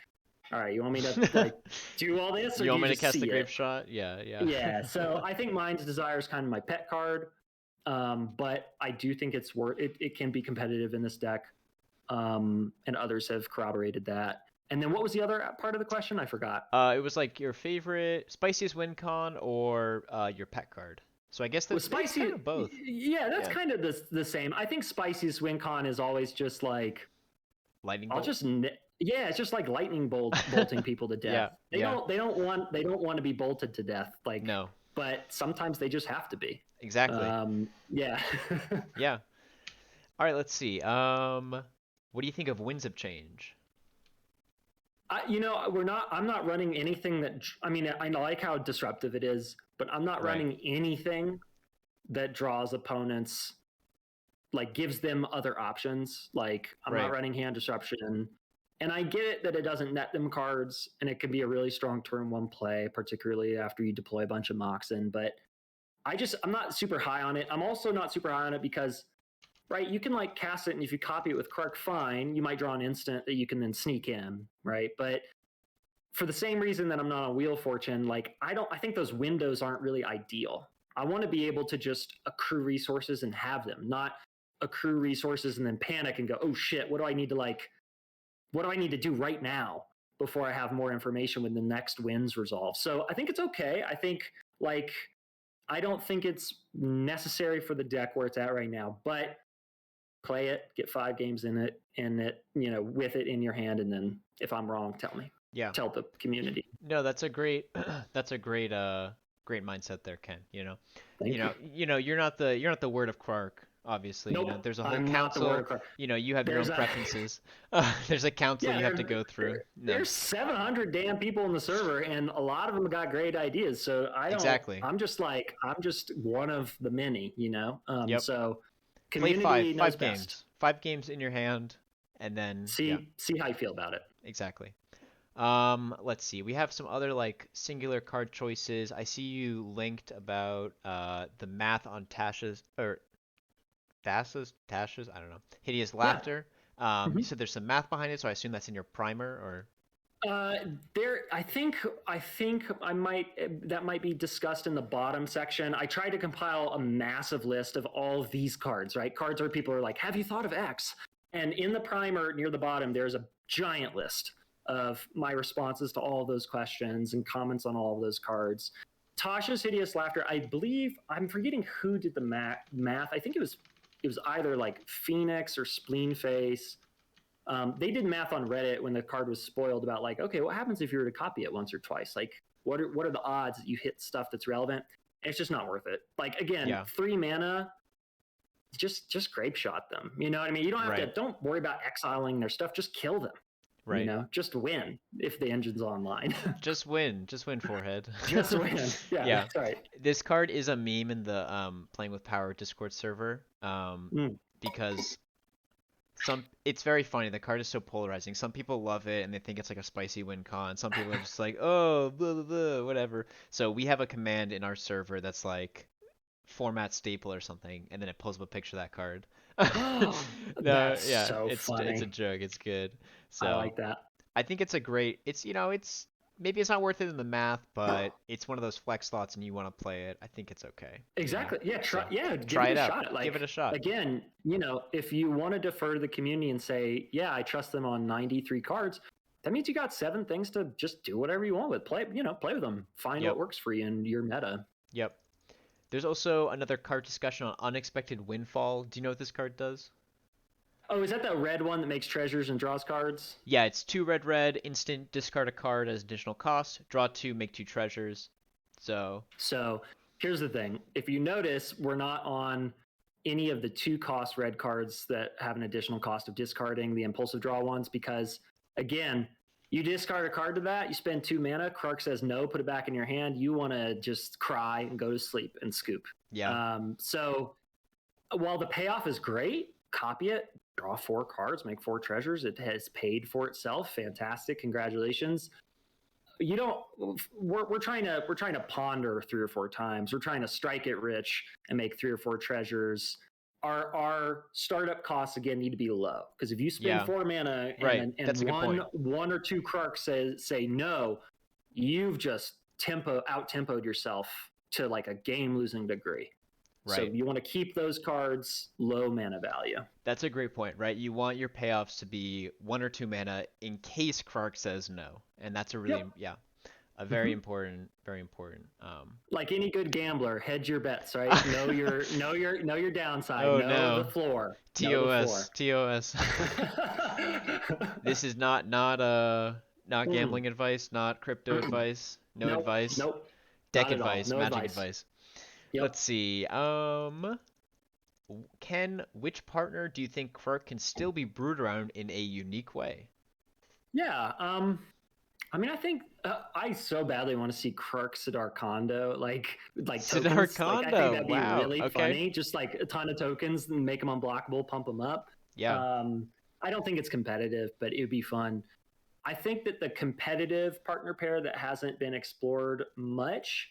all right, you want me to like do all this? Or you want me to cast the Grape Shot? Yeah. Yeah. So I think Mind's Desire is kind of my pet card. But I do think it's worth it. It can be competitive in this deck, and others have corroborated that. And then what was the other part of the question? I forgot. It was like your favorite spiciest win con or your pet card. So I guess that's kind of both. Yeah, that's kind of the same. I think spiciest win con is always just like lightning bolt. It's just like lightning bolting people to death. They don't want to be bolted to death. Like no. But sometimes they just have to be. Exactly. Yeah. Yeah. All right, let's see. What do you think of Winds of Change? I'm not running anything that, I mean, I like how disruptive it is, but I'm not running anything that draws opponents, like gives them other options. Like I'm not running hand disruption. And I get it that it doesn't net them cards, and it can be a really strong turn 1 play, particularly after you deploy a bunch of Moxen, but I'm not super high on it. I'm also not super high on it because, you can like cast it, and if you copy it with Krark, fine, you might draw an instant that you can then sneak in, right? But for the same reason that I'm not on Wheel of Fortune, like I think those windows aren't really ideal. I want to be able to just accrue resources and have them, not accrue resources and then panic and go, oh shit, what do I need to do right now before I have more information when the next wins resolve? So I think it's okay. I think I don't think it's necessary for the deck where it's at right now, but play it, get 5 games in it, and with it in your hand, and then if I'm wrong, tell me. Yeah. Tell the community. No, that's a great great mindset there, Ken. Thank you. You're not the word of Krark, obviously. Nope, there's a whole I'm council. Not the word of Krark. You have your own preferences. There's a council you have to go through. There's 700 damn people in the server, and a lot of them got great ideas. So I don't. Exactly. I'm just one of the many. So community play five games. 5 games in your hand, and then see how you feel about it. Exactly. Let's see. We have some other singular card choices. I see you linked about the math on Tasha's I don't know. Hideous Laughter. You said there's some math behind it, so I assume that's in your primer, or Uh, I think I might that might be discussed in the bottom section. I tried to compile a massive list of all of these cards, right? Cards where people are like, "Have you thought of X?" And in the primer near the bottom, there's a giant list of my responses to all of those questions and comments on all of those cards. Tasha's Hideous Laughter, I believe I'm forgetting who did the math. I think it was either like Phoenix or Spleenface. They did math on Reddit when the card was spoiled about like, okay, what happens if you were to copy it once or twice? Like, what are the odds that you hit stuff that's relevant? And it's just not worth it. Like again, Yeah, 3 mana, just grape shot them. You know what I mean? You don't have to. right, Don't worry about exiling their stuff. Just kill them. right. Just win if the engine's online. Just win, forehead. Just win. Yeah, Yeah, that's right. this card is a meme in the playing with power Discord server. Mm. Because it's very funny. The card is so polarizing. Some people love it and they think it's like a spicy win con. Some people are just like, oh, blah, blah, blah, whatever. So we have a command in our server that's like format staple or something, and then it pulls up a picture of that card. No, That's yeah, so it's a funny. joke. It's good. I So like that. I think it's a great. It's maybe it's not worth it in the math, but it's one of those flex slots, and you want to play it. I think it's okay. Exactly. Yeah. Try. So Yeah. Give try it a it out. shot. Give it Like a shot. again, if you want to defer to the community and say, yeah, I trust them on 93 cards, that means you got 7 things to just do whatever you want with. Play with them. Find what Yep. works for you in your meta. Yep. There's also another card discussion on Unexpected Windfall. Do you know what this card does? Oh, is that the red one that makes treasures and draws cards? Yeah, it's 2 red, instant, discard a card as additional cost, draw 2, make 2 treasures. So, So here's the thing. If you notice, we're not on any of the 2 cost red cards that have an additional cost of discarding the impulsive draw ones because, again, you discard a card to that, you spend 2 mana. Krark says no, put it back in your hand. You want to just cry and go to sleep and scoop. yeah. So while the payoff is great, copy it, draw 4 cards, make 4 treasures. It has paid for itself. Fantastic. Congratulations. You don't we're trying to ponder 3 or 4 times. We're trying to strike it rich and make 3 or 4 treasures. Our startup costs again need to be low because if you spend Yeah. 4 mana Right. and That's a good point. one or 2 Krarks say no, you've just out tempoed yourself to like a game losing degree. So Right. you want to keep those cards low mana value. That's a great point, right? You want your payoffs to be 1 or 2 mana in case Krark says no. And that's a really, Yep. yeah, a very Mm-hmm. important, very important. Like any good gambler, hedge your bets, right? Know your downside. Oh Know the no. floor. Know the floor. TOS. TOS. This is not Mm, gambling advice, not crypto mm-mm. advice, no Nope. advice, Nope. deck Not at all. advice, No magic advice. advice. Yep. Let's see. Ken, which partner do you think Krark can still be brewed around in a unique way? Yeah. I mean, I think I so badly want to see Krark Sidar Kondo like Sidar tokens. Like I think Kondo. that'd be Wow. really Okay. funny. Just like a ton of tokens and make them unblockable, pump them up. Yeah. Um, I don't think it's competitive, but it would be fun. I think that the competitive partner pair that hasn't been explored much.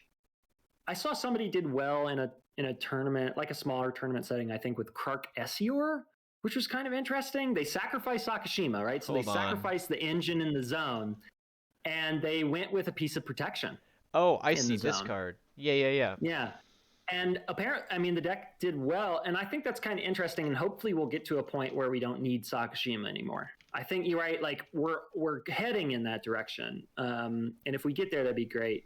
I saw somebody did well in a tournament, like a smaller tournament setting. I think with Krark Essior, which was kind of interesting. They sacrificed Sakashima, right? So they Hold on. sacrificed the engine in the zone, and they went with a piece of protection Oh, I in see the this zone. card. Yeah. Yeah. And apparently, I mean, the deck did well, and I think that's kind of interesting. And hopefully, we'll get to a point where we don't need Sakashima anymore. I think you're right. Like we're heading in that direction, and if we get there, that'd be great.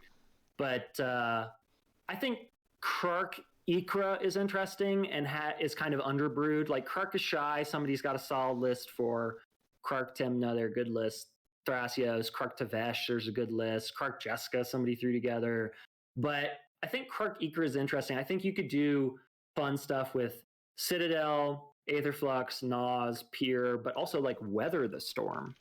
But I think Krark Ikra is interesting and is kind of underbrewed. Like Krark is shy. Somebody's got a solid list for Krark Timna. They're a good list. Thrasios, Krark Tavesh, there's a good list. Krark Jessica, somebody threw together. But I think Krark Ikra is interesting. I think you could do fun stuff with Citadel, Aetherflux, Nas, Pier, but also like Weather the Storm.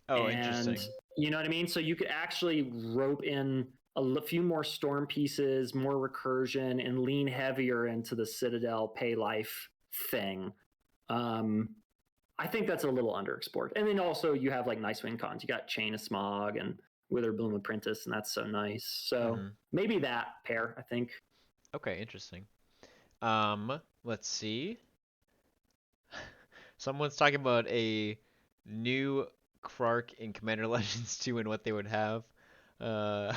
Oh, And interesting. you know what I mean? So you could actually rope in a few more storm pieces, more recursion, and lean heavier into the Citadel pay life thing. Um, I think that's a little underexplored. And then also you have like nice win cons. You got Chain of Smog and Witherbloom Apprentice, and that's so nice. So Mm-hmm. maybe that pair, I think. Okay, interesting. Let's see. Someone's talking about a new Krark in Commander Legends 2 and what they would have. Uh,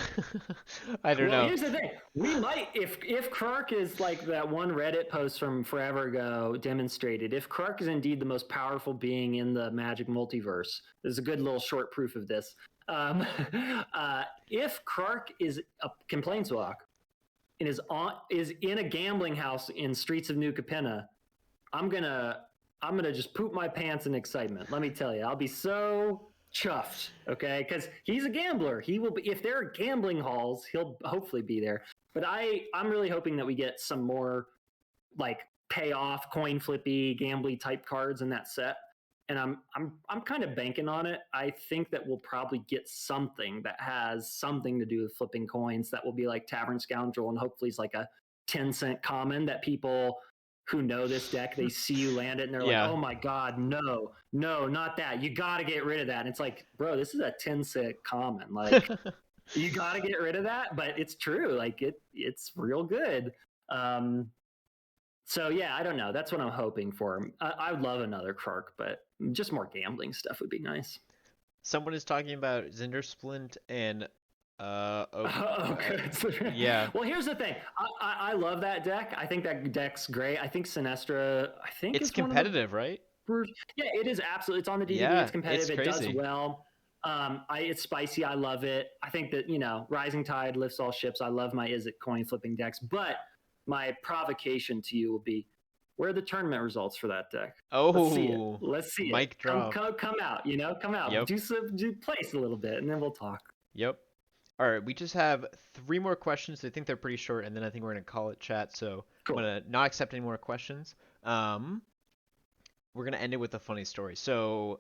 I don't Well, know. here's the thing: we might, if Krark is like that one Reddit post from forever ago demonstrated, if Krark is indeed the most powerful being in the Magic multiverse, there's a good little short proof of this. Um, if Krark is a Planeswalk and is in a gambling house in Streets of New Capenna, I'm gonna just poop my pants in excitement. Let me tell you, I'll be so chuffed, okay? Because he's a gambler. He will be, if there are gambling halls, he'll hopefully be there. But I'm really hoping that we get some more like payoff, coin flippy, gambly type cards in that set. And I'm kind of banking on it. I think that we'll probably get something that has something to do with flipping coins that will be like Tavern Scoundrel, and hopefully it's like a 10-cent common that people who know this deck, they see you land it and they're like, Yeah. oh my God, no, not that. You got to get rid of that. And it's like, bro, this is a 10-cent common. Like, you got to get rid of that. But it's true. Like, it's real good. So, yeah, I don't know. That's what I'm hoping for. I would love another Krark, but just more gambling stuff would be nice. Someone is talking about Zindersplint and Oh, good. yeah. Well, here's the thing. I love that deck. I think that deck's great. I think Sinestra, It's is one of the competitive, right? Yeah, it is absolutely. It's on the DDB. Yeah, It's it's competitive. It does crazy. well. It's spicy. I love it. I think that Rising Tide lifts all ships. I love my Is It coin flipping decks. But my provocation to you will be, where are the tournament results for that deck? Let's see it. Oh, Let's see it. mic drop. Come out. Come out. Yep. Do place a little bit, and then we'll talk. Yep. All right, we just have 3 more questions. I think they're pretty short, and then I think we're gonna call it chat. So Cool. I'm gonna not accept any more questions. We're gonna end it with a funny story. So,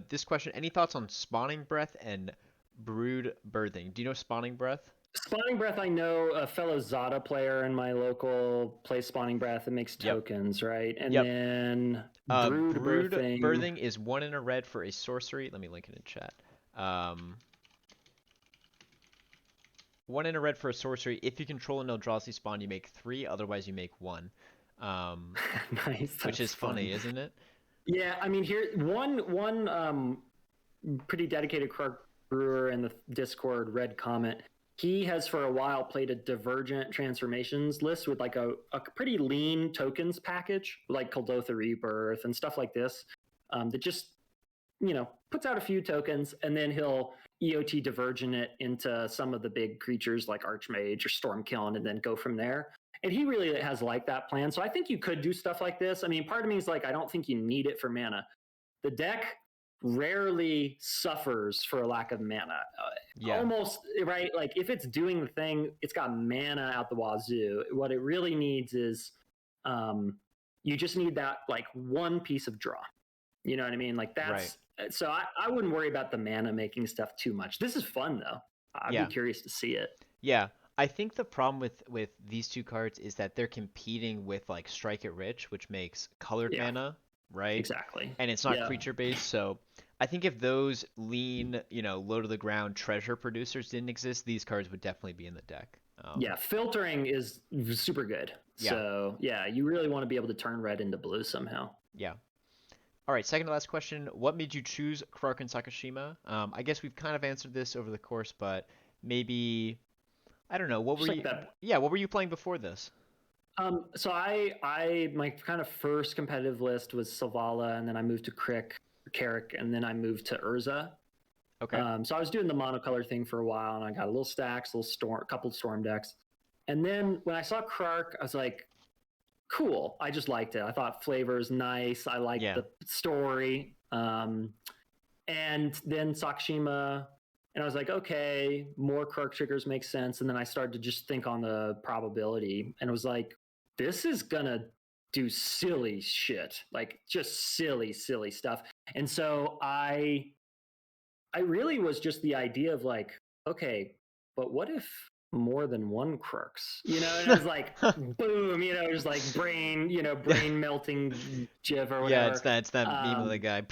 this question: any thoughts on Spawning Breath and Brood Birthing? Do you know Spawning Breath? Spawning Breath, I know a fellow Zada player in my local plays Spawning Breath and makes Yep. tokens, right? And Yep. then Brood Birthing. Birthing is 1 in a red for a sorcery. Let me link it in chat. 1 in a red for a sorcery. If you control an Eldrazi spawn, you make 3. Otherwise, you make 1. Nice. Which is fun. funny, isn't it? Yeah, I mean, here one pretty dedicated Krark brewer in the Discord, Red Comet. He has for a while played a Divergent Transformations list with like a pretty lean tokens package, like Kuldotha Rebirth and stuff like this, that just puts out a few tokens, and then he'll EOT Divergent it into some of the big creatures like Archmage or Stormkiln, and then go from there. And he really has like that plan. So I think you could do stuff like this. I mean, part of me is like, I don't think you need it for mana. The deck rarely suffers for a lack of mana. Yeah. Almost, right? Like, if it's doing the thing, it's got mana out the wazoo. What it really needs is you just need that like one piece of draw. You know what I mean? Like, that's right. So I wouldn't worry about the mana making stuff too much. This is fun though. I'd be curious to see it. Yeah. I think the problem with these 2 cards is that they're competing with like Strike It Rich, which makes colored mana, right? Exactly. And it's not creature based, so I think if those lean, low to the ground treasure producers didn't exist, these cards would definitely be in the deck. Filtering is super good. Yeah. So yeah, you really want to be able to turn red into blue somehow. Yeah. All right, second to last question. What made you choose Krark and Sakashima? I guess we've kind of answered this over the course, but maybe, I don't know. What were you? Yeah, what were you playing before this? So my kind of first competitive list was Selvala, and then I moved to Krark, and then I moved to Urza. Okay. So I was doing the monocolor thing for a while, and I got a little stacks, couple storm decks, and then when I saw Krark, I was like, cool. I just liked it. I thought flavor is nice. I liked the story. And then Sakashima, and I was like, okay, more Krark triggers make sense. And then I started to just think on the probability, and it was like, this is gonna do silly shit, like just silly stuff. And so I really was just the idea of like, okay, but what if more than one Krarks? And it was like, boom, just like brain melting gif or whatever. Yeah, it's that meme of the guy.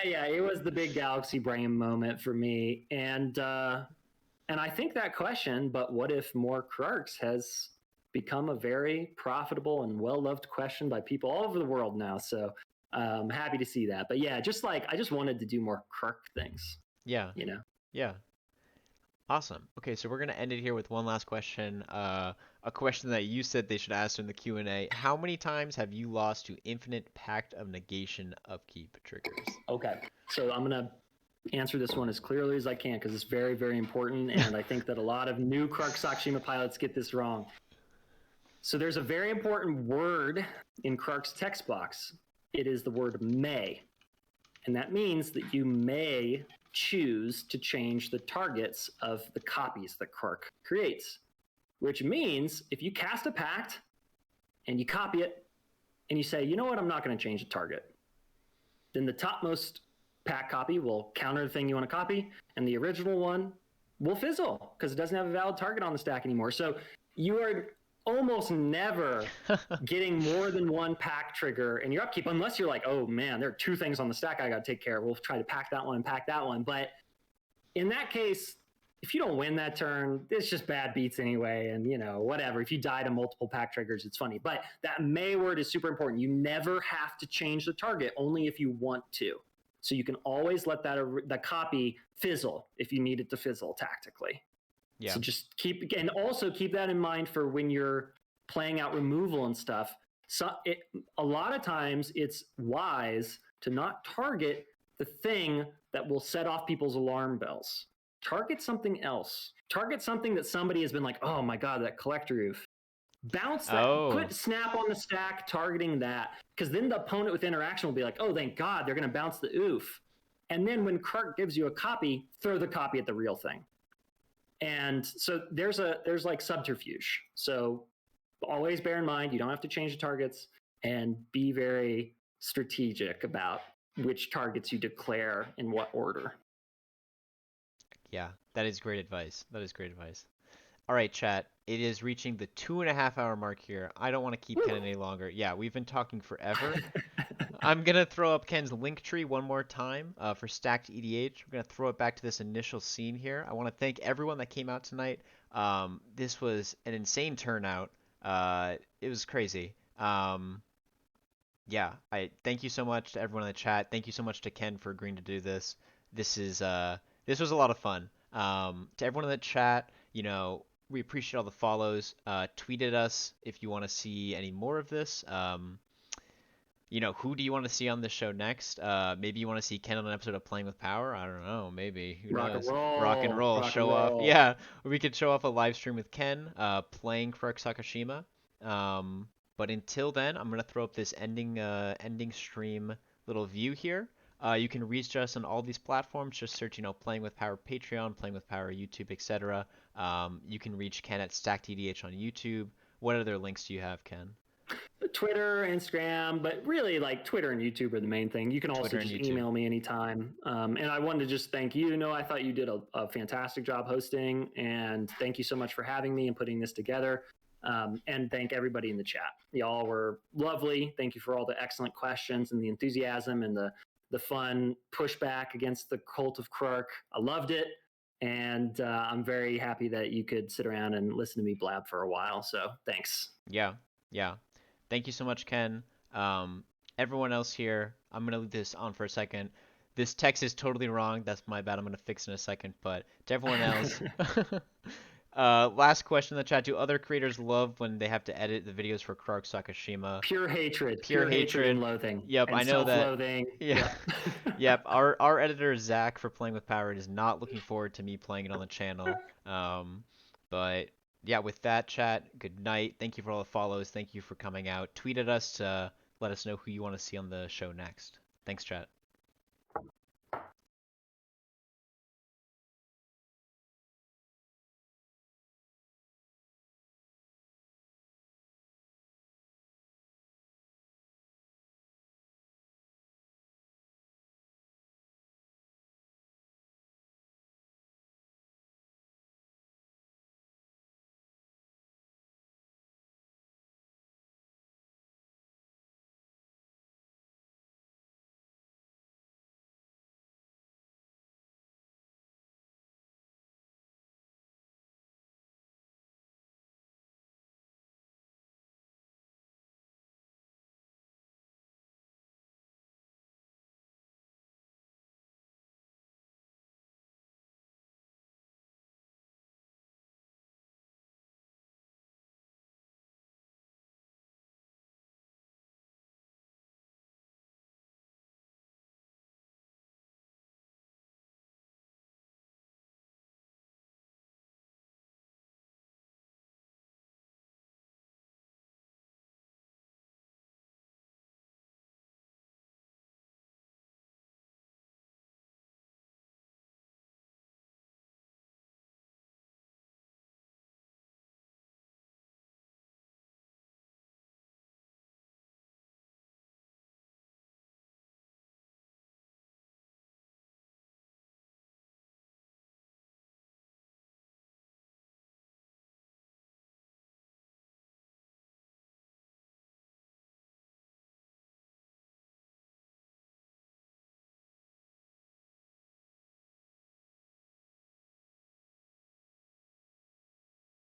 yeah, it was the big galaxy brain moment for me. And I think that question, but what if more Krarks, has become a very profitable and well-loved question by people all over the world now. So Happy to see that. But yeah, just like I just wanted to do more Krark things, Yeah. you know. Yeah. Awesome. Okay, so we're gonna end it here with one last question. A question that you said they should ask in the Q&A. How many times have you lost to infinite Pact of Negation upkeep triggers? Okay, so I'm gonna answer this one as clearly as I can because it's very, very important, and I think that a lot of new Krark Sakashima pilots get this wrong. So there's a very important word in Krark's text box. It is the word may, and that means that you may choose to change the targets of the copies that Krark creates, which means if you cast a pact and you copy it and you say, you know what, I'm not going to change the target, then the topmost pack copy will counter the thing you want to copy, and the original one will fizzle because it doesn't have a valid target on the stack anymore. So you are almost never getting more than one pack trigger in your upkeep, unless you're like, oh man, there are two things on the stack I got to take care of. We'll try to pack that one and pack that one. But in that case, if you don't win that turn, it's just bad beats anyway. And, whatever. If you die to multiple pack triggers, it's funny. But that may word is super important. You never have to change the target, only if you want to. So you can always let that copy fizzle if you need it to fizzle tactically. Yeah. So just keep that in mind for when you're playing out removal and stuff. So a lot of times it's wise to not target the thing that will set off people's alarm bells. Target something else. Target something that somebody has been like, oh my God, that collector roof. Bounce that, put snap on the stack, targeting that. Because then the opponent with interaction will be like, oh, thank God, they're going to bounce the oof. And then when Krark gives you a copy, throw the copy at the real thing. And so there's like subterfuge. So always bear in mind, you don't have to change the targets, and be very strategic about which targets you declare in what order. Yeah, that is great advice. That is great advice. All right, chat. It is reaching the 2.5 hour mark here. I don't want to keep Ken any longer. Yeah, we've been talking forever. I'm gonna throw up Ken's link tree one more time for stacked EDH. We're gonna throw it back to this initial scene here. I want to thank everyone that came out tonight. This was an insane turnout. It was crazy. Yeah, I thank you so much to everyone in the chat. Thank you so much to Ken for agreeing to do this. This was a lot of fun. To everyone in the chat, we appreciate all the follows. Tweet at us if you want to see any more of this. Who do you want to see on the show next? Maybe you want to see Ken on an episode of Playing with Power. I don't know. Maybe. Who knows? Rock and roll. Show off. Yeah, we could show off a live stream with Ken playing Krark Sakashima. But until then, I'm gonna throw up this ending stream little view here. You can reach us on all these platforms. Just search, Playing with Power Patreon, Playing with Power YouTube, etc. You can reach Ken at StackedEDH on YouTube. What other links do you have, Ken? Twitter, Instagram, but really like Twitter and YouTube are the main thing. You can also just email me anytime. And I wanted to just thank you. I thought you did a fantastic job hosting, and thank you so much for having me and putting this together. And thank everybody in the chat. Y'all were lovely. Thank you for all the excellent questions and the enthusiasm and the fun pushback against the cult of Krark. I loved it. And I'm very happy that you could sit around and listen to me blab for a while. So thanks. Yeah. Thank you so much, Ken. Everyone else here, I'm going to leave this on for a second. This text is totally wrong. That's my bad. I'm going to fix it in a second. But to everyone else, last question in the chat. Do other creators love when they have to edit the videos for Krark Sakashima? Pure hatred and loathing. Yep, and I know that. Self-loathing. Yeah. Yep. Our editor Zach for Playing with Power is not looking forward to me playing it on the channel. But yeah, with that, chat, good night. Thank you for all the follows. Thank you for coming out. Tweet at us to let us know who you want to see on the show next. Thanks, chat.